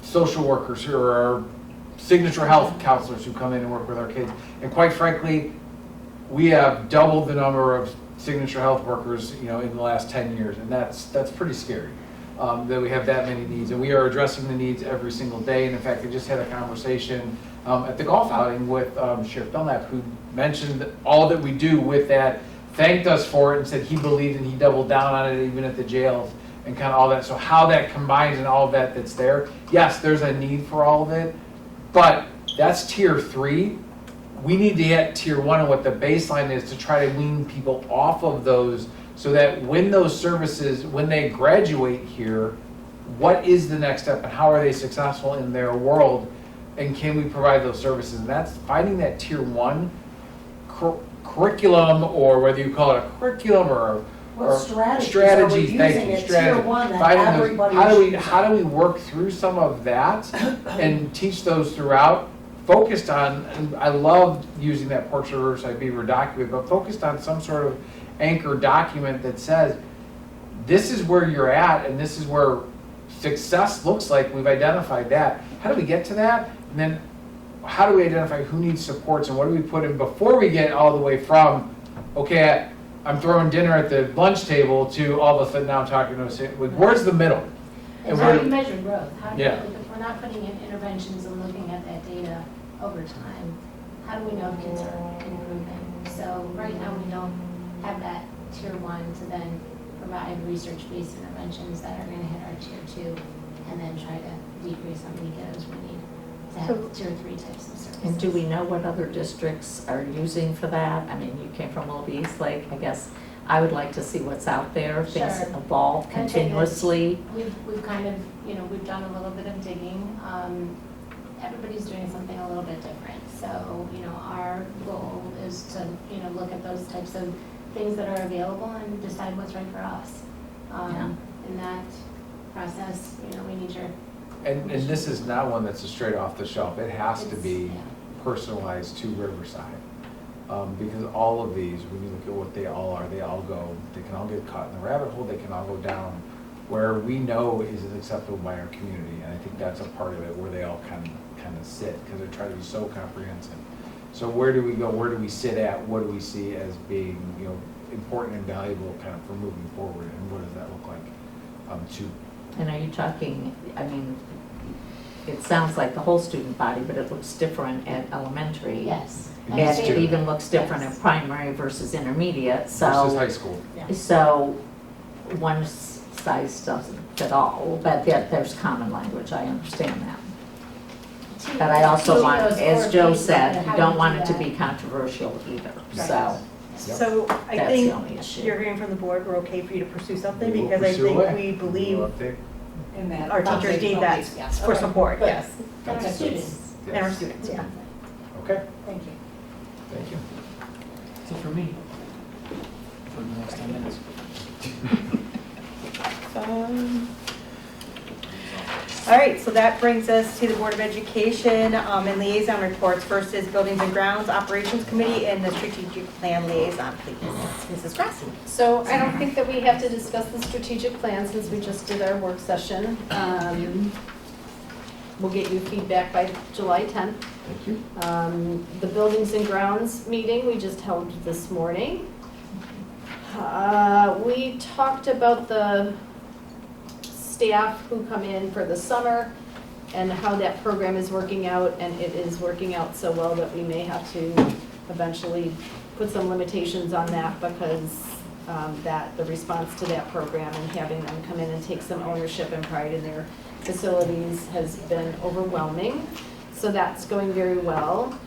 social workers or our signature health counselors who come in and work with our kids. And quite frankly, we have doubled the number of signature health workers, in the last 10 years, and that's pretty scary. That we have that many needs, and we are addressing the needs every single day. And in fact, I just had a conversation at the golf outing with Sheriff Dunlap, who mentioned all that we do with that, thanked us for it, and said he believed and he doubled down on it even at the jails and kind of all that. So how that combines and all of that that's there, yes, there's a need for all of it, but that's tier 3. We need to get tier 1 and what the baseline is to try to wean people off of those, so that when those services, when they graduate here, what is the next step and how are they successful in their world, and can we provide those services? And that's finding that tier 1 curriculum, or whether you call it a curriculum or strategies are we using at tier 1 that everybody should how do we work through some of that and teach those throughout, focused on, and I love using that Portrait of Riverside Beaver document, but focused on some sort of anchor document that says, this is where you're at and this is where success looks like. We've identified that. How do we get to that? And then how do we identify who needs supports and what do we put in before we get all the way from, okay, I'm throwing dinner at the lunch table, to all of a sudden now I'm talking to where's the middle? And how do you measure growth? How do you, Yeah. if we're not putting in interventions and looking at that data over time, how do we know kids are improving? So right now we don't have that tier 1 to then provide research-based interventions that are going to hit our tier 2 and then try to decrease how many kiddos we need to have tier 3 types of services. And do we know what other districts are using for that? I mean, you came from Old East Lake, I guess I would like to see what's out there. Things Sure. evolve I think continuously. We've kind of, we've done a little bit of digging. Everybody's doing something a little bit different. So, our goal is to, look at those types of things that are available and decide what's right for us. In that process, we need your. And this is not one that's a straight off the shelf. It has to be Yeah. personalized to Riverside. Because all of these, when you look at what they all are, they can all get caught in the rabbit hole, they can all go down where we know is acceptable by our community. And I think that's a part of it where they all kind of sit, because they're trying to be so comprehensive. So where do we go, where do we sit at, what do we see as being, important and valuable kind of for moving forward, and what does that look like to. And are you talking, it sounds like the whole student body, but it looks different at elementary. Yes. And it even looks different at primary versus intermediate, Versus so, high school. so one size doesn't fit all, but yet there's common language, I understand that. But I also want, Cheerios as or Joe pizza, said, how you do don't you want do it to that? be controversial either, Right. so So I that's think the only issue. you're hearing from the board, we're okay for you to pursue something, We will because I pursue think away. we believe In that our teachers need that foundational piece, yes. for support, Good. yes, And our students. and our students, yeah. Okay, Thank you. thank you. That's it for me. For the next 10 minutes. All right, so that brings us to the Board of Education and liaison reports. First is Buildings and Grounds Operations Committee and the Strategic Plan Liaison, please. Mrs. Grassi. So I don't think that we have to discuss the strategic plan since we just did our work session. We'll get you feedback by July 10th. Thank you. The Buildings and Grounds meeting we just held this morning. We talked about the staff who come in for the summer and how that program is working out, and it is working out so well that we may have to eventually put some limitations on that because the response to that program and having them come in and take some ownership and pride in their facilities has been overwhelming. So that's going very well.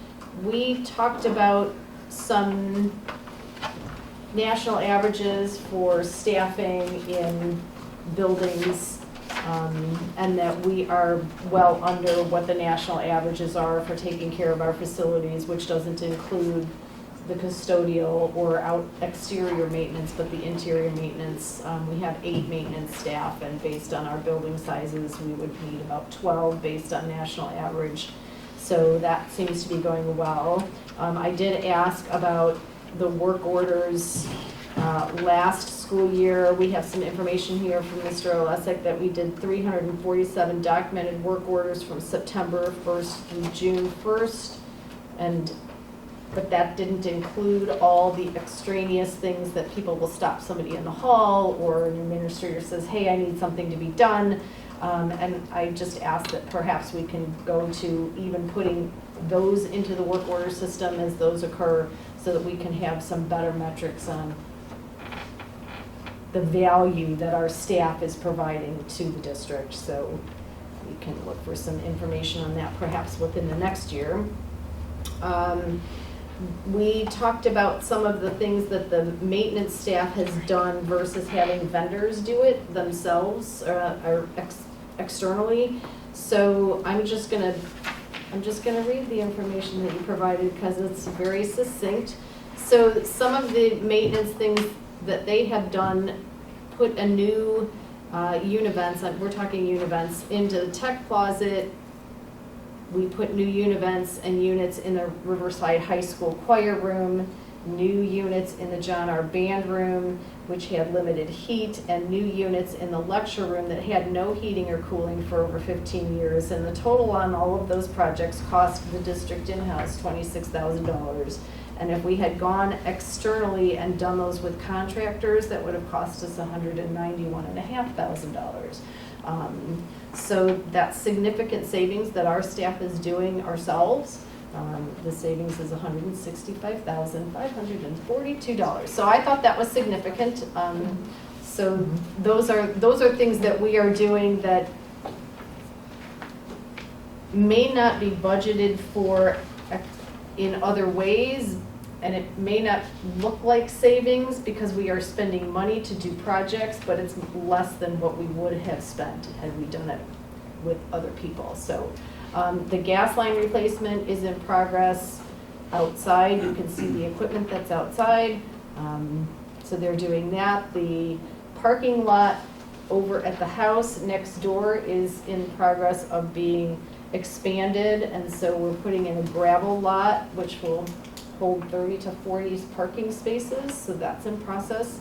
We talked about some national averages for staffing in buildings, and that we are well under what the national averages are for taking care of our facilities, which doesn't include the custodial or exterior maintenance, but the interior maintenance. We have 8 maintenance staff, and based on our building sizes, we would need about 12 based on national average. So that seems to be going well. I did ask about the work orders last school year. We have some information here from Mr. Olesek that we did 347 documented work orders from September 1st through June 1st. But that didn't include all the extraneous things that people will stop somebody in the hall, or an administrator says, hey, I need something to be done. And I just asked that perhaps we can go to even putting those into the work order system as those occur, so that we can have some better metrics on the value that our staff is providing to the district. So we can look for some information on that perhaps within the next year. We talked about some of the things that the maintenance staff has done versus having vendors do it themselves or externally. So I'm just gonna read the information that you provided because it's very succinct. So some of the maintenance things that they have done, put a new univents, we're talking univents, into the tech closet. We put new univents and units in the Riverside High School choir room, new units in the John R. Band room, which had limited heat, and new units in the lecture room that had no heating or cooling for over 15 years. And the total on all of those projects cost the district in-house $26,000. And if we had gone externally and done those with contractors, that would have cost us $191,500. So that's significant savings that our staff is doing ourselves. The savings is $165,542. So I thought that was significant. So those are things that we are doing that may not be budgeted for in other ways, and it may not look like savings because we are spending money to do projects, but it's less than what we would have spent had we done it with other people. So the gas line replacement is in progress outside. You can see the equipment that's outside. So they're doing that. The parking lot over at the house next door is in progress of being expanded, and so we're putting in a gravel lot which will hold 30 to 40 parking spaces, so that's in process.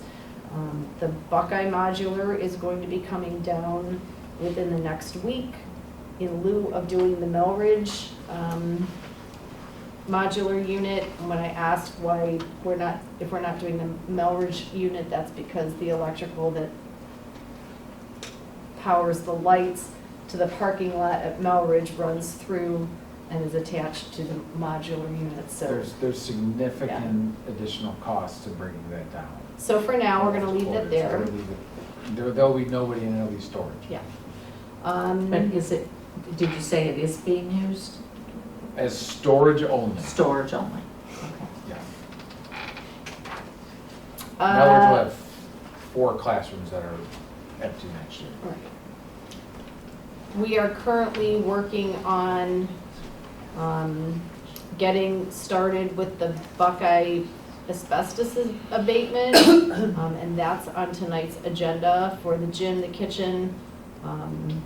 The Buckeye modular is going to be coming down within the next week in lieu of doing the Melridge modular unit. When I asked why if we're not doing the Melridge unit, that's because the electrical that powers the lights to the parking lot at Melridge runs through and is attached to the modular unit. So There's significant additional costs to bringing that down. So for now, we're gonna leave it there. There'll be nobody in any storage. Yeah. But is it, did you say it is being used? as storage only. Storage only, okay. Yeah. In other words, we'll Uh, have 4 classrooms that are empty next year. We are currently working on getting started with the Buckeye asbestos abatement, and that's on tonight's agenda for the gym, the kitchen, and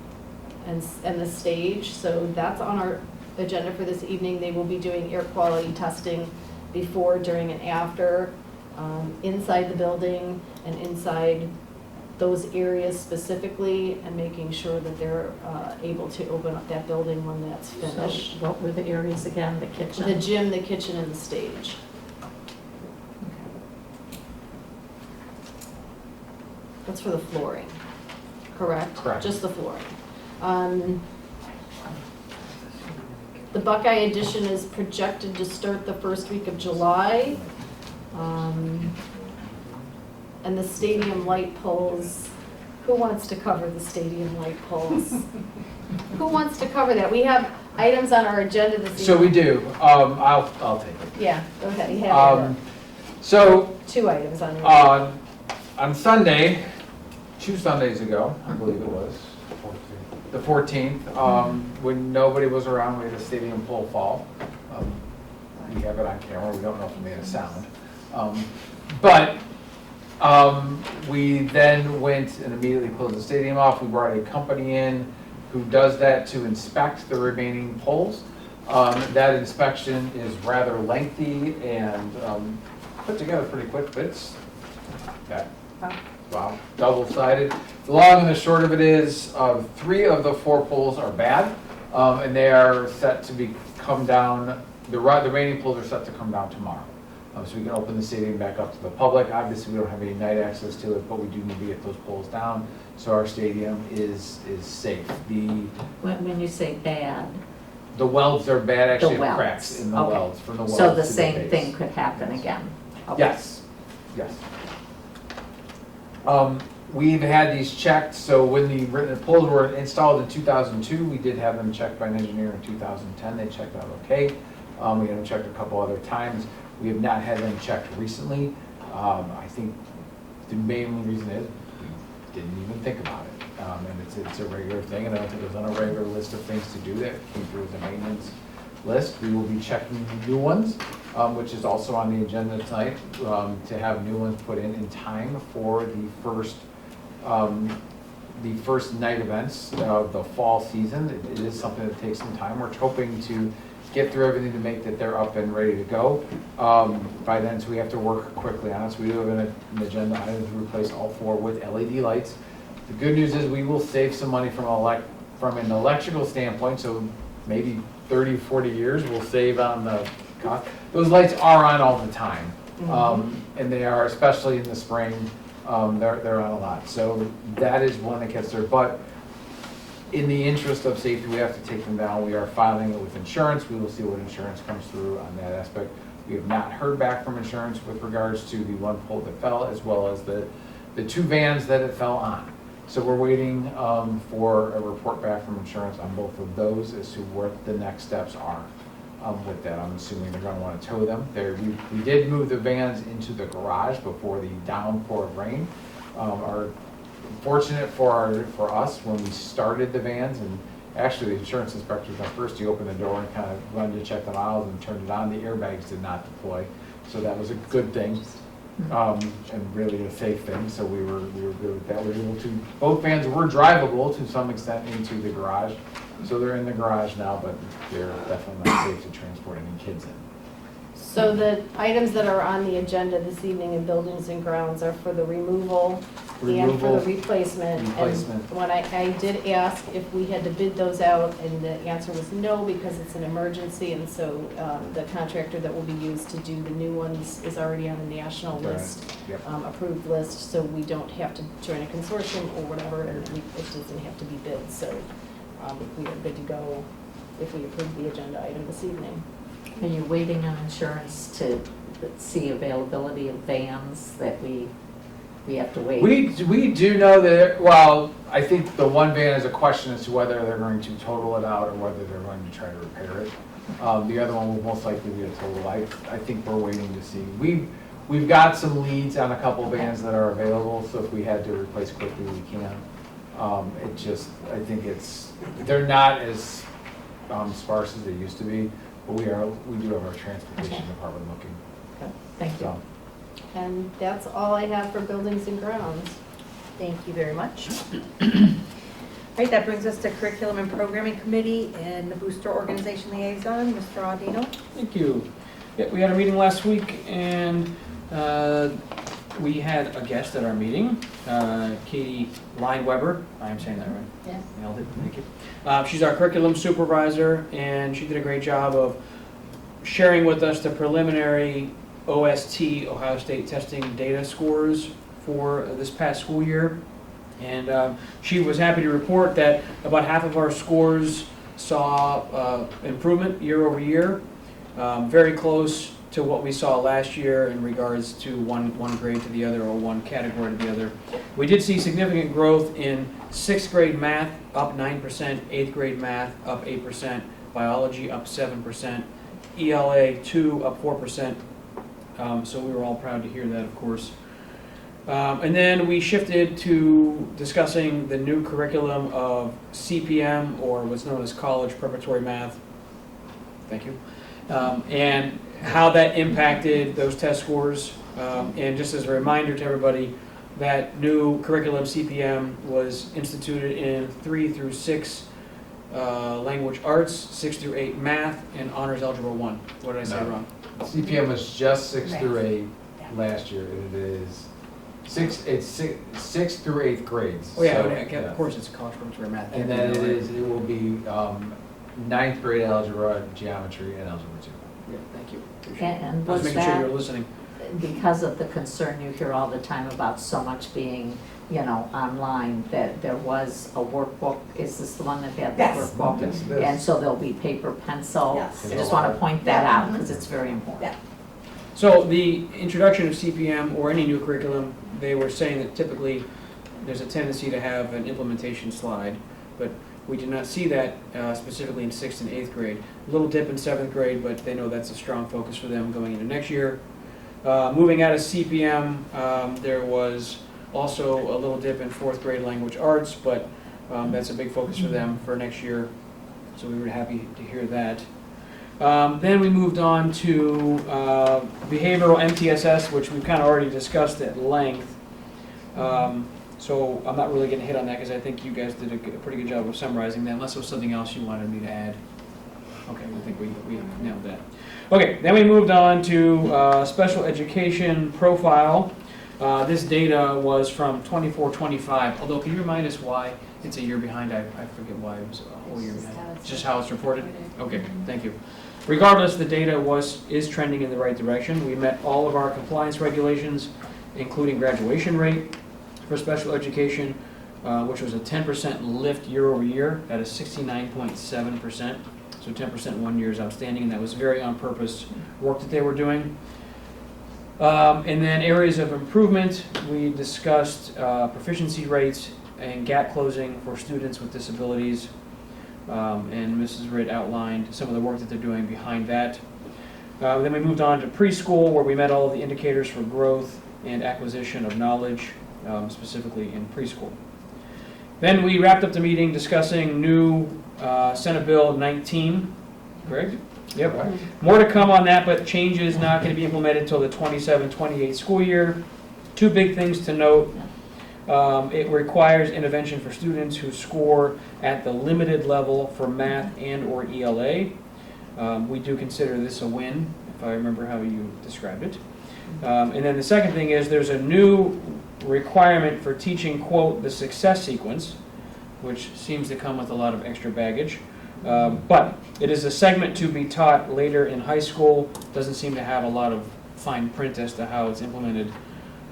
the stage. So that's on our agenda for this evening. They will be doing air quality testing before, during, and after, inside the building and inside those areas specifically, and making sure that they're able to open up that building when that's finished. So what were the areas again, the kitchen? The gym, the kitchen, and the stage. That's for the flooring, correct? Correct. Just the flooring. The Buckeye edition is projected to start the first week of July. And the stadium light poles, who wants to cover the stadium light poles? Who wants to cover that? We have items on our agenda this evening. So we do. I'll take it. Yeah, go ahead, you have it. So 2 items on there. on Sunday, 2 Sundays ago, I believe it was, the 14th, when nobody was around, we had a stadium pole fall. We have it on camera. We don't know if it made a sound. But we then went and immediately closed the stadium off. We brought a company in who does that to inspect the remaining poles. That inspection is rather lengthy and put together pretty quick, but it's that, wow, double-sided. The long and the short of it is 3 of the 4 poles are bad, and they are set to come down. The remaining poles are set to come down tomorrow. So we can open the stadium back up to the public. Obviously, we don't have any night access to it, but we do need to get those poles down so our stadium is safe. When you say bad, The welds are bad, actually The have welds, cracks in the okay. welds, from the welds so the to same base. thing could happen again? Okay. Yes, yes. We've had these checked, so when the poles were installed in 2002, we did have them checked by an engineer in 2010. They checked out okay. We had them checked a couple other times. We have not had them checked recently. I think the main reason is we didn't even think about it. And it's a regular thing, and I don't think it was on a regular list of things to do that came through as a maintenance list. We will be checking the new ones, which is also on the agenda tonight, to have new ones put in time for the first night events of the fall season. It is something that takes some time. We're hoping to get through everything to make that they're up and ready to go. By then, so we have to work quickly on it. So we do have an agenda item to replace all 4 with LED lights. The good news is we will save some money from an electrical standpoint, so maybe 30, 40 years we'll save on the cost. Those lights are on all the time, and they are, especially in the spring, they're on a lot. So that is one that gets there. But in the interest of safety, we have to take them down. We are filing it with insurance. We will see what insurance comes through on that aspect. We have not heard back from insurance with regards to the 1 pole that fell, as well as the 2 vans that it fell on. So we're waiting for a report back from insurance on both of those as to what the next steps are with that. I'm assuming they're going to want to tow them. We did move the vans into the garage before the downpour of rain. Are fortunate for us when we started the vans, and actually the insurance inspector got first. He opened the door and kind of wanted to check the miles and turned it on. The airbags did not deploy, so that was a good thing. And really a safe thing, so we were good with that. We were able to, both vans were drivable to some extent into the garage, so they're in the garage now, but they're definitely not safe to transport any kids in. So the items that are on the agenda this evening in buildings and grounds are for the removal and for the replacement. Replacement. And when I did ask if we had to bid those out, and the answer was no, because it's an emergency, and so the contractor that will be used to do the new ones is already on the national Right. list, Yep. approved list, so we don't have to join a consortium or whatever, and it doesn't have to be bid, so we are good to go if we approve the agenda item this evening. Are you waiting on insurance to see availability of vans that we have to wait? We do know that, well, I think the 1 van is a question as to whether they're going to total it out or whether they're going to try to repair it. The other one will most likely be a total. I think we're waiting to see. We've got some leads on a couple of bands that are available, so if we had to replace quickly, we can. It just, I think they're not as sparse as they used to be, but we do have our transportation department looking. Okay, thank you. So, And that's all I have for buildings and grounds. Thank you very much. All right, that brings us to Curriculum and Programming Committee and the Booster Organization Liaison, Mr. Audino. Thank you. Yeah, we had a meeting last week, and we had a guest at our meeting, Katie Lineweber. I am saying that right? Yes. Nailed it, thank you. She's our curriculum supervisor, and she did a great job of sharing with us the preliminary OST, Ohio State Testing Data Scores for this past school year. And she was happy to report that about half of our scores saw improvement year over year, very close to what we saw last year in regards to one grade to the other or one category to the other. We did see significant growth in 6th grade math, up 9%, 8th grade math, up 8%, biology up 7%, ELA 2 up 4%. So we were all proud to hear that, of course. And then we shifted to discussing the new curriculum of CPM, or what's known as College Preparatory Math. Thank you. And how that impacted those test scores. And just as a reminder to everybody, that new curriculum CPM was instituted in 3 through 6 language arts, 6 through 8 math, and honors algebra 1. What did I say No. wrong? CPM was just 6 through 8 last year. It is 6 through 8th grades. Oh yeah, So, okay, of course it's college preparatory math. And then it will be 9th grade algebra, geometry, and algebra 2. Yeah, thank you. And I was was making sure you that were listening. because of the concern you hear all the time about so much being, online, that there was a workbook? Is this the one that had the Yes. workbook? Yes, it is. And so there'll be paper, pencil? Yes. I just want to point that out because it's very important. Yeah. So the introduction of CPM or any new curriculum, they were saying that typically there's a tendency to have an implementation slide, but we did not see that specifically in 6th and 8th grade. A little dip in 7th grade, but they know that's a strong focus for them going into next year. Moving out of CPM, there was also a little dip in 4th grade language arts, but that's a big focus for them for next year, so we were happy to hear that. Then we moved on to behavioral MTSS, which we've kind of already discussed at length. So I'm not really going to hit on that because I think you guys did a pretty good job of summarizing that, unless there was something else you wanted me to add. Okay, I think we nailed that. Okay, then we moved on to special education profile. This data was from 24-25, although can you remind us why it's a year behind? I forget why it was a whole year behind. It's just how it's reported? Okay, thank you. Regardless, the data is trending in the right direction. We met all of our compliance regulations, including graduation rate for special education, which was a 10% lift year over year at a 69.7%. So 10% 1 year is outstanding, and that was very on purpose work that they were doing. And then areas of improvement, we discussed proficiency rates and gap closing for students with disabilities. And Mrs. Ritt outlined some of the work that they're doing behind that. Then we moved on to preschool, where we met all of the indicators for growth and acquisition of knowledge, specifically in preschool. Then we wrapped up the meeting discussing new Senate Bill 19, correct? Yep. Right. More to come on that, but change is not going to be implemented until the 27-28 school year. Two big things to note. It requires intervention for students who score at the limited level for math and or ELA. We do consider this a win, if I remember how you described it. And then the second thing is there's a new requirement for teaching, quote, the success sequence, which seems to come with a lot of extra baggage. But it is a segment to be taught later in high school. Doesn't seem to have a lot of fine print as to how it's implemented.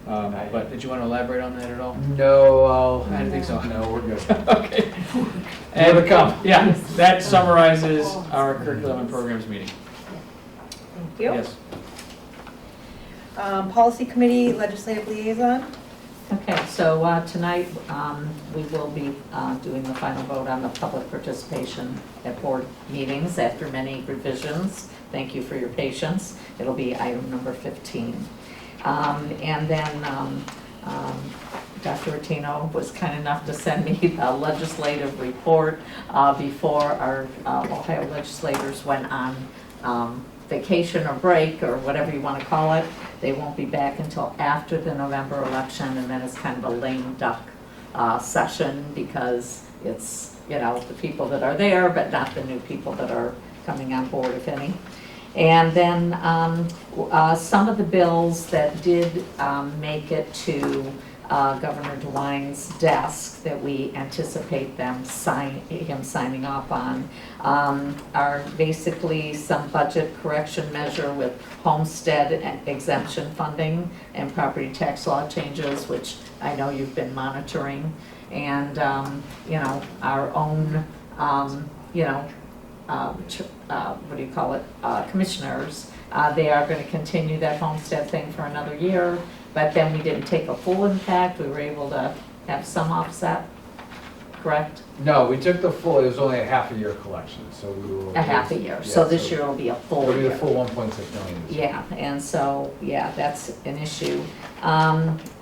But did you want to elaborate on that at all? No, I didn't think so. No, we're good. Okay. More to come. Yeah, that summarizes our curriculum and programs meeting. Thank you. Yes. Policy Committee Legislative Liaison. Okay, so tonight, we will be doing the final vote on the public participation at board meetings after many revisions. Thank you for your patience. It'll be item number 15. And then Dr. Rotino was kind enough to send me the legislative report before our Ohio legislators went on vacation or break or whatever you want to call it. They won't be back until after the November election, and then it's kind of a lame duck session because it's, you know, the people that are there, but not the new people that are coming on board, if any. And then some of the bills that did make it to Governor DeWine's desk that we anticipate him signing off on are basically some budget correction measure with homestead exemption funding and property tax law changes, which I know you've been monitoring, and you know, our own what do you call it, commissioners, they are going to continue that homestead thing for another year, but then we didn't take a full impact, we were able to have some offset, correct? No, we took the full, it was only a half a year collection, so we will. A half a year, Yeah, so this year will be a full It'll be year. the full 1.6 million. this year. Yeah, and so, yeah, that's an issue.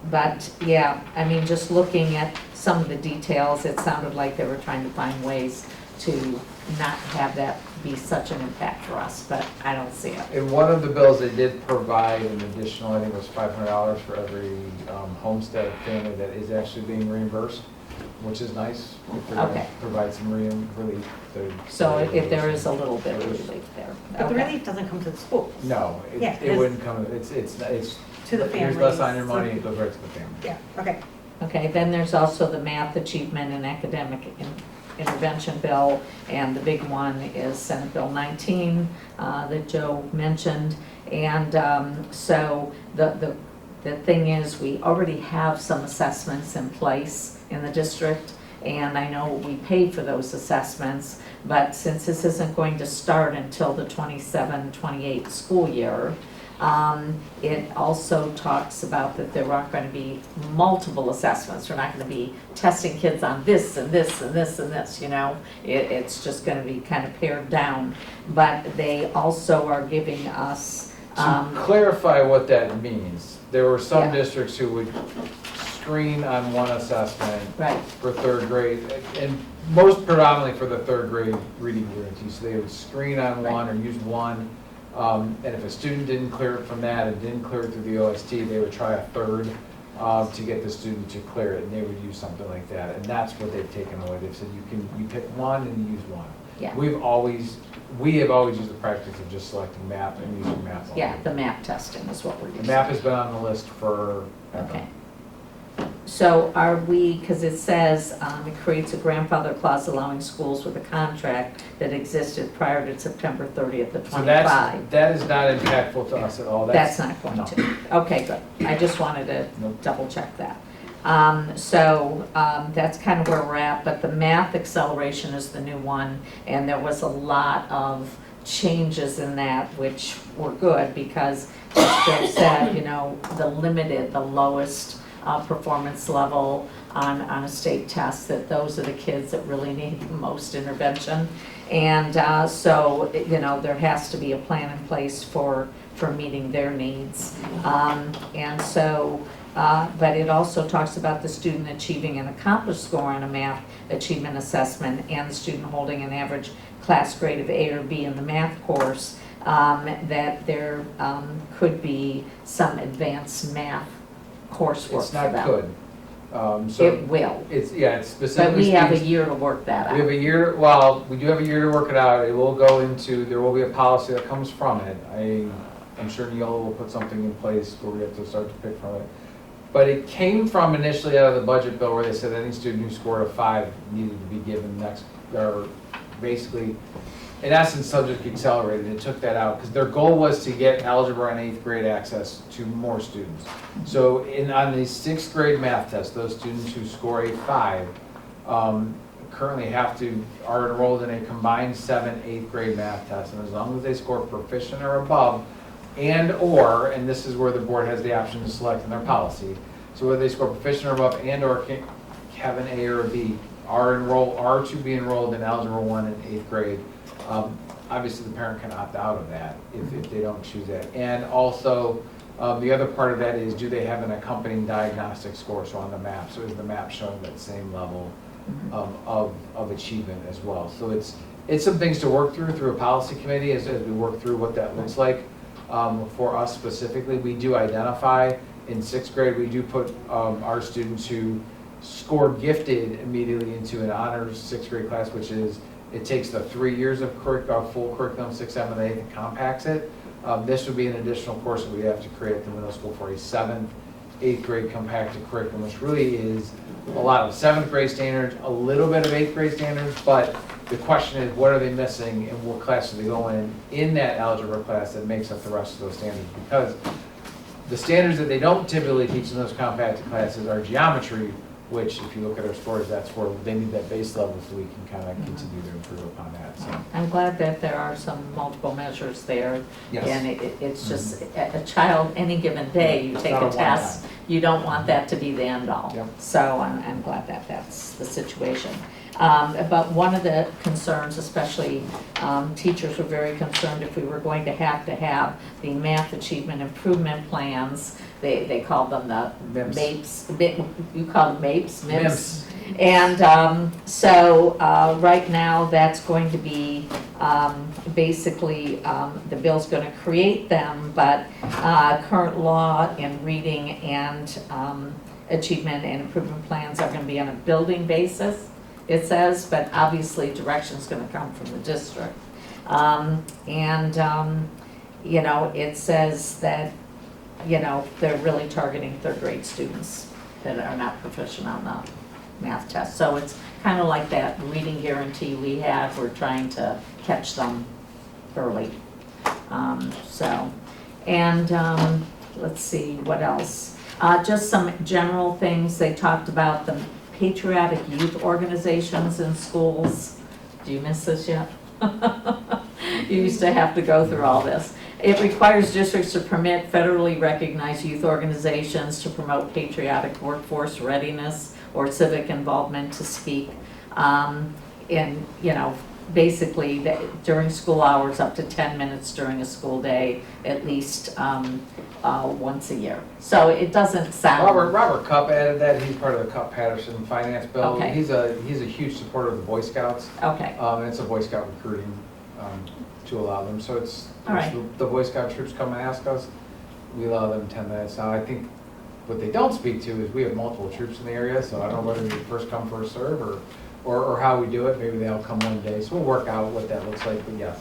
But, yeah, I mean, just looking at some of the details, it sounded like they were trying to find ways to not have that be such an impact for us, but I don't see it. In one of the bills, they did provide an additional, I think it was $500 for every homestead family that is actually being reimbursed, which is nice. If they're gonna Okay. provide some relief. So if there is a little bit of relief there. But the Okay. relief doesn't come to the schools. No, Yeah, it it's- wouldn't come, it's To the here's less on your families. money, it goes right to the family. Yeah, okay. Okay, then there's also the math achievement and academic intervention bill, and the big one is Senate Bill 19 that Joe mentioned. And so the thing is, we already have some assessments in place in the district, and I know we paid for those assessments, but since this isn't going to start until the 27-28 school year, it also talks about that there aren't going to be multiple assessments. We're not going to be testing kids on this and this and this and this, you know. It's just going to be kind of pared down. But they also are giving us, To clarify what that means, there were some Yeah. districts who would screen on one assessment right, for third grade, and most predominantly for the third grade reading guarantee. So they would screen on one or use one, and if a student didn't clear it from that and didn't clear it through the OST, they would try a third to get the student to clear it, and they would use something like that. And that's what they've taken away. They've said you pick one and you use one. yeah. We have always used the practice of just selecting MAP and using MAP only. Yeah, the map testing is what we're The using. MAP has been on the list for. Okay. So are we, because it says it creates a grandfather clause allowing schools with a contract that existed prior to September 30th of So 25. that is not impactful to us at all. That's not going no. to. Okay, good. I just wanted to Nope. double check that. That's kind of where we're at, but the math acceleration is the new one, and there was a lot of changes in that, which were good because, as Joe said, you know, the lowest performance level on a state test, that those are the kids that really need the most intervention. And so, you know, there has to be a plan in place for meeting their needs. And so, but it also talks about the student achieving an accomplished score on a math achievement assessment and the student holding an average class grade of A or B in the math course, that there could be some advanced math coursework It's for not them. good. It will, It's but specifically. we have a speaks- year to work that We have out. a year, well, we do have a year to work it out. It will go into, there will be a policy that comes from it. I'm sure Neola will put something in place where we have to start to pick from it. But it came from initially out of the budget bill where they said any student who scored a 5 needed to be given next, or basically, in essence, subject accelerated. It took that out because their goal was to get algebra and 8th grade access to more students. So on the 6th grade math test, those students who score a 5 currently are enrolled in a combined 7th, 8th grade math test. And as long as they score proficient or above, and this is where the board has the option to select in their policy. So whether they score proficient or above and or have an A or a B, are to be enrolled in Algebra 1 in 8th grade. Obviously, the parent can opt out of that if they don't choose that. And also, the other part of that is, do they have an accompanying diagnostic score, so on the map? So is the map showing that same level of achievement as well? So it's some things to work through a policy committee as we work through what that looks like. For us specifically, we do identify in 6th grade, we do put our students who score gifted immediately into an honors 6th grade class, which is, it takes the 3 years of full curriculum, 6, 7, and 8, and compacts it. This would be an additional course that we have to create at the middle school for a 7th, 8th grade compacted curriculum, which really is a lot of 7th grade standards, a little bit of 8th grade standards, but the question is, what are they missing and what class do they go in that algebra class that makes up the rest of those standards? Because the standards that they don't typically teach in those compacted classes are geometry, which if you look at our scores, that's where they need that base level so we can kind of continue to improve upon that. So. I'm glad that there are some multiple measures there. Yes. And it's just, a child, any given day, you It's take not a a test, one-time. you don't want that to be the end all. Yep. So I'm glad that that's the situation. But one of the concerns, especially teachers were very concerned if we were going to have the math achievement improvement plans. They call them the MAPES. You call them MAPES? MIPS. And so right now that's going to be basically the bill's going to create them, but current law in reading and achievement and improvement plans are going to be on a building basis, it says, but obviously direction's going to come from the district. You know, it says that, you know, they're really targeting 3rd grade students that are not proficient on the math test. So it's kind of like that reading guarantee we have. We're trying to catch them early. Let's see, what else? Just some general things. They talked about the patriotic youth organizations in schools. Do you miss this yet? You used to have to go through all this. It requires districts to permit federally recognized youth organizations to promote patriotic workforce readiness or civic involvement to speak in, you know, basically during school hours up to 10 minutes during a school day, at least once a year. So it doesn't sound. Robert Cupp added that. He's part of the Cupp-Patterson finance bill. Okay. He's a huge supporter of the Boy Scouts. Okay. And it's a Boy Scout recruiting to allow them. So it's All right. the Boy Scout troops come and ask us. We allow them 10 minutes. Now I think what they don't speak to is we have multiple troops in the area, so I don't know whether we first come, first serve or how we do it. Maybe they all come one day. So we'll work out what that looks like, but yes.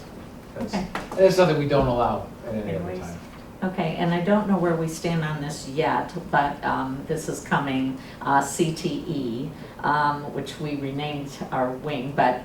It's something we don't allow at any other time. Okay, and I don't know where we stand on this yet, but this is coming, CTE, which we renamed our wing, but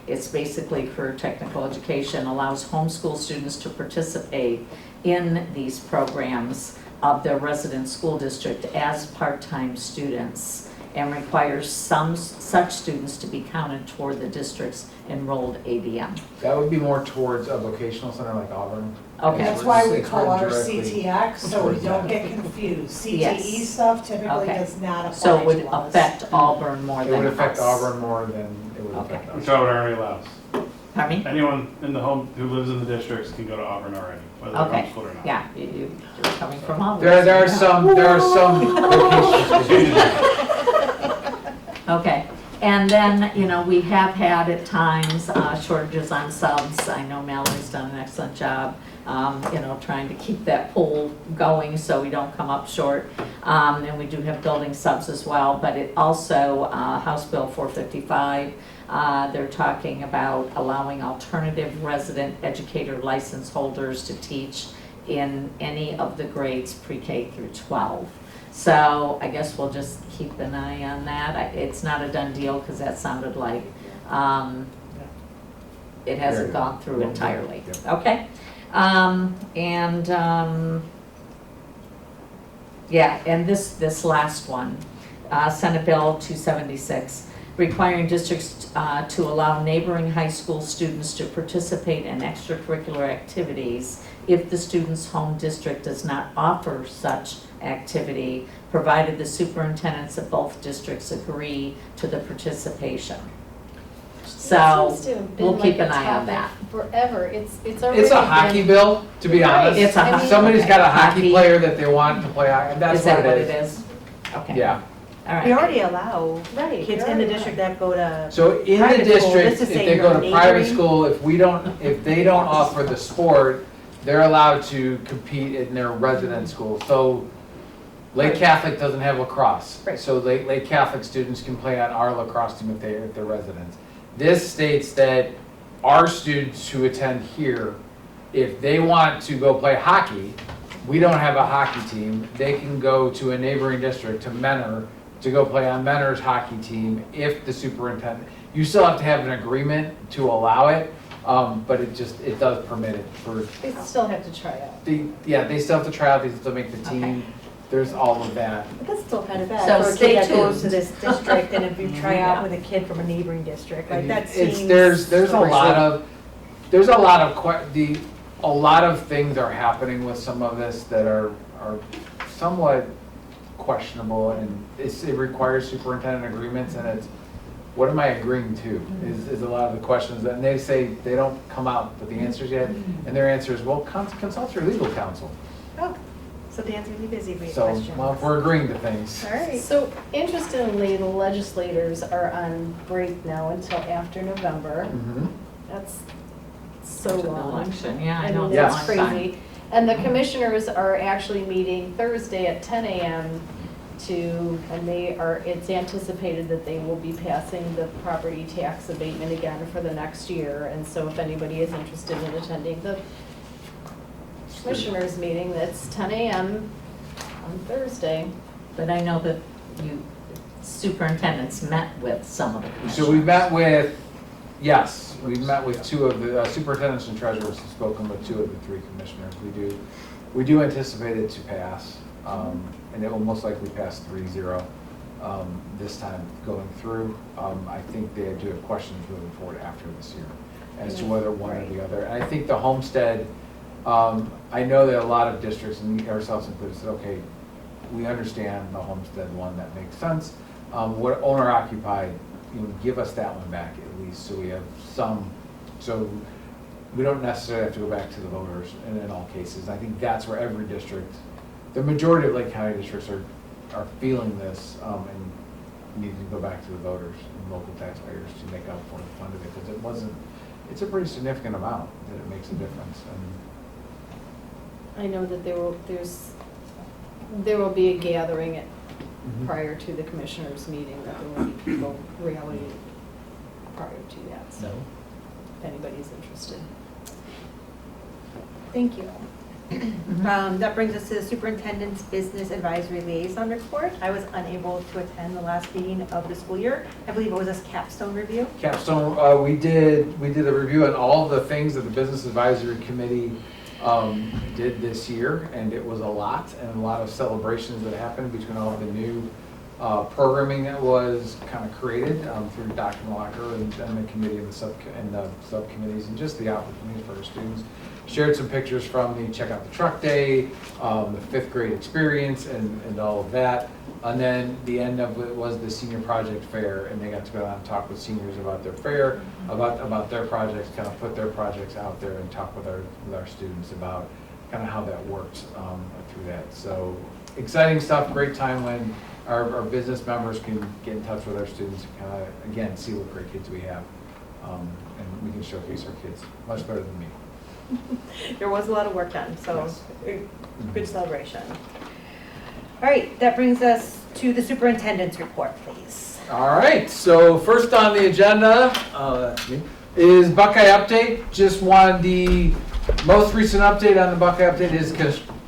it's basically Career Technical Education, allows homeschool students to participate in these programs of their resident school district as part-time students, and requires some such students to be counted toward the district's enrolled ADM. That would be more towards a vocational center like Auburn. Okay. That's why we It's call written ours directly CTX, so we towards don't that. get confused. CTE Yes. stuff typically Okay. does not apply So it would to us. affect Auburn more It than would affect us. Auburn more than it would Okay. affect us. Which Auburn already allows. Pardon me? Anyone in the home who lives in the districts can go to Auburn already, whether they're Okay, homeschooled or not. yeah, you're coming from Auburn. There are some vocational students. Okay, and then, you know, we have had at times shortages on subs. I know Mallory's done an excellent job, you know, trying to keep that pool going so we don't come up short. And we do have building subs as well, but it also, House Bill 455, they're talking about allowing alternative resident educator license holders to teach in any of the grades pre-K through 12. So I guess we'll just keep an eye on that. It's not a done deal because that sounded like it hasn't gone through entirely. Okay? Yeah, and this last one, Senate Bill 276, requiring districts to allow neighboring high school students to participate in extracurricular activities if the student's home district does not offer such activity provided the superintendents of both districts agree to the participation. So, It seems to have been we'll keep like an a eye on topic that. Forever, it's already It's a been- hockey bill, to be Right. honest. It's a I mean- Somebody's got a hockey Hockey. player that they want to play hockey, that's Is that what what it it is. is? Okay. Yeah. All right. We already allow Right. kids you're in the right. district that go to, So in the Private school, district, this is if saying they go to no private neighboring. school, if they don't offer the sport, they're allowed to compete in their resident school. So Lake Right. Catholic doesn't have lacrosse. Right. So Lake Catholic students can play on our lacrosse team if they're residents. This states that our students who attend here, if they want to go play hockey, we don't have a hockey team, they can go to a neighboring district, to Menor, to go play on Menor's hockey team if the superintendent, you still have to have an agreement to allow it, but it does permit it for, They still have to try out. they still have to try out, they still make the team, there's all of that. but that's still kind of bad. So For a stay kid that goes to tuned. this district, and if you try Yeah. out with a kid from a neighboring district, like And that it's- seems. there's a crazy. lot of a lot of things are happening with some of this that are somewhat questionable, and it requires superintendent agreements, and it's, what am I agreeing to, is a lot of the questions, and they say they don't come out with the answers yet, and their answer is, well, consult your legal counsel. Oh, so Dan's really busy with So, questions. well, if we're agreeing to things. All right. So interestingly, the legislators are on break now until after November. Mhm. That's so After the long. election, yeah, I I know, mean, it's a that's long time. crazy. And the commissioners are actually meeting Thursday at 10 a.m. It's anticipated that they will be passing the property tax abatement again for the next year. And so if anybody is interested in attending the commissioners meeting, that's 10 a.m. on Thursday. But I know that you superintendents met with some of the commissioners. So we met with, yes, we met with two of the superintendents and treasurers, have spoken with two of the three commissioners. We do anticipate it to pass, and it will most likely pass 3-0 this time going through. I think they do have questions moving forward after this year as to whether one or the other. And I think the homestead, I know that a lot of districts, and ourselves included, said, okay, we understand the homestead one, that makes sense. What owner occupied, give us that one back at least, so we have some, so we don't necessarily have to go back to the voters in all cases. I think that's where every district, the majority of Lake County districts are feeling this, and need to go back to the voters and local taxpayers to make up for the fund of it, because it's a pretty significant amount that it makes a difference. I know that there will be a gathering And prior to the commissioners meeting, that there will be people rallying prior to that, so if anybody's interested. Thank you. That brings us to the superintendent's business advisory liaison report. I was unable to attend the last meeting of the school year. I believe it was a capstone review. Capstone, we did a review on all of the things that the Business Advisory Committee did this year, and it was a lot of celebrations that happened between all of the new programming that was kind of created through Dr. Malacher and the committee and the subcommittees, and just the opportunities for our students. Shared some pictures from the Check Out the Truck Day, the 5th grade experience, and all of that. And then the end of it was the senior project fair, and they got to go out and talk with seniors about their fair, about their projects, kind of put their projects out there and talk with our students about kind of how that worked through that. So exciting stuff, great time when our business members can get in touch with our students and kind of, again, see what great kids we have. And we can showcase our kids much better than me. There was a lot of work done, so Yes. good celebration. All right, that brings us to the superintendent's report, please. All right, so first on the agenda is Buckeye Update. Just wanted the most recent update on the Buckeye Update is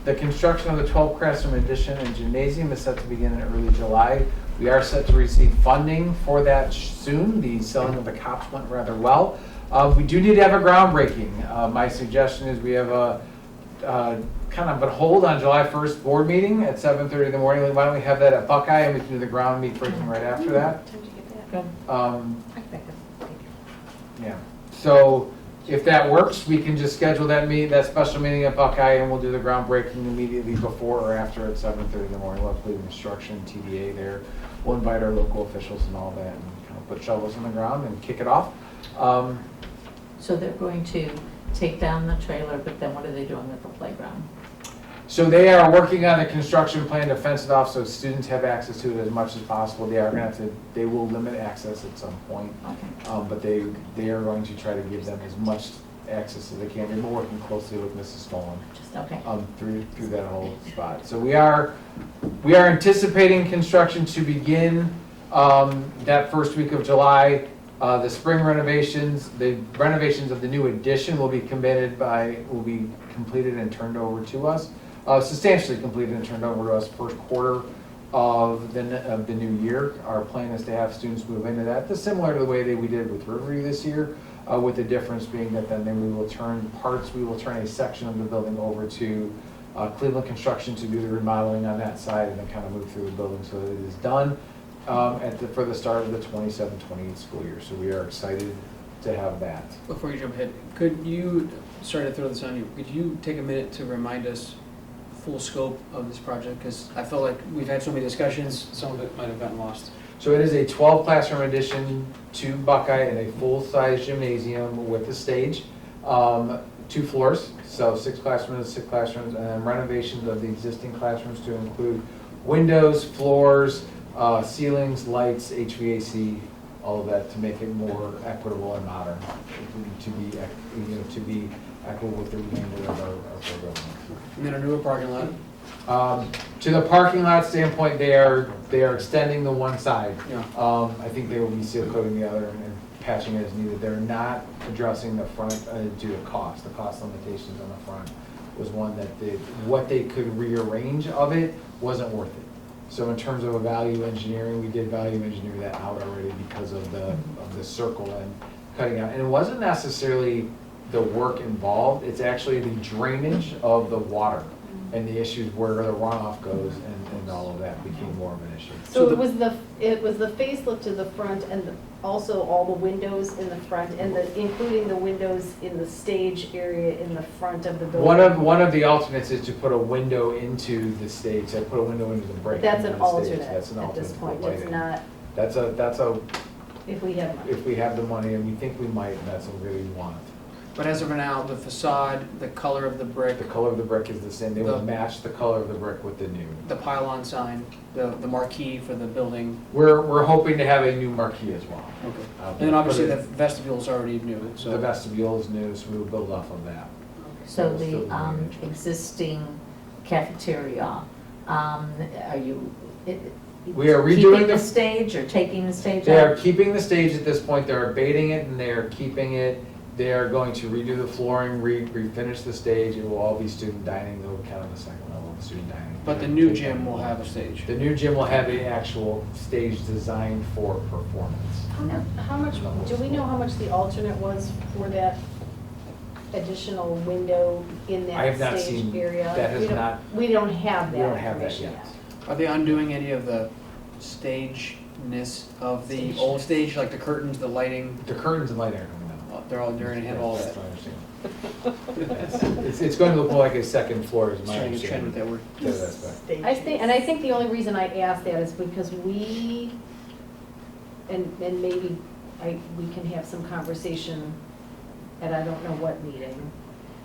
the construction of the 12 classroom addition and gymnasium is set to begin in early July. We are set to receive funding for that soon. The selling of the COPS went rather well. We do need to have a groundbreaking. My suggestion is we have a kind of a hold on July 1st board meeting at 7:30 in the morning. Why don't we have that at Buckeye, and we can do the groundbreaking right after that. Time to get that. Good. I think that's- Yeah. So if that works, we can just schedule that special meeting at Buckeye, and we'll do the groundbreaking immediately before or after at 7:30 in the morning. We'll have construction, TDA there. We'll invite our local officials and all that, and kind of put shovels in the ground and kick it off. So they're going to take down the trailer, but then what are they doing with the playground? So they are working on a construction plan to fence it off so students have access to it as much as possible. They are going to they will limit access at some point, Okay. but they are going to try to give them as much access as they can. They're working closely with Mrs. Stolen Just, okay. through that whole spot. So we are anticipating construction to begin that first week of July. The spring renovations, the renovations of the new addition will be completed and turned over to us. Substantially completed and turned over to us first quarter of the new year. Our plan is to have students move into that, similar to the way that we did with Riverview this year, with the difference being that then we will turn a section of the building over to Cleveland Construction to do the remodeling on that side, and then kind of move through the building so that it is done for the start of the 27-28 school year. So we are excited to have that. Before you jump ahead, could you, sorry to throw this on you, could you take a minute to remind us full scope of this project? Because I felt like we've had so many discussions, some of it might have gotten lost. So it is a 12 classroom addition to Buckeye and a full-size gymnasium with a stage, 2 floors, so 6 classrooms, and then renovations of the existing classrooms to include windows, floors, ceilings, lights, HVAC, all of that to make it more equitable and modern, to be equitable with the remainder of our program. And then a newer parking lot. To the parking lot standpoint, they are extending the one side. Yeah. I think they will be seal coating the other and patching it as needed. They're not addressing the front due to cost. The cost limitations on the front was one that what they could rearrange of it wasn't worth it. So in terms of a value engineering, we did value engineer that out already because of the circle and cutting out. And it wasn't necessarily the work involved, it's actually the drainage of the water and the issues where the runoff goes and all of that became more of an issue. So it was the facelift to the front and also all the windows in the front and including the windows in the stage area in the front of the building? One of the alternates is to put a window into the stage, I put a window into the break. That's into an the stage. alternate That's an at this alternate point, for it's lighting. not, That's a, if we have money. if we have the money, and we think we might, and that's what we really want. But as of now, the facade, the color of the brick, The color of the brick is the same, they will The- match the color of the brick with the new. the pylon sign, the marquee for the building. We're hoping to have a new marquee as well. Okay. And then obviously the vestibule's already new, so. The vestibule is new, so we'll build off of that. So Still the the arrangement. existing cafeteria, are you We are keeping redoing the the, stage or taking the stage they are out? keeping the stage at this point, they're abating it and they are keeping it. They are going to redo the flooring, refinish the stage, it will all be student dining, they'll count on the second level of student dining. But the new gym will have a stage. The new gym will have an actual stage designed for performance. How much, do we know how much the alternate was for that additional window in I have not that stage seen, area? that has We don't- not, We don't have we that don't have that information yet. yet. Are they undoing any of the stageness of the old stage, like the curtains, the lighting? The curtains and lighting are coming down. They're gonna have all that. That's what I understand. It's going to look more like a second floor is Just my trying to trend understanding. with that word. Yeah, that's right. I think the only reason I asked that is because we, and maybe we can have some conversation at I don't know what meeting,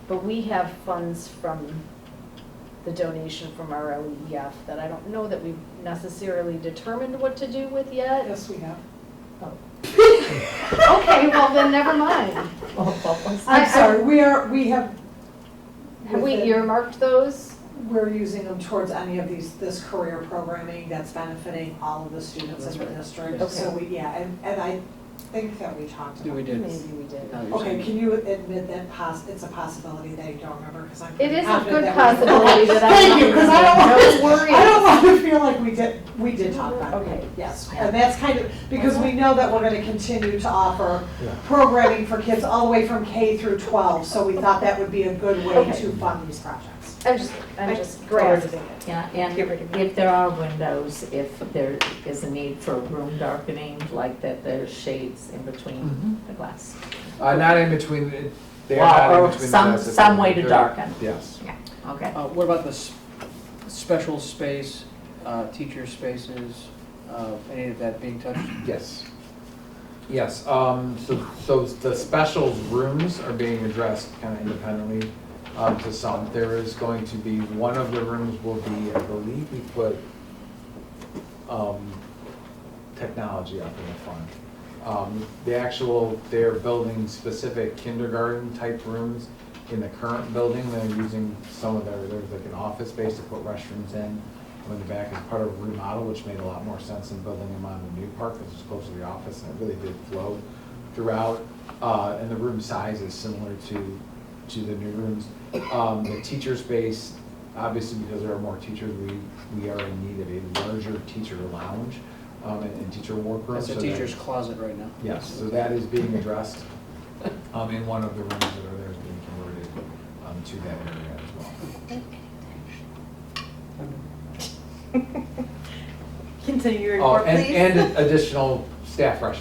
but we have funds from the donation from our LEF that I don't know that we've necessarily determined what to do with yet. Yes, we have. Okay, well then never mind. I'm sorry, we have. Have we earmarked those? We're using them towards any of this career programming that's benefiting all of the students in the district. Okay. So we, yeah, and I think that we talked about. Yeah, we did. Maybe we did. Now you're Okay, saying- can you admit that it's a possibility that you don't remember, because I'm It pretty is a confident good that we- possibility that I Thank don't you, because I don't remember. want No worries. I don't want to feel like we did talk about it. Okay. Yes, and that's kind of, because we know that we're gonna continue to offer Yeah. programming for kids all the way from K through 12, so we thought that would be a good way Okay. to fund these projects. I'm just grasping it. Yeah, and if there are windows, if there is a need for room darkening, like that there's shades in between the glass. Not in between, They are not Well, in or between the some, desks. some way to They're- darken. Yes. Yeah, okay. What about the special space, teacher spaces, any of that being touched? Yes. Yes, so the specials rooms are being addressed kind of independently to some. There is going to be, one of the rooms will be, I believe we put technology up in the front. They're building specific kindergarten type rooms in the current building. They're using there's like an office space to put restrooms in the back as part of a remodel, which made a lot more sense than building them on the new park, because it's close to the office, and it really did flow throughout. And the room size is similar to the new rooms. The teacher space, obviously because there are more teachers, we are in need of a larger teacher lounge and teacher workroom. That's a teacher's closet right now. Yes, so that is being addressed in one of the rooms that are there is being converted to that area as well. Continue your Oh, report, and, please. and additional staff restrooms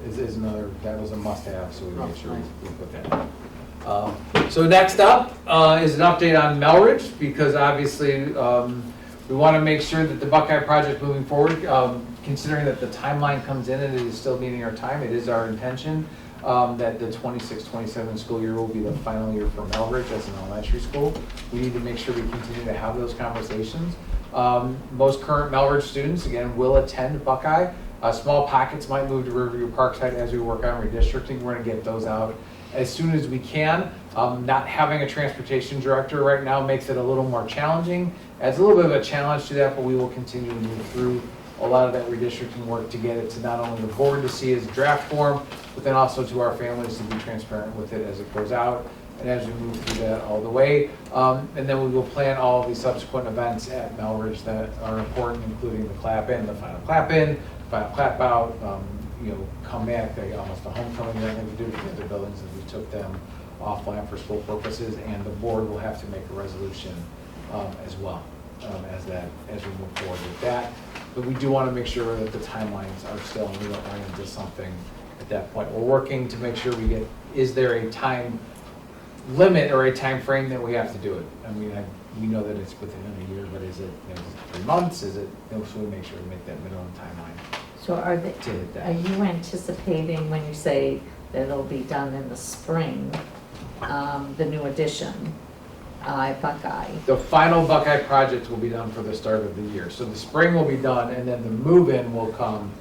is another, that was a must-have, so we made sure nice. we put that. So next up is an update on Melridge, because obviously we want to make sure that the Buckeye project moving forward, considering that the timeline comes in and it is still meeting our time, it is our intention that the 26-27 school year will be the final year for Melridge as an elementary school. We need to make sure we continue to have those conversations. Most current Melridge students, again, will attend Buckeye. Small pockets might move to Riverview Parkside as we work on redistricting. We're going to get those out as soon as we can. Not having a transportation director right now makes it a little more challenging. Adds a little bit of a challenge to that, but we will continue to move through a lot of that redistricting work to get it to not only the board to see as draft form, but then also to our families to be transparent with it as it goes out and as we move through that all the way. And then we will plan all of the subsequent events at Melridge that are important, including the clap-in, the final clap-in, final clap-out, come back, almost a homecoming that we do with the other buildings as we took them offline for school purposes, and the board will have to make a resolution as well as we move forward with that. But we do want to make sure that the timelines are still, and we don't run into something at that point. We're working to make sure we get, is there a time limit or a time frame that we have to do it? I mean, we know that it's within a year, but is it 3 months? Is it, so we make sure we make that minimum timeline So to hit that. are you anticipating, when you say that it'll be done in the spring, the new addition at Buckeye? The final Buckeye project will be done for the start of the year. So the spring will be done, and then the move-in will come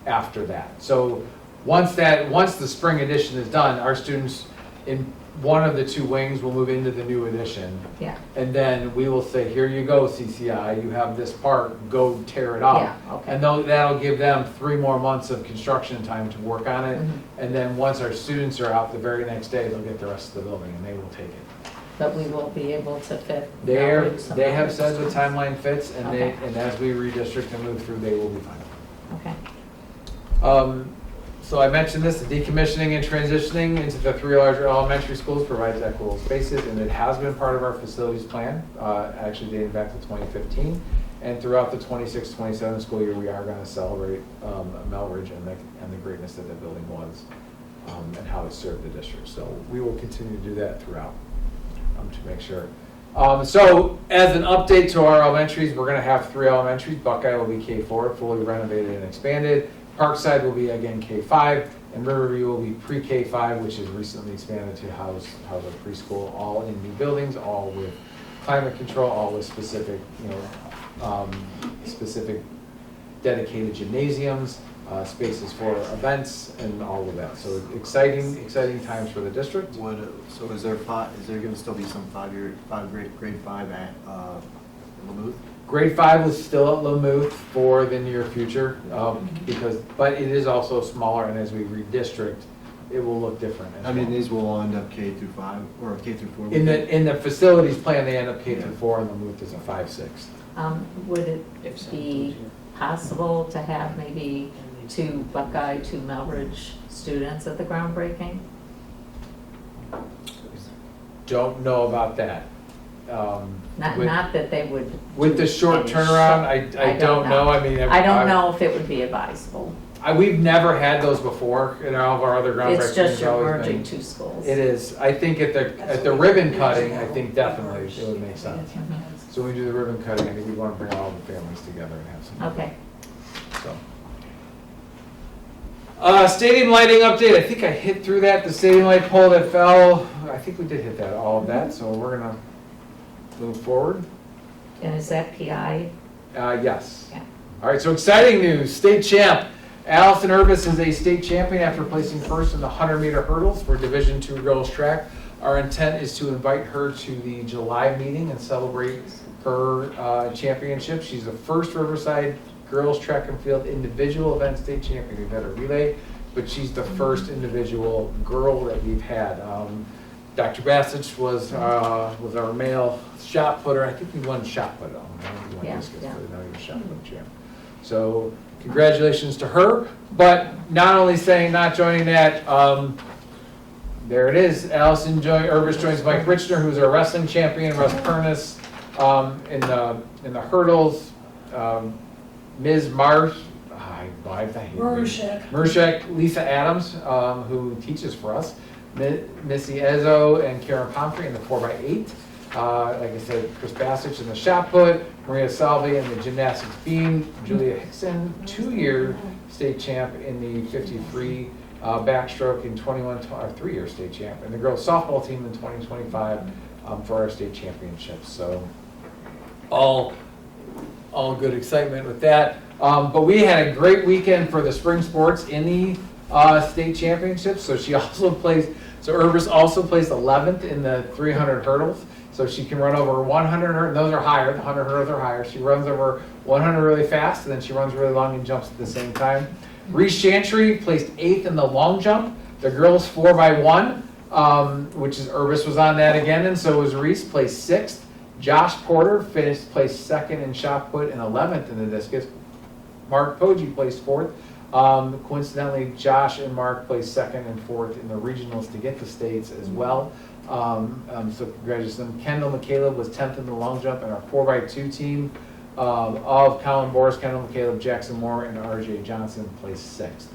after that. So once the spring addition is done, our students in one of the 2 wings will move into the new addition. Yeah, And then we will say, here you go, CCI, you have this park, go tear it up. yeah, okay. And that'll give them 3 more months of construction time to work on it. Mhm. And then once our students are out the very next day, they'll get the rest of the building and they will take it. But we will be able to fit. They Melridge have said the somewhere. timeline fits, and Okay. and as we redistrict and move through, they will be fine. Okay. So I mentioned this, the decommissioning and transitioning into the 3 larger elementary schools provides equitable spaces, and it has been part of our facilities plan, actually dating back to 2015. And throughout the 26-27 school year, we are going to celebrate Melridge and the greatness that building was and how it served the district. So we will continue to do that throughout to make sure. So as an update to our elementaries, we're going to have 3 elementaries. Buckeye will be K4, fully renovated and expanded. Parkside will be again K5, and Riverview will be pre-K5, which is recently expanded to house a preschool, all in new buildings, all with climate control, all with specific, specific dedicated gymnasiums, spaces for events, and all of that. So exciting times for the district. So is there gonna still be some grade 5 at Lamouth? Grade 5 is still at Lamouth for the near future, but it is also smaller, and as we redistrict, it will look different as I mean, well. these will all end up K through 5 or K through 4? In the facilities plan, they end up K through 4, and Lamouth is a 5-6. Would it be possible to have maybe 2 Buckeye, 2 Melridge students at the groundbreaking? Don't know about that. Not that they would. With the short any turnaround, short- I don't know. I mean, I don't know if it would be advisable. we've never had those before in all of our other groundbreakings. It's just It's you're always merging been- two schools. It is. I think at the ribbon cutting, I think definitely it would make sense. So when we do the ribbon cutting, I think we want to bring all the families together and have some. Okay. So. Stadium lighting update. I think I hit through that. The stadium light pole that fell. I think we did hit that, all of that. So we're gonna move forward. And is that PI? Yes. Yeah. All right. So exciting news. State champ. Allison Urbis is a state champion after placing first in the 100-meter hurdles for Division II girls track. Our intent is to invite her to the July meeting and celebrate her championship. She's the first Riverside girls track and field individual event state champion. We've had a relay, but she's the first individual girl that we've had. Dr. Bassich was our male shot putter. I think we won shot put. Yeah. Shot put champ. So congratulations to her. But not only saying, not joining that. There it is. Allison Urbis joins Mike Richner, who's our wrestling champion. Russ Pernis in the hurdles. Ms. Mershek, Lisa Adams, who teaches for us, Missy Ezzo and Karen Pomfrey in the 4x8. Like I said, Chris Bassich in the shot put, Maria Salvi in the gymnastics beam, Julia Hickson, 2-year state champ in the 50 backstroke in 3-year state champ, and the girls softball team in 2025 for our state championships. So all good excitement with that. But we had a great weekend for the spring sports in the state championships. So she also Urbis also placed 11th in the 300 hurdles. So she can run over 100, those are higher, the 100 hurdles are higher. She runs over 100 really fast, and then she runs really long and jumps at the same time. Reese Chantry placed 8th in the long jump. The girls 4x1, which is Urbis was on that again, and so was Reese, placed 6th. Josh Porter placed 2nd in shot put and 11th in the discus. Mark Poggi placed 4th. Coincidentally, Josh and Mark placed 2nd and 4th in the regionals to get to states as well. So congratulations. Kendall McCaleb was 10th in the long jump, and our 4x2 team of Colin Boris, Kendall McCaleb, Jackson Moore, and RJ Johnson placed 6th.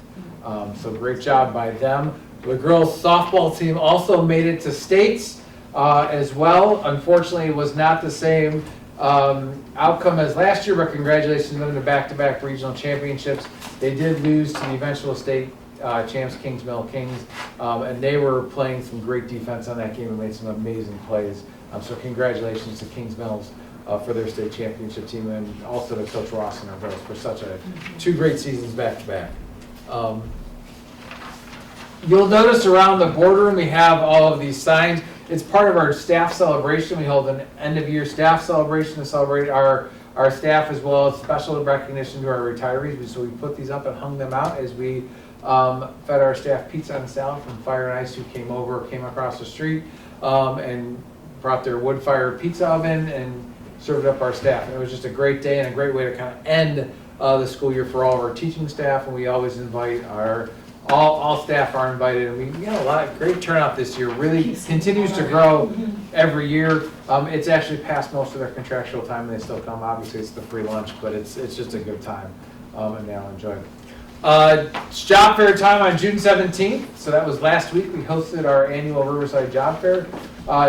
So great job by them. The girls softball team also made it to states as well. Unfortunately, it was not the same outcome as last year, but congratulations to them to back-to-back regional championships. They did lose to the eventual state champs, Kings Mill Kings, and they were playing some great defense on that game and made some amazing plays. So congratulations to Kings Mills for their state championship team, and also to Coach Ross and our girls for such 2 great seasons back-to-back. You'll notice around the boardroom we have all of these signs. It's part of our staff celebration. We hold an end-of-year staff celebration to celebrate our staff, as well as special recognition to our retirees. So we put these up and hung them out as we fed our staff pizza and salad from Fire and Ice, who came across the street, and brought their wood-fired pizza oven and served up our staff. And it was just a great day and a great way to kind of end the school year for all of our teaching staff. And we always invite all staff are invited, and we had a lot of great turnout this year. Really continues to grow every year. It's actually past most of their contractual time, and they still come. Obviously, it's the free lunch, but it's just a good time, and they all enjoy it. It's job fair time on June 17th. So that was last week. We hosted our annual Riverside Job Fair.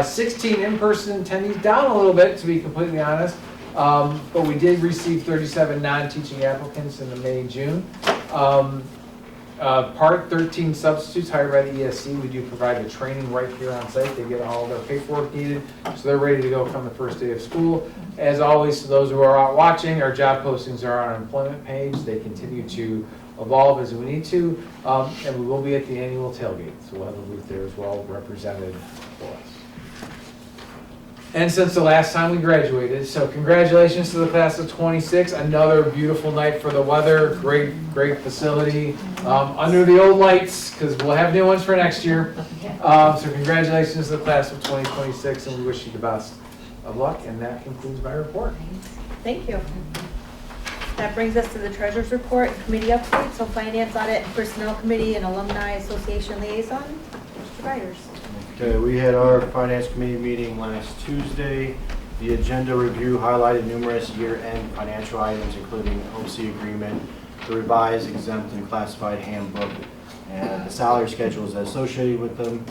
16 in-person attendees, down a little bit, to be completely honest. But we did receive 37 non-teaching applicants in the May-June. Part 13 substitutes hired by the ESC. We do provide the training right here on site. They get all their paperwork needed, so they're ready to go come the first day of school. As always, to those who are out watching, our job postings are on our employment page. They continue to evolve as we need to, and we will be at the annual tailgate, so we'll have a booth there as well represented for us. And since the last time we graduated, so congratulations to the class of 26. Another beautiful night for the weather. Great facility. Under the old lights, because we'll have new ones for next year. So congratulations to the class of 2026, and we wish you the best of luck. And that concludes my report. Thank you. That brings us to the treasurer's report and committee update. So Finance, Audit, and Personnel Committee and Alumni Association Liaison. Mr. Byers. Okay, we had our Finance Committee meeting last Tuesday. The agenda review highlighted numerous year-end financial items, including OC agreement, the revised exempt and classified handbook, and the salary schedules associated with them,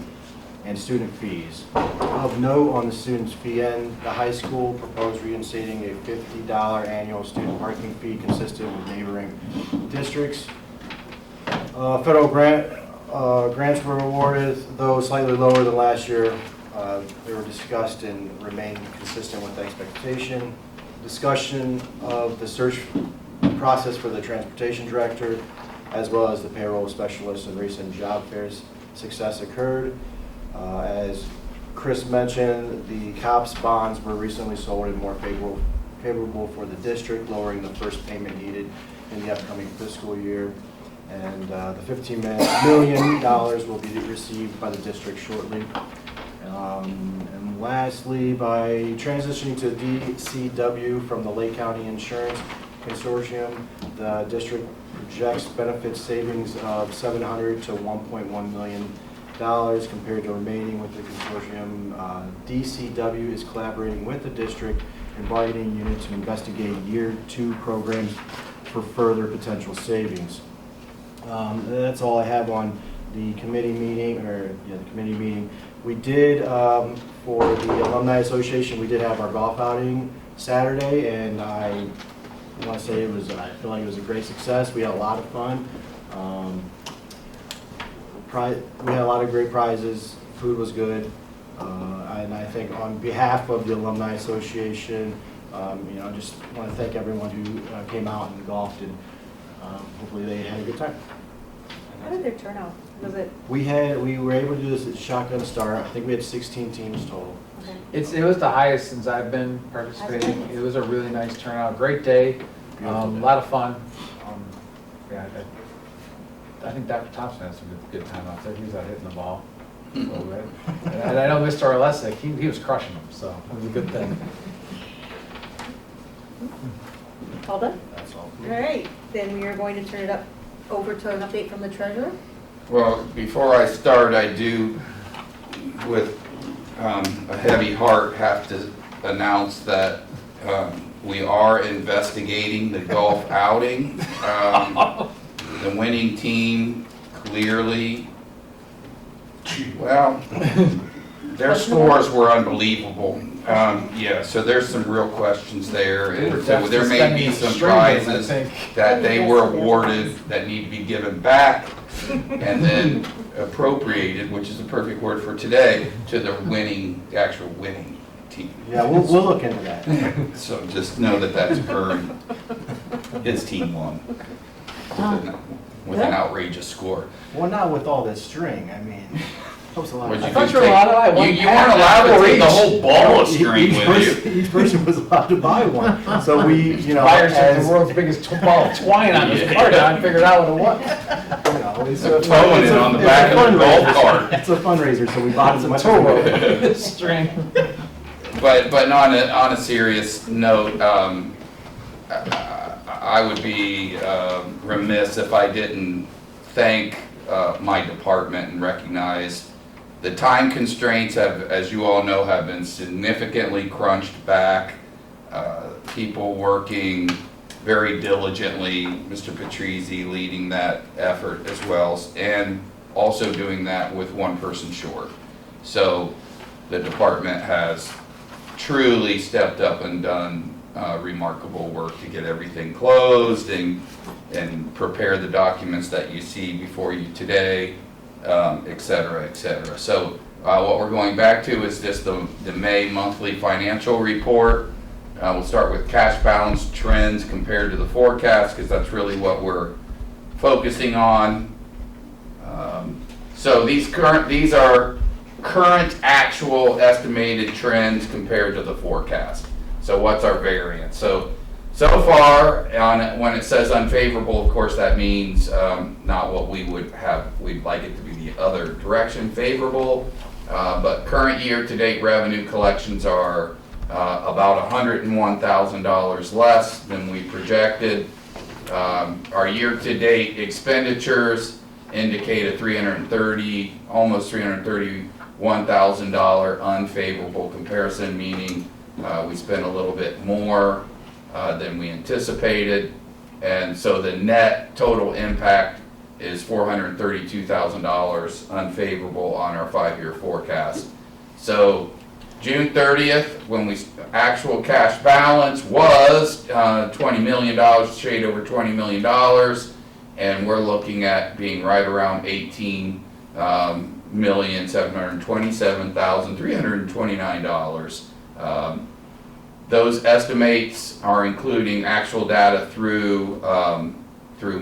and student fees. Of note on the student's fee end, the high school proposed reinstating a $50 annual student parking fee consistent with neighboring districts. Federal grants were awarded, though slightly lower than last year. They were discussed and remained consistent with expectation. Discussion of the search process for the transportation director, as well as the payroll specialist and recent job fairs success occurred. As Chris mentioned, the COPS bonds were recently sold and more favorable for the district, lowering the first payment needed in the upcoming fiscal year. And the $15 million will be received by the district shortly. And lastly, by transitioning to DCW from the Lake County Insurance Consortium, the district projects benefit savings of $700 to $1.1 million compared to remaining with the consortium. DCW is collaborating with the district and bargaining unit to investigate year 2 programs for further potential savings. That's all I have on the committee meeting. We did, for the Alumni Association, we did have our golf outing Saturday, and I want to say I feel like it was a great success. We had a lot of fun. We had a lot of great prizes. Food was good, and I think on behalf of the Alumni Association, I just want to thank everyone who came out and golfed, and hopefully they had a good time. How did their turnout? Was it? We were able to do this at shotgun start. I think we had 16 teams total. Okay. It was the highest since I've been participating. It was a really nice turnout, great day, a lot of fun. I think Dr. Thompson had some good time out there. He was out hitting the ball a little bit. And I know Mr. Orlesic, he was crushing them, so it was a good thing. All done? That's all. All right, then we are going to turn it over to an update from the treasurer. Well, before I start, I do, with a heavy heart, have to announce that we are investigating the golf outing. The winning team clearly, well, their scores were unbelievable. Yeah, so there's some real questions there. And so there may be some prizes that they were awarded that need to be given back and then appropriated, which is the perfect word for today, to the actual winning team. Yeah, we'll look into that. So just know that that's occurring. His team won with an outrageous score. Well, not with all this string. I mean, that was a lot. What'd you I thought do? you were allowed to buy one You weren't allowed to take the whole ball of string with you. Each person was allowed to buy one. So we, Buyers took as the world's biggest ball of twine on this card now and figured out what it was. it's Towing it on the back of the golf cart. It's a fundraiser, so we bought as much Tow rope, as we string. But on a serious note, I would be remiss if I didn't thank my department and recognize the time constraints have, as you all know, have been significantly crunched back. People working very diligently, Mr. Patrizzi leading that effort as well, and also doing that with one person short. So the department has truly stepped up and done remarkable work to get everything closed and prepare the documents that you see before you today, et cetera, et cetera. So what we're going back to is just the May monthly financial report. We'll start with cash balance trends compared to the forecast, because that's really what we're focusing on. So these are current actual estimated trends compared to the forecast. So what's our variance? So far, when it says unfavorable, of course, that means not what we would have. We'd like it to be the other direction, favorable. But current year-to-date revenue collections are about $101,000 less than we projected. Our year-to-date expenditures indicate a almost $331,000 unfavorable comparison, meaning we spent a little bit more than we anticipated. And so the net total impact is $432,000 unfavorable on our 5-year forecast. So June 30th, when actual cash balance was $20 million, shade over $20 million, and we're looking at being right around $18,727,329. Those estimates are including actual data through May, through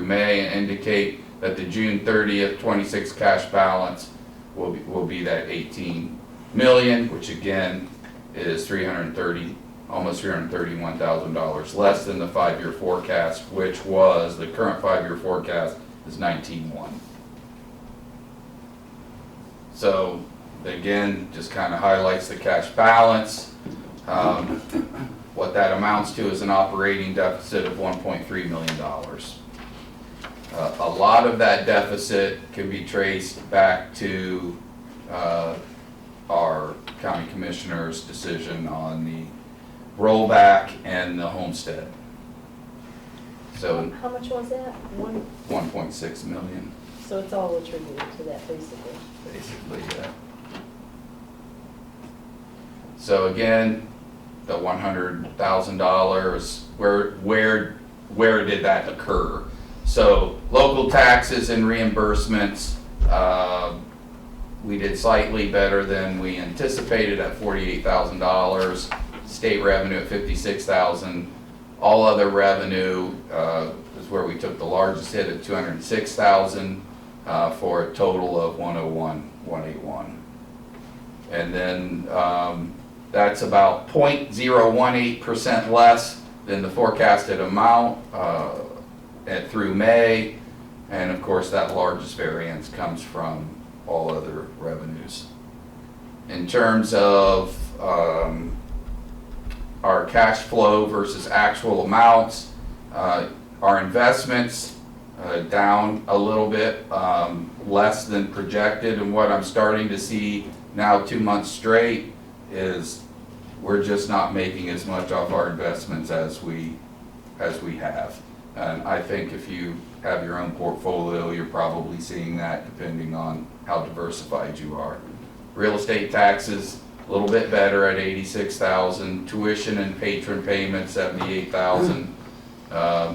May, and indicate that the June 30th, 26 cash balance will be that 18 million, which again is almost $331,000 less than the 5-year forecast, which was, the current 5-year forecast is 19.1. So again, just kind of highlights the cash balance. What that amounts to is an operating deficit of $1.3 million. A lot of that deficit can be traced back to our county commissioner's decision on the rollback and the homestead. So How much was that? 1.6 million, So it's all attributed to that, basically. basically, yeah. So again, the $100,000, where did that occur? So local taxes and reimbursements, we did slightly better than we anticipated at $48,000. State revenue at $56,000. All other revenue is where we took the largest hit at $206,000 for a total of $101,181. And then that's about 0.018% less than the forecasted amount through May. And of course, that largest variance comes from all other revenues. In terms of our cash flow versus actual amounts, our investments down a little bit, less than projected, and what I'm starting to see now 2 months straight is we're just not making as much off our investments as we have. And I think if you have your own portfolio, you're probably seeing that depending on how diversified you are. Real estate taxes, a little bit better at $86,000. Tuition and patron payments, $78,000.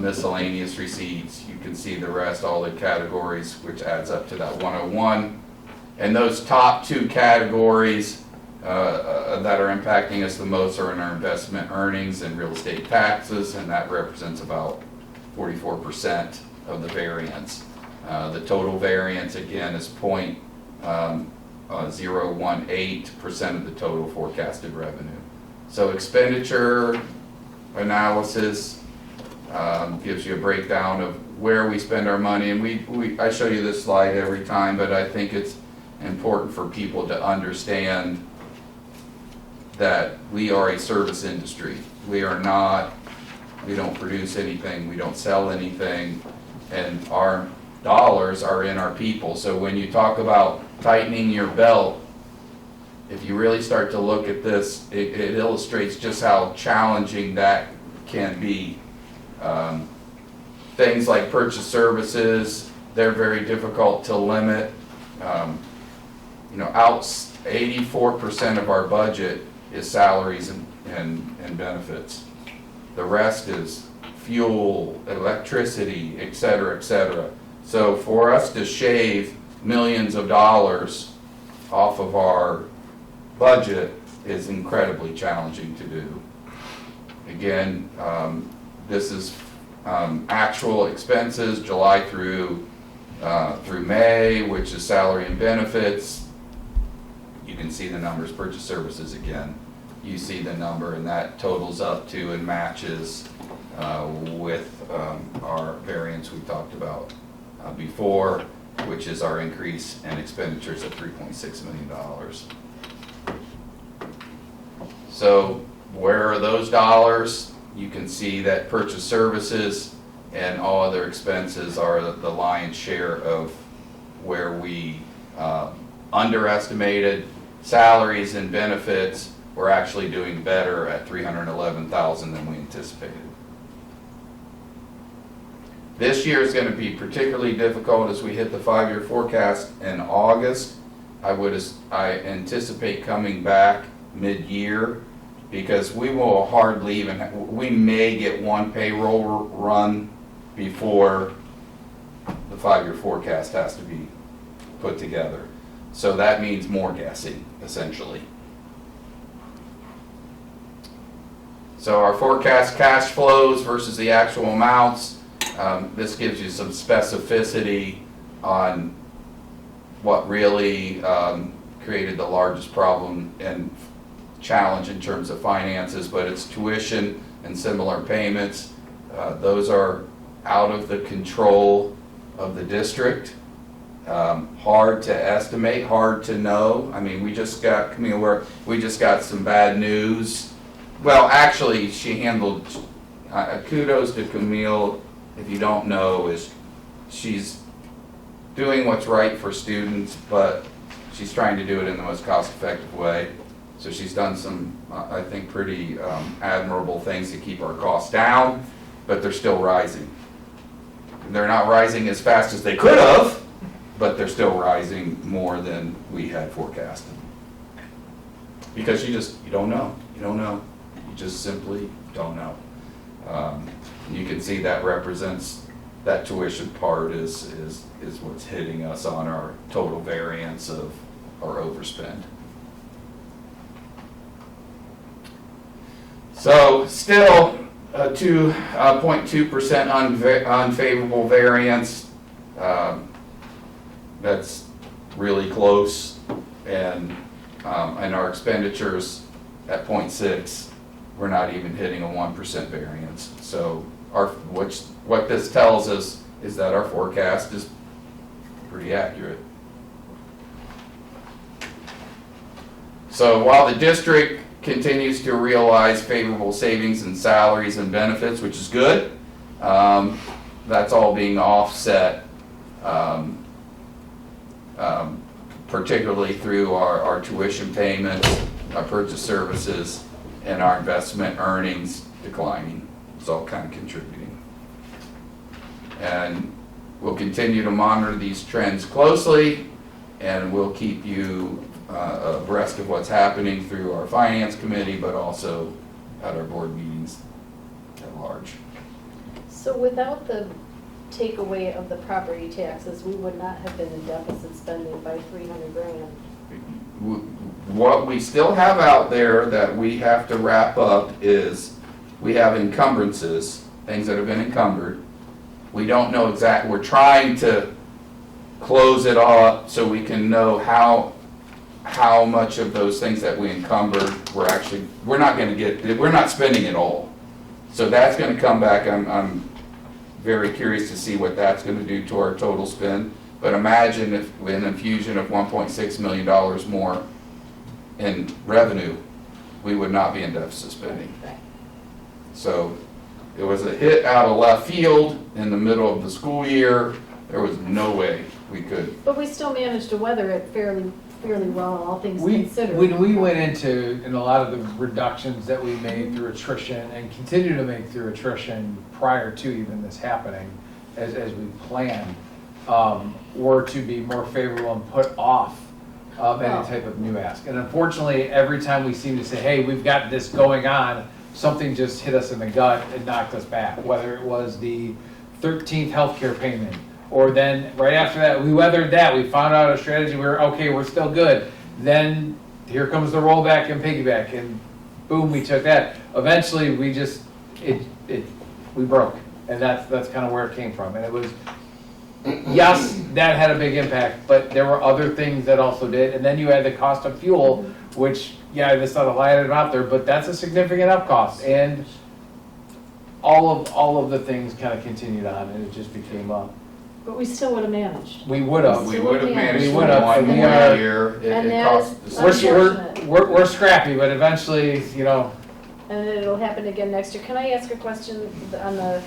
Miscellaneous receipts, you can see the rest, all the categories, which adds up to that 101. And those top two categories that are impacting us the most are in our investment earnings and real estate taxes, and that represents about 44% of the variance. The total variance, again, is 0.018% of the total forecasted revenue. So expenditure analysis gives you a breakdown of where we spend our money, and I show you this slide every time, but I think it's important for people to understand that we are a service industry. We don't produce anything, we don't sell anything, and our dollars are in our people. So when you talk about tightening your belt, if you really start to look at this, it illustrates just how challenging that can be. Things like purchase services, they're very difficult to limit. 84% of our budget is salaries and benefits. The rest is fuel, electricity, et cetera, et cetera. So for us to shave millions of dollars off of our budget is incredibly challenging to do. Again, this is actual expenses, July through May, which is salary and benefits. You can see the numbers. Purchase services, again, you see the number, and that totals up to and matches with our variance we talked about before, which is our increase in expenditures of $3.6 million. So where are those dollars? You can see that purchase services and all other expenses are the lion's share of where we underestimated. Salaries and benefits, we're actually doing better at $311,000 than we anticipated. This year is going to be particularly difficult as we hit the 5-year forecast in August. I anticipate coming back mid-year because we will hardly even, we may get one payroll run before the 5-year forecast has to be put together. So that means more guessing, essentially. So our forecast cash flows versus the actual amounts, this gives you some specificity on what really created the largest problem and challenge in terms of finances, but it's tuition and similar payments. Those are out of the control of the district. Hard to estimate, hard to know. I mean, we just got some bad news. Well, actually, she handled, kudos to Camille, if you don't know, is she's doing what's right for students, but she's trying to do it in the most cost-effective way. So she's done some, I think, pretty admirable things to keep our costs down, but they're still rising. They're not rising as fast as they could have, but they're still rising more than we had forecasted. Because you don't know. You don't know. You just simply don't know. You can see that represents, that tuition part is what's hitting us on our total variance of our overspend. So still a 2.2% unfavorable variance. That's really close, and our expenditures at 0.6, we're not even hitting a 1% variance. So what this tells us is that our forecast is pretty accurate. So while the district continues to realize favorable savings in salaries and benefits, which is good, that's all being offset particularly through our tuition payments, our purchase services, and our investment earnings declining. It's all kind of contributing. And we'll continue to monitor these trends closely, and we'll keep you abreast of what's happening through our finance committee, but also at our board meetings at large. So without the takeaway of the property taxes, we would not have been in deficit spending by 300 grand. What we still have out there that we have to wrap up is we have encumbrances, things that have been encumbered. We don't know exactly, we're trying to close it all up so we can know how much of those things that we encumbered we're not spending it all. So that's going to come back. I'm very curious to see what that's going to do to our total spend. But imagine if with an infusion of $1.6 million more in revenue, we would not be in deficit spending. So it was a hit out of left field in the middle of the school year. There was no way we could. But we still managed to weather it fairly well, all things considered. When we went into, in a lot of the reductions that we made through attrition and continue to make through attrition prior to even this happening, as we planned, were to be more favorable and put off any type of new ask. And unfortunately, every time we seem to say, hey, we've got this going on, something just hit us in the gut and knocked us back, whether it was the 13th healthcare payment, or then right after that, we weathered that. We found out a strategy. We were okay. We're still good. Then here comes the rollback and piggyback, and boom, we took that. Eventually, we just we broke, and that's kind of where it came from. And it was, yes, that had a big impact, but there were other things that also did. And then you had the cost of fuel, which I just thought I lighted it out there, but that's a significant up cost. And all of the things kind of continued on, and it just became up. But we still would have managed. We would have managed for and 1 more year. And It that cost is us. We're scrappy, but eventually, And it'll happen again next year. Can I ask a question on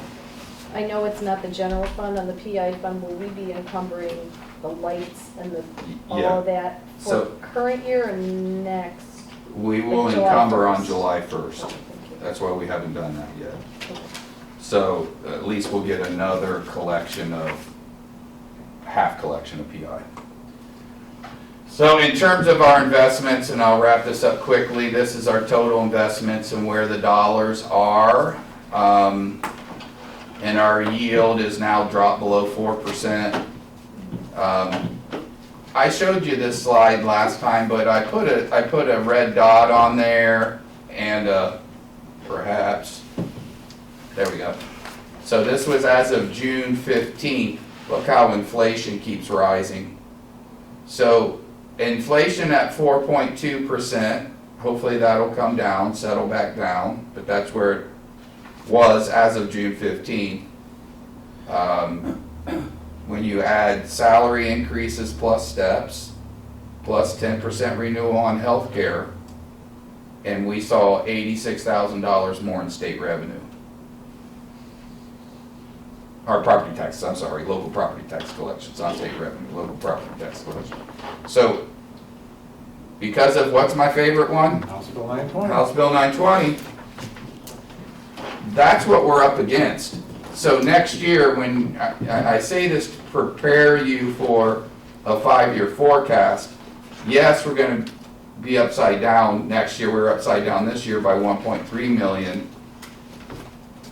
I know it's not the general fund, on the PI fund, will we be encumbering the lights and all of that for So- current year and next? We will Like July encumber 1st. on July Oh, 1st. thank you. That's why we haven't done that yet. Okay. So at least we'll get another collection of, half collection of PI. So in terms of our investments, and I'll wrap this up quickly, this is our total investments and where the dollars are. And our yield is now dropped below 4%. I showed you this slide last time, but I put a red dot on there and perhaps, there we go. So this was as of June 15th. Look how inflation keeps rising. So inflation at 4.2%, hopefully that'll come down, settle back down, but that's where it was as of June 15th. When you add salary increases plus steps, plus 10% renewal on healthcare, and we saw $86,000 more in state revenue. Or property taxes, I'm sorry, local property tax collections, not state revenue, local property tax collection. So, because of, what's my favorite one? House Bill 920. House Bill 920. That's what we're up against. So next year, when I say this to prepare you for a 5-year forecast, yes, we're going to be upside down next year. We're upside down this year by 1.3 million.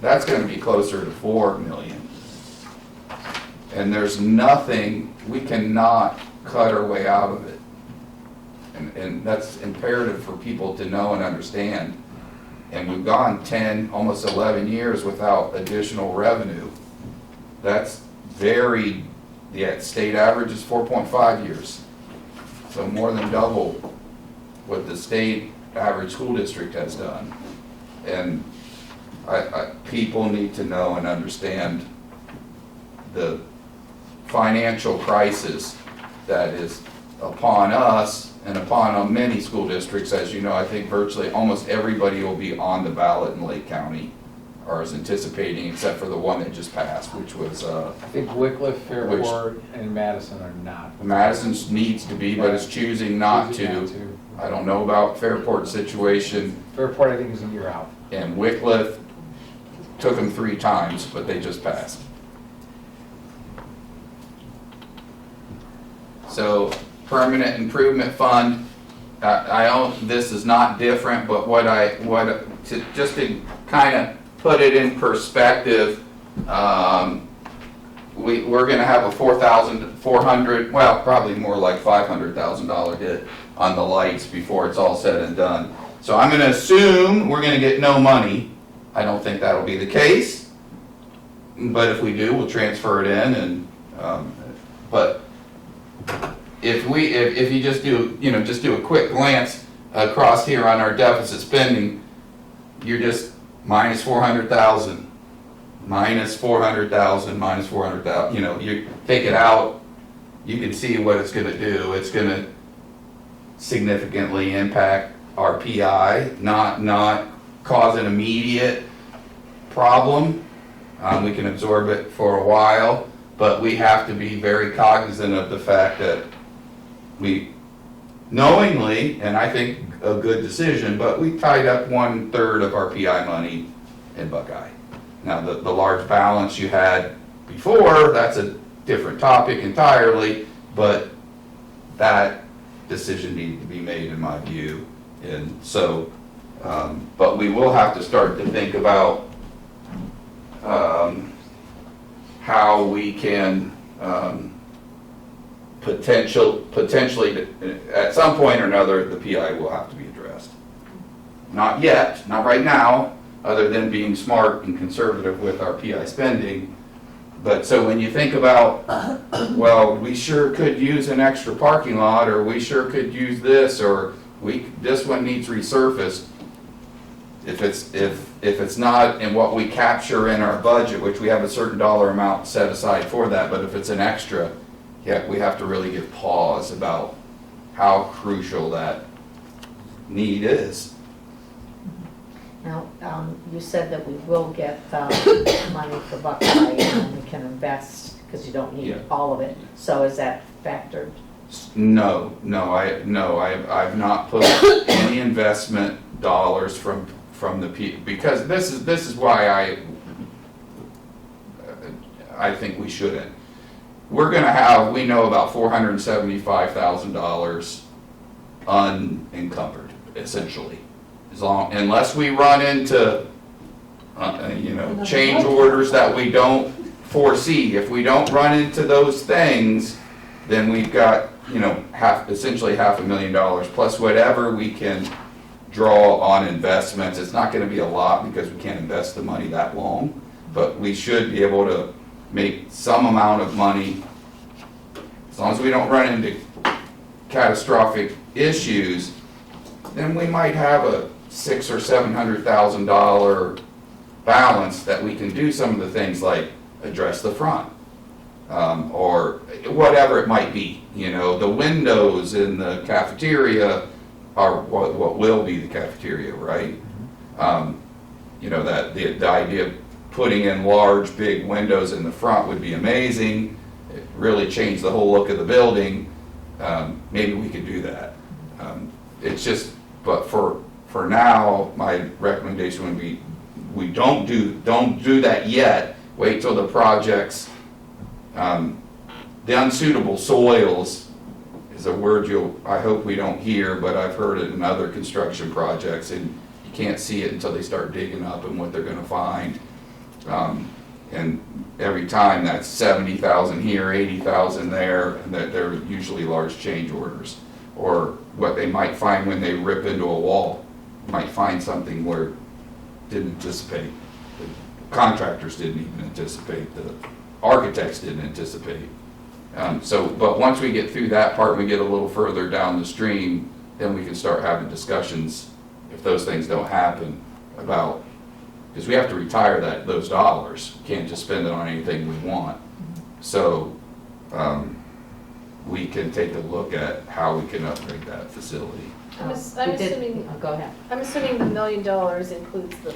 That's going to be closer to 4 million. And there's nothing, we cannot cut our way out of it. And that's imperative for people to know and understand. And we've gone 10, almost 11 years without additional revenue. That's very, the state average is 4.5 years. So more than double what the state average school district has done. And people need to know and understand the financial crisis that is upon us and upon many school districts. As you know, I think virtually almost everybody will be on the ballot in Lake County, or is anticipating, except for the one that just passed, which was, I think Wycliffe, Fairport, and Madison are not. Madison needs to be, but is choosing not to. I don't know about Fairport's situation, Fairport, I think, is a year out. and Wycliffe took them 3 times, but they just passed. So, permanent improvement fund, this is not different, but just to kind of put it in perspective, we're gonna have a $4,400, well, probably more like $500,000 hit on the lights before it's all said and done. So I'm gonna assume we're gonna get no money. I don't think that'll be the case, but if we do, we'll transfer it in, and, but if you just do a quick glance across here on our deficit spending, you're just minus 400,000, minus 400,000, minus 400,000. You know, you take it out, you can see what it's going to do. It's going to significantly impact our PI, not cause an immediate problem. We can absorb it for a while, but we have to be very cognizant of the fact that we knowingly, and I think a good decision, but we tied up 1/3 of our PI money in Buckeye. Now, the large balance you had before, that's a different topic entirely, but that decision needed to be made in my view. And so, but we will have to start to think about how we can potentially, at some point or another, the PI will have to be addressed. Not yet, not right now, other than being smart and conservative with our PI spending. But so when you think about, well, we sure could use an extra parking lot, or we sure could use this, or this one needs resurfaced. If it's not in what we capture in our budget, which we have a certain dollar amount set aside for that, but if it's an extra, yeah, we have to really give pause about how crucial that need is. Now, you said that we will get money for Buckeye and we can invest, because you don't need Yeah. all of it. So is that factored? No, I've not put any investment dollars from the P, because this is why I think we shouldn't. We're gonna have, we know about $475,000 unencumbered, essentially. Unless we run into, change orders that we don't foresee. If we don't run into those things, then we've got, essentially $500,000 plus whatever we can draw on investments. It's not gonna be a lot because we can't invest the money that long, but we should be able to make some amount of money, as long as we don't run into catastrophic issues, then we might have a $600,000 or $700,000 balance that we can do some of the things like address the front, or whatever it might be. The windows in the cafeteria are what will be the cafeteria, right? That the idea of putting in large, big windows in the front would be amazing. It really changed the whole look of the building. Maybe we could do that. It's just, but for now, my recommendation would be, we don't do that yet. Wait till the projects, the unsuitable soils is a word I hope we don't hear, but I've heard it in other construction projects, and you can't see it until they start digging up and what they're gonna find. And every time that's 70,000 here, 80,000 there, and that they're usually large change orders. Or what they might find when they rip into a wall, might find something where didn't anticipate. The contractors didn't even anticipate, the architects didn't anticipate. But once we get through that part, we get a little further down the stream, then we can start having discussions, if those things don't happen, about, because we have to retire those dollars. We can't just spend it on anything we want. So we can take a look at how we can upgrade that facility. I'm We did- assuming, Go ahead. I'm assuming the $1 million includes the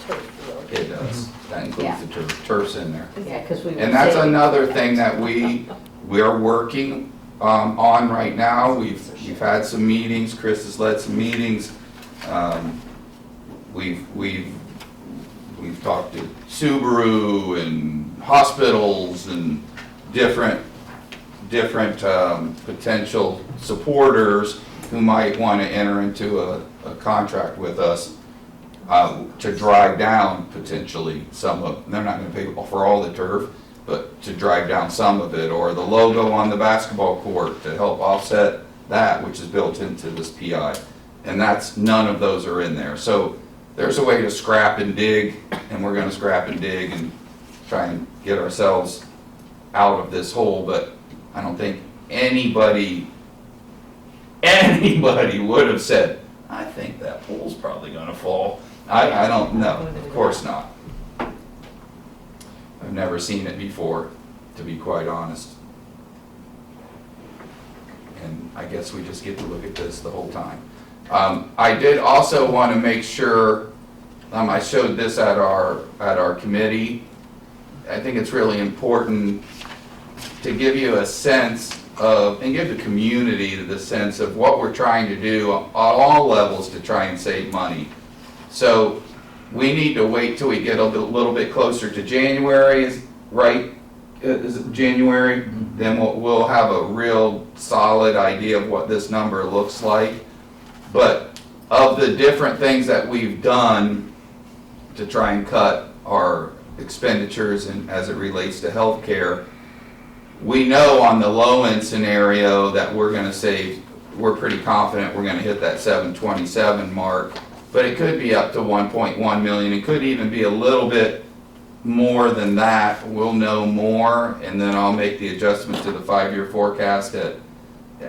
turf field. It does. That includes Yeah. the turf's in there. Yeah, because we. And that's another thing that we're working on right now. We've had some meetings, Chris has led some meetings. We've talked to Subaru and hospitals and different potential supporters who might want to enter into a contract with us to drive down potentially some of, they're not going to pay for all the turf, but to drive down some of it, or the logo on the basketball court to help offset that, which is built into this PI. And none of those are in there. So there's a way to scrap and dig, and we're going to scrap and dig and try and get ourselves out of this hole, but I don't think anybody would have said, I think that pool's probably gonna fall. I don't know, of course not. I've never seen it before, to be quite honest. And I guess we just get to look at this the whole time. I did also want to make sure, I showed this at our committee. I think it's really important to give you a sense of, and give the community the sense of what we're trying to do on all levels to try and save money. So we need to wait till we get a little bit closer to January, right? Is it January? Mm-hmm. Then we'll have a real solid idea of what this number looks like. But of the different things that we've done to try and cut our expenditures and as it relates to healthcare, we know on the low end scenario that we're going to save, we're pretty confident we're going to hit that 727 mark, but it could be up to 1.1 million. It could even be a little bit more than that. We'll know more, and then I'll make the adjustment to the 5-year forecast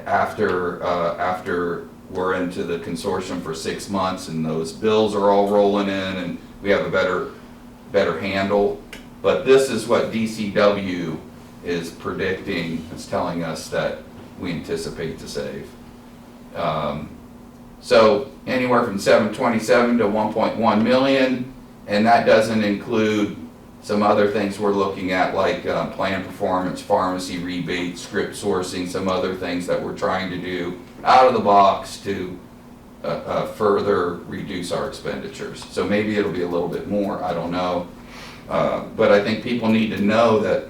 after we're into the consortium for 6 months and those bills are all rolling in and we have a better handle. But this is what DCW is predicting, is telling us that we anticipate to save. So anywhere from 727 to 1.1 million, and that doesn't include some other things we're looking at like plan performance, pharmacy rebates, script sourcing, some other things that we're trying to do out of the box to further reduce our expenditures. So maybe it'll be a little bit more, I don't know. But I think people need to know that,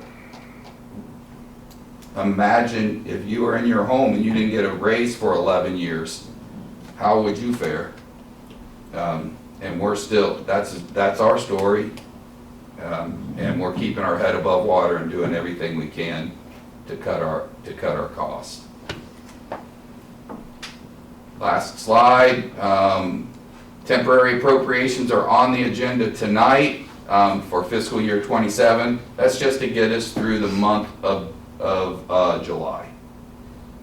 imagine if you were in your home and you didn't get a raise for 11 years, how would you fare? And we're still, that's our story. And we're keeping our head above water and doing everything we can to cut our costs. Last slide. Temporary appropriations are on the agenda tonight for fiscal year 27. That's just to get us through the month of July.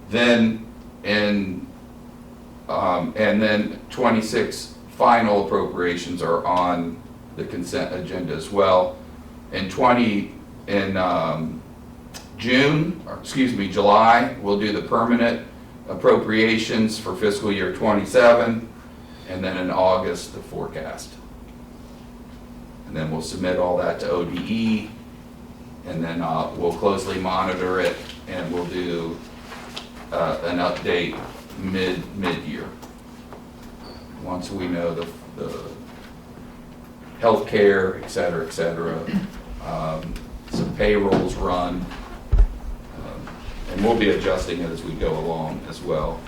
Then and then 26 final appropriations are on the consent agenda as well. In July, we'll do the permanent appropriations for fiscal year 27, and then in August, the forecast. And then we'll submit all that to ODE, and then we'll closely monitor it, and we'll do an update mid-year. Once we know the healthcare, et cetera, some payrolls run, and we'll be adjusting it as we go along as well.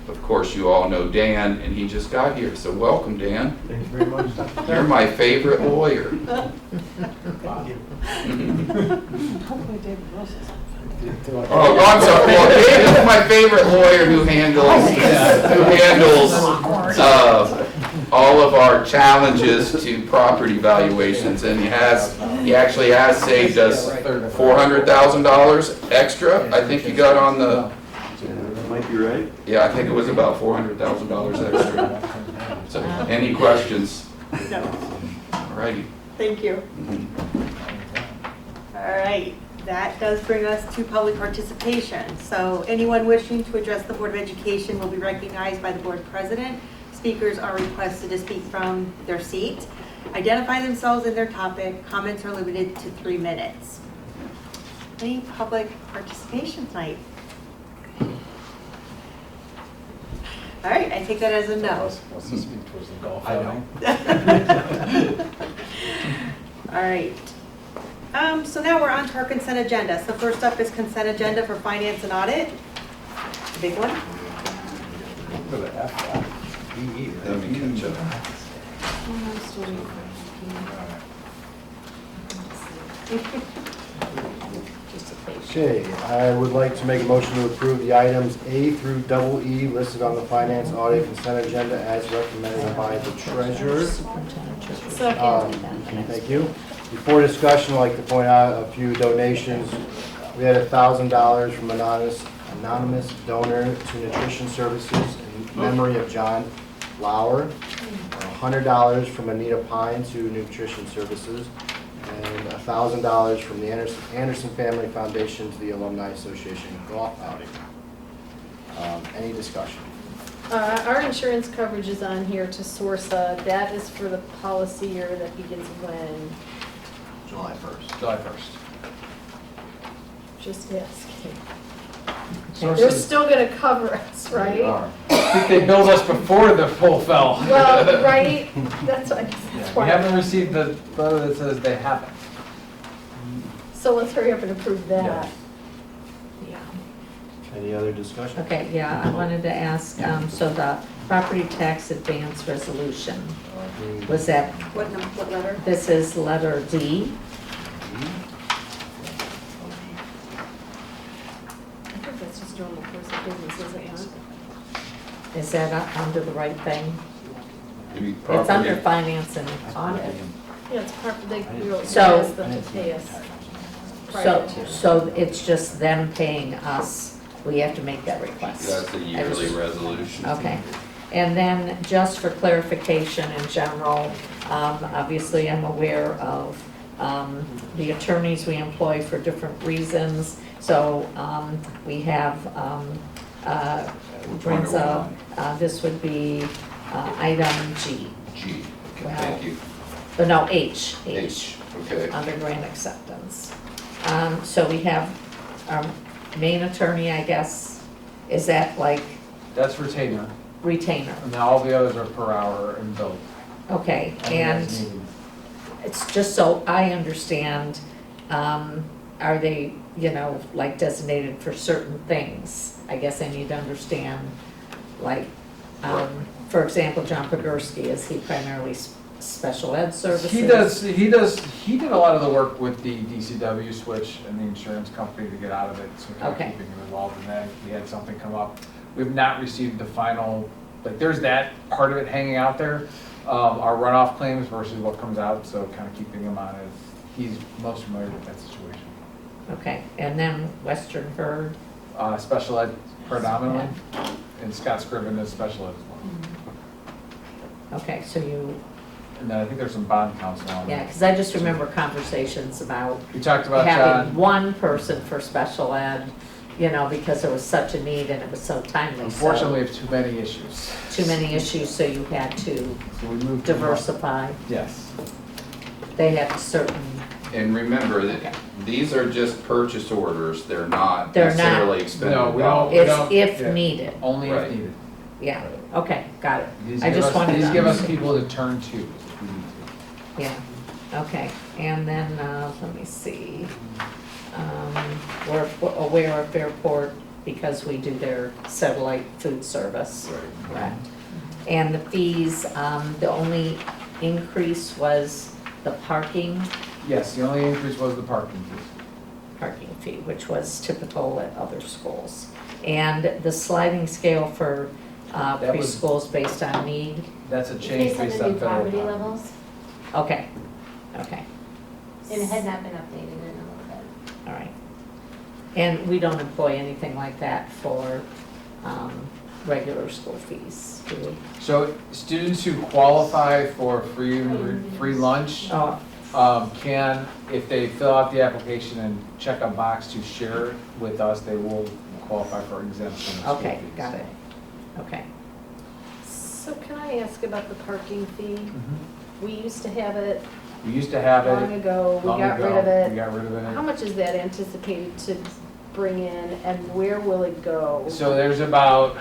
Of course, you all know Dan, and he just got here, so welcome, Dan. Thank you very much. You're my favorite lawyer. Oh, I'm sorry. Well, Dan is my favorite lawyer who handles all of our challenges to property valuations, and he actually has saved us $400,000 extra. I think you got on the. That might be right. Yeah, I think it was about $400,000 extra. So, any questions? No. All righty. Thank you. All right, that does bring us to public participation. So anyone wishing to address the Board of Education will be recognized by the Board President. Speakers are requested to speak from their seat, identify themselves and their topic. Comments are limited to 3 minutes. Any public participation tonight? All right, I take that as a no. I know. All right. So now we're on to our consent agenda. So first up is consent agenda for finance and audit. The big one. For the F. Let me catch up. Okay, I would like to make a motion to approve the items A through double E listed on the finance audit consent agenda as recommended by the treasurer. Thank you. Before discussion, I'd like to point out a few donations. We had $1,000 from anonymous donor to nutrition services in memory of John Lauer, $100 from Anita Pine to nutrition services, and $1,000 from the Anderson Family Foundation to the Alumni Association golf outing. Any discussion? Our insurance coverage is on here to SORSA. That is for the policy year that begins when? July 1st. July 1st. Just asking. Sources- They're still gonna cover us, They right? are. I think they billed us before the poll fell. Well, right, that's We why. haven't received the letter that says they haven't. So let's hurry up and approve that. Yes. Yeah. Any other discussion? Okay, yeah, I wanted to ask, so the property tax advance resolution, was that, What letter? this is letter D? I think that's just normal course of business, is it not? Is that under the right thing? Maybe It's under property. finance and audit. Yeah, it's part, we So- ask them to pay us prior to. So it's just them paying us, we have to make that request? That's a yearly resolution. Okay. And then, just for clarification in general, obviously I'm aware of the attorneys we employ for different reasons. So we have Brinza, this would be item G. G, okay, thank you. No, H. Okay. Under grant acceptance. So we have our main attorney, I guess, is that like That's retainer, retainer? and then all the others are per hour and billed. Okay, as and needed. it's just so I understand, are they, like designated for certain things? I guess I need to understand, like, for example, John Pogorski, is he primarily special ed services? He did a lot of the work with the DCW switch and the insurance company to get out of it, so kind of Okay. keeping him involved in that. He had something come up. We've not received the final, like, there's that part of it hanging out there, our runoff claims versus what comes out, so kind of keeping him on as, he's most familiar with that situation. Okay, and then Western Herd, Special ed predominantly, and Scott Scriven is special ed as well. okay, so you, And then I think there's some bond counsel on yeah, it. because I just remember conversations about We talked about having John. one person for special ed, because there was such a need and it was so timely. Unfortunately, we have too many issues. So too many issues, so you had to So we moved. to- diversify. Yes. They had certain, And remember Okay. that these are just purchase orders, they're not They're not. necessarily expended No, we dollars. don't- it's if yeah. needed, Only if Right. needed. yeah, okay, got it. These I give just us- wanted to These give us understand. people to turn to if we need to. Yeah, okay, and then, let me see. We're aware of Fairport because we do their satellite food service. Right. Correct. And the fees, the only increase was the parking Yes, the only increase was the parking fee. which was typical at other schools. And the sliding scale for That was- preschools based on need, That's a change Based on based the on new federal. poverty poverty. levels, okay, okay, and it had not been updated in a little bit. all right. And we don't employ anything like that for regular school fees, do we? So students who qualify for free lunch Oh, can, if they fill out the application and check a box to share it with us, they will qualify for exemption of school okay, fees. got it, okay. So can I ask about the parking fee? Mhm. We used to have it We used to have long it ago, we long got rid ago. of We it. got rid of it. How much is that anticipated to bring in and where will it go? So there's about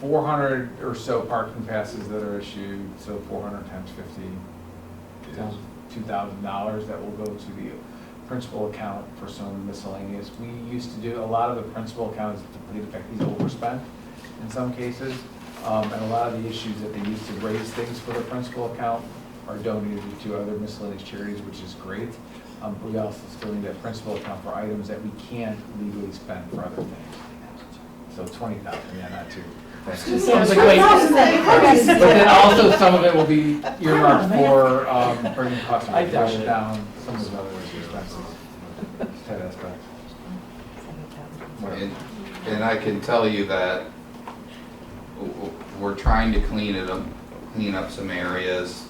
400 or so parking passes that are issued, so 400 times 50 is $2,000 that will go to the principal account for some miscellaneous. We used to do, a lot of the principal accounts, to the fact he's overspent in some cases, and a lot of the issues that they used to raise things for the principal account are donated to other miscellaneous charities, which is great. But we also still need a principal account for items that we can't legally spend for other things. So 20,000, yeah, not two. Sounds like wait. But then also some of it will be earmarked for bringing costs I doubt it. down some of the other expenses. That aspect. And I can tell you that we're trying to clean up some areas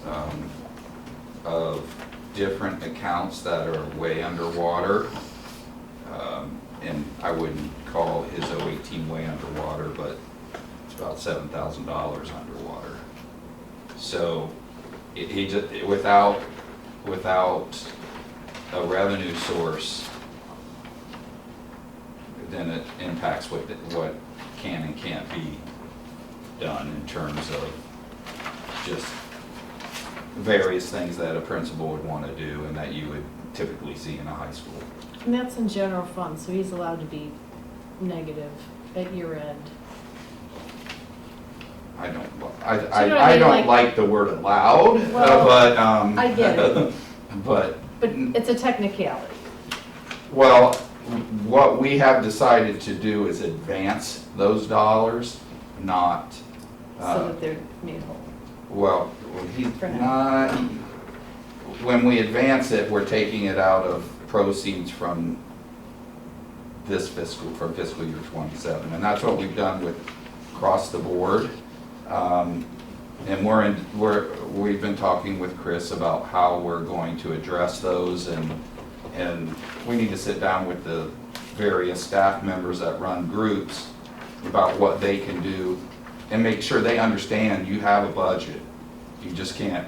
of different accounts that are way underwater. And I wouldn't call his 018 way underwater, but it's about $7,000 underwater. So he just, without a revenue source, then it impacts what can and can't be done in terms of just various things that a principal would want to do and that you would typically see in a high school. And that's in general fund, so he's allowed to be negative at year end. I don't, So you know what I I mean, don't like- like the word allowed, Well, but, I get it. But, But it's a technicality. well, what we have decided to do is advance those dollars, not, So that they're made whole. well, he's For now. not, when we advance it, we're taking it out of proceeds from from fiscal year 27. And that's what we've done with across the board. And we've been talking with Chris about how we're going to address those, and we need to sit down with the various staff members that run groups about what they can do and make sure they understand you have a budget. You just can't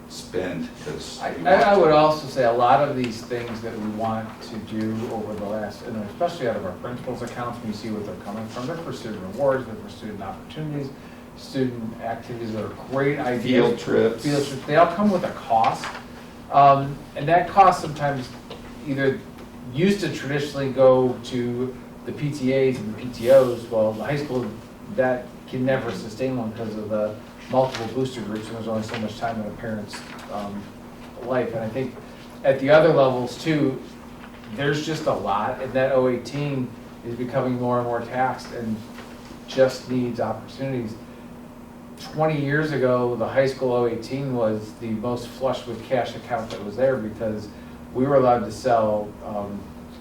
spend because you want I would to. also say a lot of these things that we want to do over the last, and especially out of our principals accounts, when you see what they're coming from, they're for student rewards, they're for student opportunities. student activities that are great ideas. Field trips. Field trips, they all come with a cost. And that cost sometimes either used to traditionally go to the PTAs and the PTOs. Well, the high school, that can never sustain one because of the multiple booster groups, and there's only so much time in a parent's life. And I think at the other levels too, there's just a lot, and that 018 is becoming more and more taxed and just needs opportunities. 20 years ago, the high school 018 was the most flush with cash account that was there because we were allowed to sell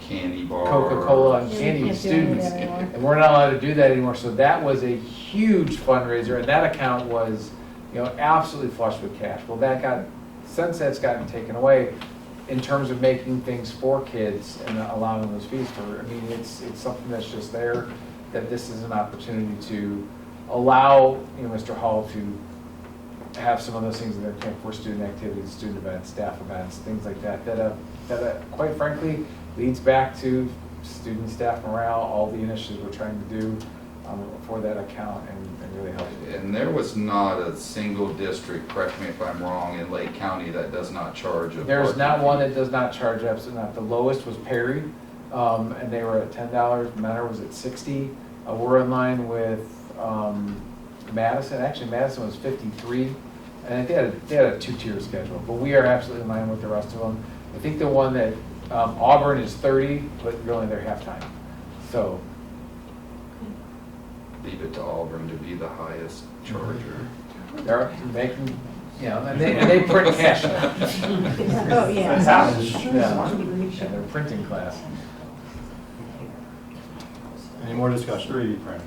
Candy bar. Coca-Cola and Yeah, candy we to can't do any of students. that anymore. And we're not allowed to do that anymore, so that was a huge fundraiser, and that account was, absolutely flush with cash. Well, since that's gotten taken away, in terms of making things for kids and allowing those fees it's something that's just there, that this is an opportunity to allow, Mr. Hall to have some of those things in their camp for student activities, student events, staff events, things like that, that quite frankly leads back to student staff morale, all the initiatives we're trying to do for that account and really help. And there was not a single district, correct me if I'm wrong, in Lake County that does not charge a There's parking not fee. one that does not charge, absolutely not. The lowest was Perry, and they were at $10. Mentor was at $60. We're in line with Madison. Actually, Madison was $53, and they had a two-tier schedule. But we are absolutely in line with the rest of them. I think the one that Auburn is $30, but you're only there half time. So Leave it to Auburn to be the highest charger. they're making, and they print cash now. Oh, yeah. Yeah, they're printing class. Any more discussion? 3D print.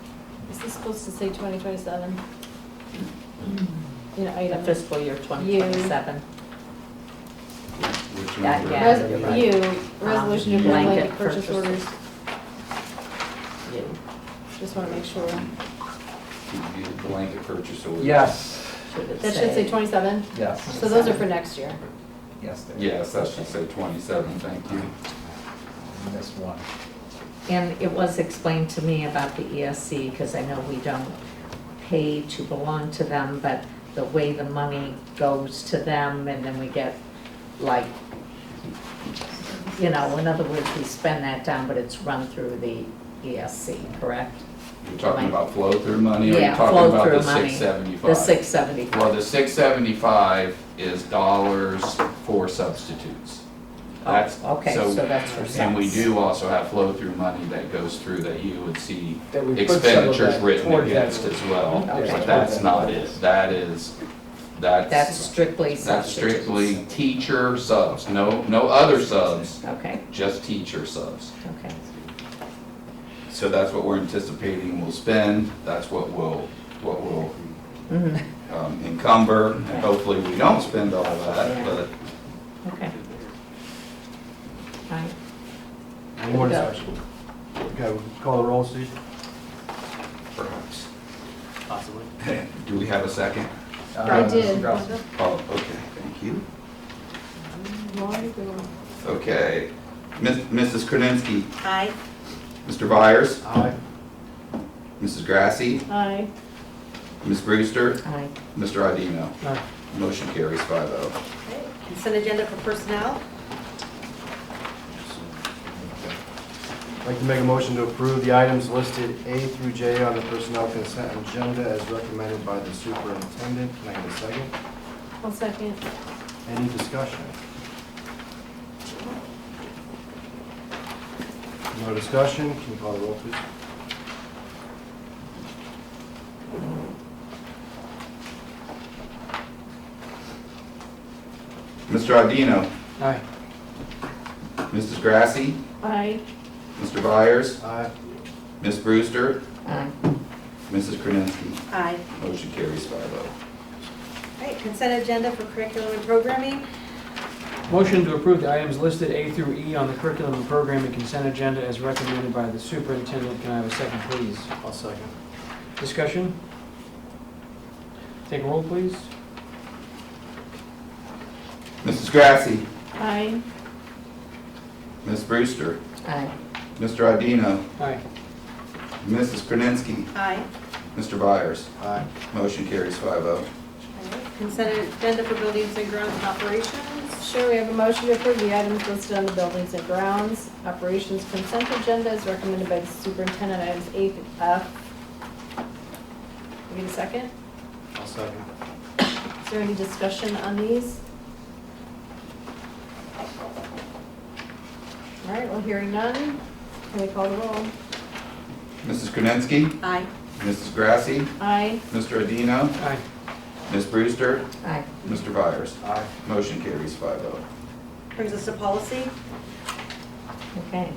Is this supposed to say 2027? The Item. fiscal year 2027. Which Yeah, number? yeah. you're right. You, resolution to approve Blanket blanket purchase purchases. orders. You. Just want to make sure. The blanket purchase order. Yes, Should it That should say 27? yes, So those are for next year. yes. they- Yes, that should say 27, thank you. Missed one. And it was explained to me about the ESC, because I know we don't pay to belong to them, but the way the money goes to them, and then we get like, in other words, we spend that down, but it's run through the ESC, correct? You're talking about flow-through money, or you're Yeah, talking about flow-through the money. 675? The 675. Well, the 675 is dollars for substitutes. That's, Okay, so that's for subs. And we do also have flow-through money that goes through that you would see That we put some of expenditures that written toward that. against as well. Okay. But that's not it. That's That's strictly that's substitutes. strictly teacher subs, no other subs, Okay, just teacher subs. okay. So that's what we're anticipating we'll spend, that's what we'll Mhm. encumber, and hopefully we don't spend all that, but Okay. All right. Any more Go. discussion? Okay, we'll call the roll, Steve? perhaps. Possibly. Do we have a second? I did. Mr. Gross. Oh, okay, thank you. Okay, Mrs. Krasinski, Aye. Mr. Byers, Aye. Mrs. Grassi, Aye. Ms. Brewster, Aye. Mr. Adino. Aye. Motion carries 5-0. Consent agenda for personnel. I'd like to make a motion to approve the items listed A through J on the personnel consent agenda as recommended by the superintendent. Can I get a second? I'll second. Any discussion? No discussion? Can you call the roll, please? Mr. Adino, Aye. Mrs. Grassi, Aye. Mr. Byers, Aye. Ms. Brewster, Aye. Mrs. Krasinski. Aye. Motion carries 5-0. All right, consent agenda for curriculum and programming. Motion to approve the items listed A through E on the curriculum and programming consent agenda as recommended by the superintendent. Can I have a second, please? I'll second. Discussion? Take a roll, please. Mrs. Grassi, Aye. Ms. Brewster, Aye. Mr. Adino, Aye. Mrs. Krasinski, Aye. Mr. Byers. Aye. Motion carries 5-0. Consent agenda for buildings and grounds and operations. Sure, we have a motion to approve the items listed on the buildings and grounds. Operations consent agenda is recommended by the superintendent, items A through F. Give me a second. I'll second. Is there any discussion on these? All right, well, hearing none, can we call the roll? Mrs. Krasinski, Aye. Mrs. Grassi, Aye. Mr. Adino, Aye. Ms. Brewster, Aye. Mr. Byers. Aye. Motion carries 5-0. Brings us to policy. Okay.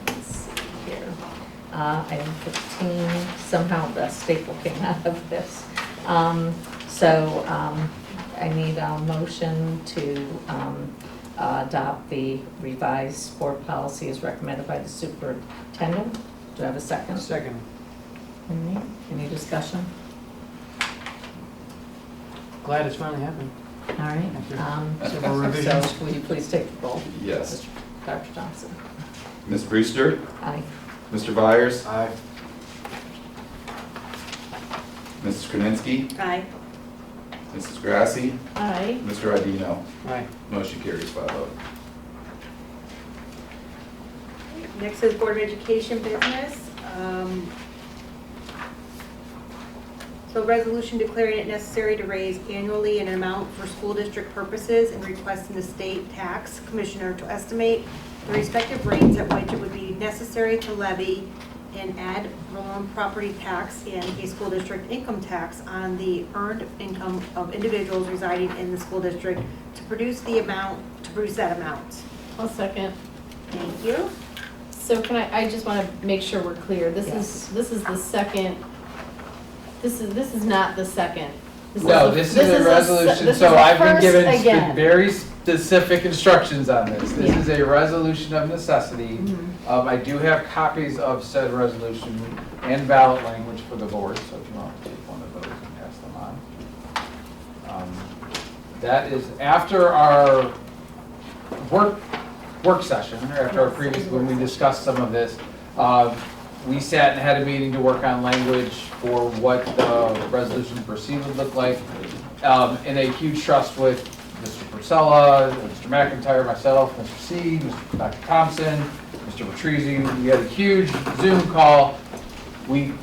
Let's see here. Item 15, somehow the staple came out of this. I need a motion to adopt the revised board policy as recommended by the superintendent. Do I have a second? Second. Any discussion? Glad it's finally happened. All right. After several revisions. So will you please take the roll? Yes. Dr. Johnson? Ms. Brewster, Aye. Mr. Byers, Aye. Mrs. Krasinski, Aye. Mrs. Grassi, Aye. Mr. Adino. Aye. Motion carries 5-0. Next is Board of Education business. So resolution declaring it necessary to raise annually an amount for school district purposes and requesting the state tax commissioner to estimate the respective rates at which it would be necessary to levy an ad valorem property tax and a school district income tax on the earned income of individuals residing in the school district to produce that amount. I'll second. Thank you. So can I just want to make sure we're clear. This is the second, this is not the second. No, this is a resolution, this is so a I've been first given again. very specific instructions on this. This Yeah. is a resolution of necessity. Mhm. I do have copies of said resolution and ballot language for the board, so if you want to take one of those and pass them on. That is after our work session, or after our previous, when we discussed some of this, we sat and had a meeting to work on language for what the resolution to proceed would look like, in a huge trust with Mr. Purcella, Mr. McIntyre, myself, Mr. C, Dr. Thompson, Mr. Patrizi. We had a huge Zoom call. Mr.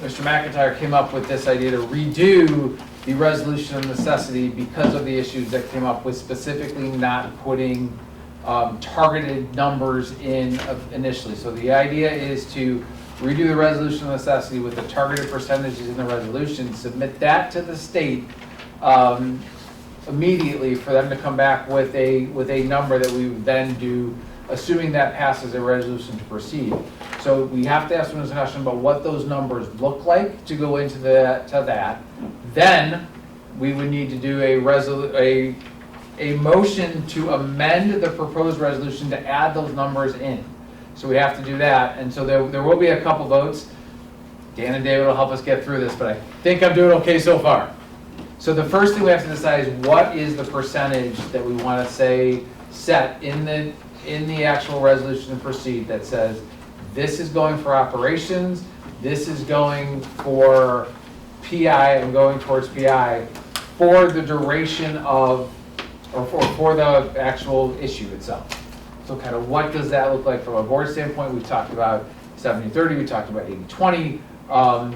McIntyre came up with this idea to redo the resolution of necessity because of the issues that came up with specifically not putting targeted numbers in initially. So the idea is to redo the resolution of necessity with the targeted percentages in the resolution, submit that to the state immediately for them to come back with a number that we would then do, assuming that passes a resolution to proceed. So we have to have some discussion about what those numbers look like to go into that. Then we would need to do a motion to amend the proposed resolution to add those numbers in. So we have to do that, and so there will be a couple votes. Dan and David will help us get through this, but I think I'm doing okay so far. So the first thing we have to decide is what is the percentage that we want to say set in the actual resolution to proceed that says this is going for operations, this is going for PI and going towards PI for the duration of, or for the actual issue itself. So kind of what does that look like from a board standpoint? We've talked about 70-30, we talked about 80-20.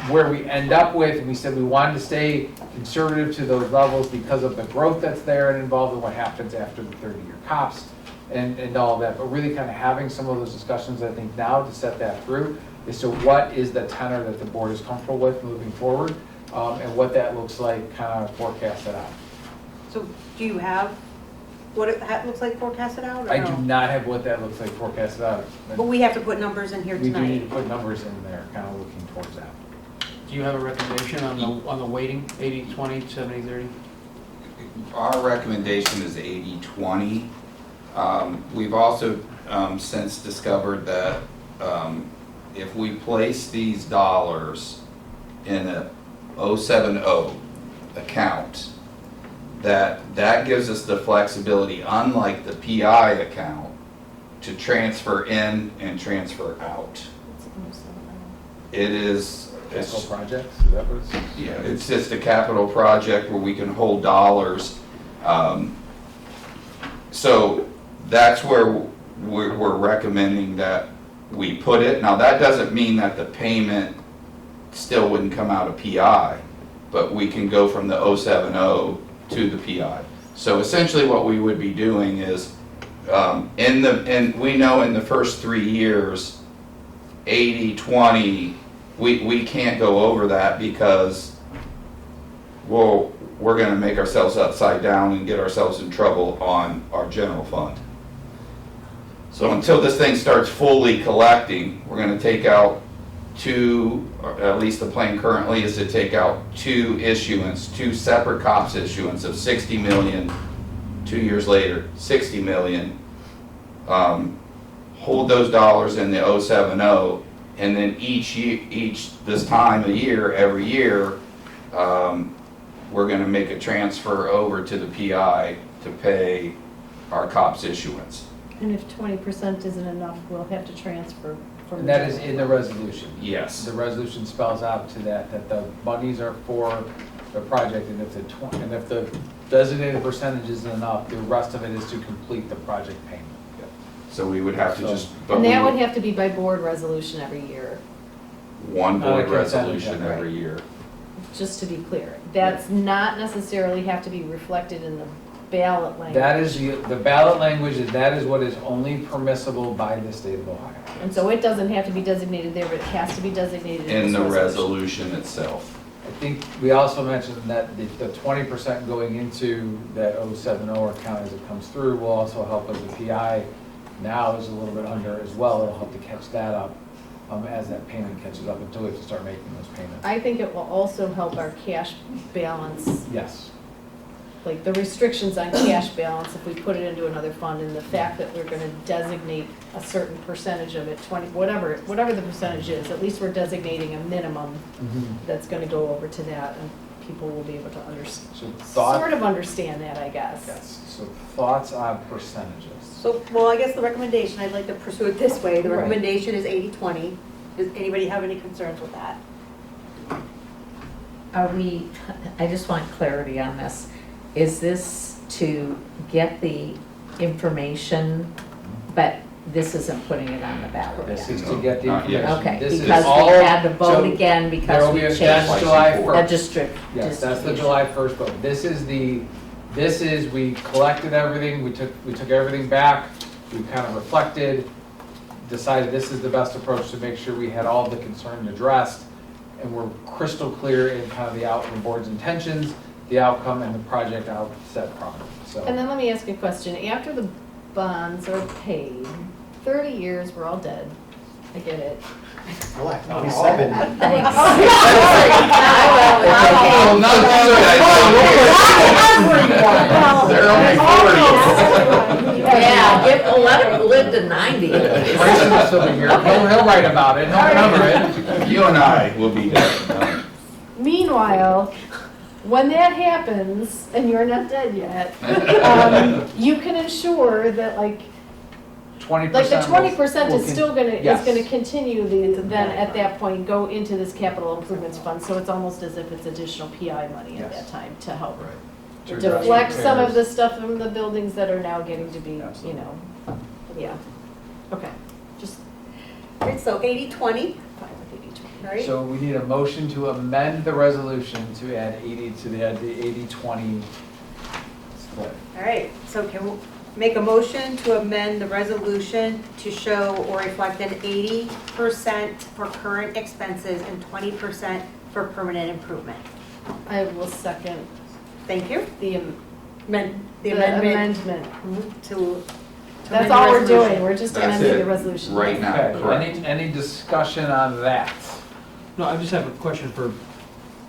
Where we end up with, we said we wanted to stay conservative to those levels because of the growth that's there and involved in what happens after the 30-year COPS and all of that. But really kind of having some of those discussions, I think, now to set that through is so what is the tenor that the board is comfortable with moving forward, and what that looks like, kind of forecast it out. So do you have what it looks like forecasted out, or I no? do not have what that looks like forecasted out. But we have to put numbers in here We do need tonight. to put numbers in there, kind of looking towards that. Do you have a recommendation on the weighting, 80-20, 70-30? Our recommendation is 80-20. We've also since discovered that if we place these dollars in a 070 account, that gives us the flexibility, unlike the PI account, to transfer in and transfer out. It is, Capital it's, projects, is that what it's? yeah, it's just a capital project where we can hold dollars. So that's where we're recommending that we put it. Now, that doesn't mean that the payment still wouldn't come out of PI, but we can go from the 070 to the PI. So essentially what we would be doing is, we know in the first 3 years, 80-20, we can't go over that because, well, we're gonna make ourselves upside down and get ourselves in trouble on our general fund. So until this thing starts fully collecting, we're gonna take out or at least the plan currently is to take out two separate COPS issuance of 60 million, 2 years later, 60 million. Hold those dollars in the 070, and then this time of year, every year, we're gonna make a transfer over to the PI to pay our COPS issuance. And if 20% isn't enough, we'll have to transfer from. And that is in the resolution. Yes. The resolution spells out to that the monies are for the project, and if the designated percentage isn't enough, the rest of it is to complete the project payment. So we would have to just. And that would have to be by board resolution every year, One board consent resolution agenda. every year. just to be clear. That's not necessarily have to be reflected in the ballot language. That is the ballot language, and that is what is only permissible by the state of Ohio. And so it doesn't have to be designated there, but it has to be designated in In this the resolution. resolution itself. I think we also mentioned that the 20% going into that 070 account as it comes through will also help us. The PI now is a little bit under as well. It'll help to catch that up as that payment catches up until we have to start making those payments. I think it will also help our cash balance, Yes. like the restrictions on cash balance, if we put it into another fund, and the fact that we're gonna designate a certain percentage of it, 20, whatever the percentage is, at least we're designating a minimum that's gonna go over to that, and people will be able to sort of understand that, I guess. Yes. So thoughts on percentages? So, well, I guess the recommendation, I'd like to pursue it this way. The Right. recommendation is 80-20. Does anybody have any concerns with that? I just want clarity on this. Is this to get the information, but this isn't putting it on the ballot This yet? is to get the Not yet. information. Okay, This is because all- we had to vote so again there because will we be a- changed That's July the the 1st. district. Yes, that's the distribution. July 1st vote. We collected everything, we took everything back, we kind of reflected, decided this is the best approach to make sure we had all the concerns addressed, and we're crystal clear in kind of the board's intentions, the outcome, and the project outset properly, so. And then let me ask you a question. After the bonds are paid, 30 years, we're all dead. I get it. Relax, 27. Thanks. They're only 40. Yeah, let him live to 90. Grayson will still be here, he'll write about it, he'll remember it. You and I will be there. Meanwhile, when that happens, and you're not dead yet, you can ensure that like 20%. the 20% will is still gonna, yes. is gonna continue then at that point, go into this capital improvements fund, so it's almost as if it's additional PI money at Yes. that time to help To address deflect some of repairs. the stuff from the buildings that are now getting to be, you Absolutely. know, yeah. Okay, just All right, so 80-20, fine with 80/20. all right? So we need a motion to amend the resolution to add 80 to the 80-20 split. All right, so can we make a motion to amend the resolution to show or reflect an 80% for current expenses and 20% for permanent improvement? I will second Thank you. the The amendment amendment. to. That's amend the all we're resolution. doing, we're just That's amending it. the resolution. Right now, Okay, correct. any discussion on that? No, I just have a question for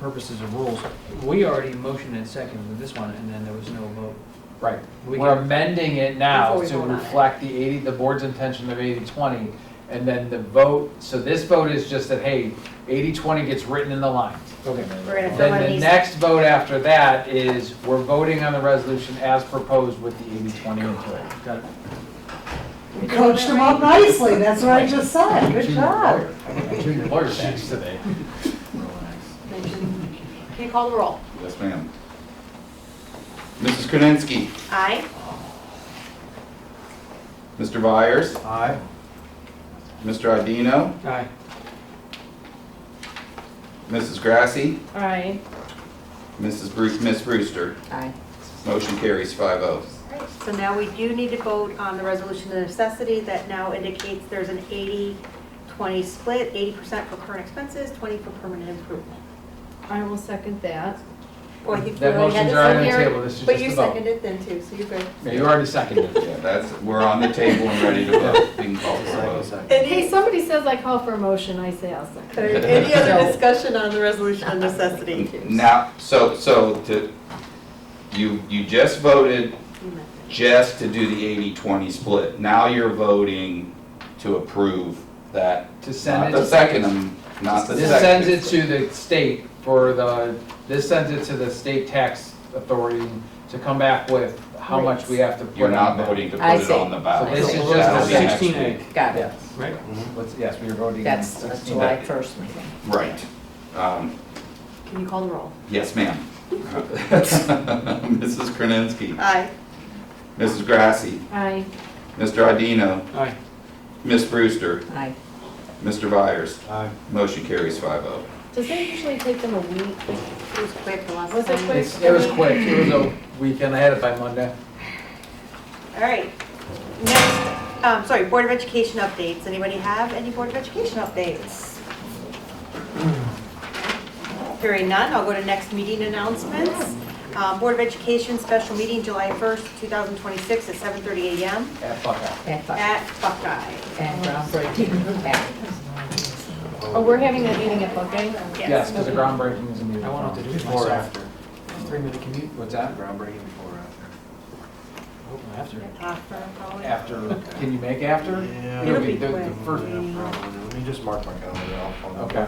purposes of rules. We already motioned and seconded with this one, and then there was no vote. Right, We we're can- amending it now Before we to vote on it. reflect the board's intention of 80-20, and then the vote, so this vote is just that, hey, 80-20 gets written in the lines. Okay. We're gonna fill Then in the these. next vote after that is, we're voting on the resolution as proposed with the 80-20 into it. Got it. You coached them up nicely, that's what I just said, good job. Junior lawyer badge today. Can you call the roll? Yes, ma'am. Mrs. Krasinski. Aye. Mr. Byers. Aye. Mr. Adino. Aye. Mrs. Grassi. Aye. Miss Brewster. Aye. Motion carries 5-0. Right, so now we do need to vote on the resolution of necessity that now indicates there's an 80-20 split, 80% for current expenses, 20 for permanent improvement. I will second that. Well, I think we That already had motion's this already on on the here, table, this is but just you a vote. seconded then too, so you're good. Yeah, you already seconded it. Yeah, we're on the table and ready to vote. We can call for a Second, vote. second. Hey, somebody says I call for a motion, I say I'll second. Any other discussion on the resolution of necessity? Now, so you just voted just to do the 80-20 split. Now you're voting to approve that. To send Not it. the second, not the This second. sends it to the state this sends it to the state tax authority to come back with how much we have to put You're not on that. voting to I put it see. on the ballot. So this is just That'll the be next 16A. week. Got it. Yes. Right? Yes, we are voting. That's the July 1st meeting. Right. Can you call the roll? Yes, ma'am. Mrs. Krasinski. Aye. Mrs. Grassi. Aye. Mr. Adino. Aye. Miss Brewster. Aye. Mr. Byers. Aye. Motion carries 5-0. Does it usually take them a week? It was quick the last Was it time. quick? It was quick, it was a weekend, I had it by Monday. All right. Next, Board of Education updates. Anybody have any Board of Education updates? Hearing none, I'll go to next meeting announcements. Board of Education special meeting, July 1st, 2026 at 7:30 a.m. At Buckeye. at Buckeye. And groundbreaking act. Oh, we're having that meeting at Buckeye? Yes, because the groundbreaking is immediate. I won't have to do it Before or myself. after? 3-minute commute. What's that? Groundbreaking before or after? After. After, probably. After, can you make after? Yeah. It'll be the quick. first. Let me just mark my calendar. I'll follow. Okay.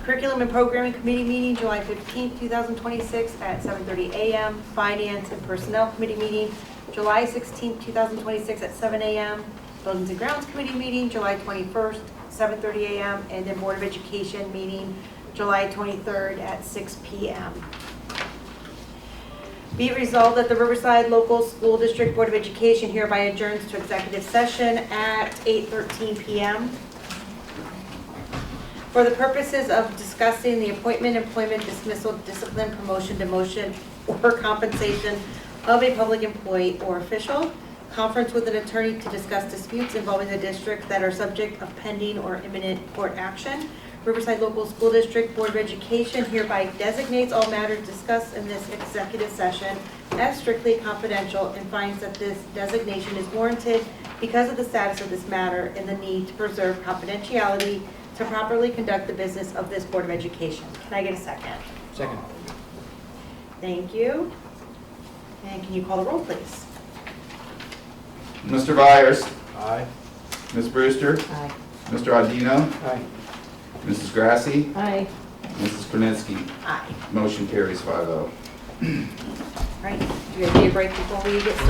Curriculum and Programming Committee meeting, July 15th, 2026 at 7:30 a.m. Finance and Personnel Committee meeting, July 16th, 2026 at 7 a.m. Buildings and Grounds Committee meeting, July 21st, 7:30 a.m. And then Board of Education meeting, July 23rd at 6 p.m. Be it resolved that the Riverside Local School District Board of Education hereby adjourns to executive session at 8:13 p.m. for the purposes of discussing the appointment, employment, dismissal, discipline, promotion, demotion, or compensation of a public employee or official, conference with an attorney to discuss disputes involving the district that are subject of pending or imminent court action. Riverside Local School District Board of Education hereby designates all matters discussed in this executive session as strictly confidential and finds that this designation is warranted because of the status of this matter and the need to preserve confidentiality to properly conduct the business of this Board of Education. Can I get a second? Second. Thank you. And can you call the roll, please? Mr. Byers. Aye. Miss Brewster. Aye. Mr. Adino. Aye. Mrs. Grassi. Aye. Mrs. Krasinski. Aye. Motion carries 5-0. Right, do you need a break before we get started?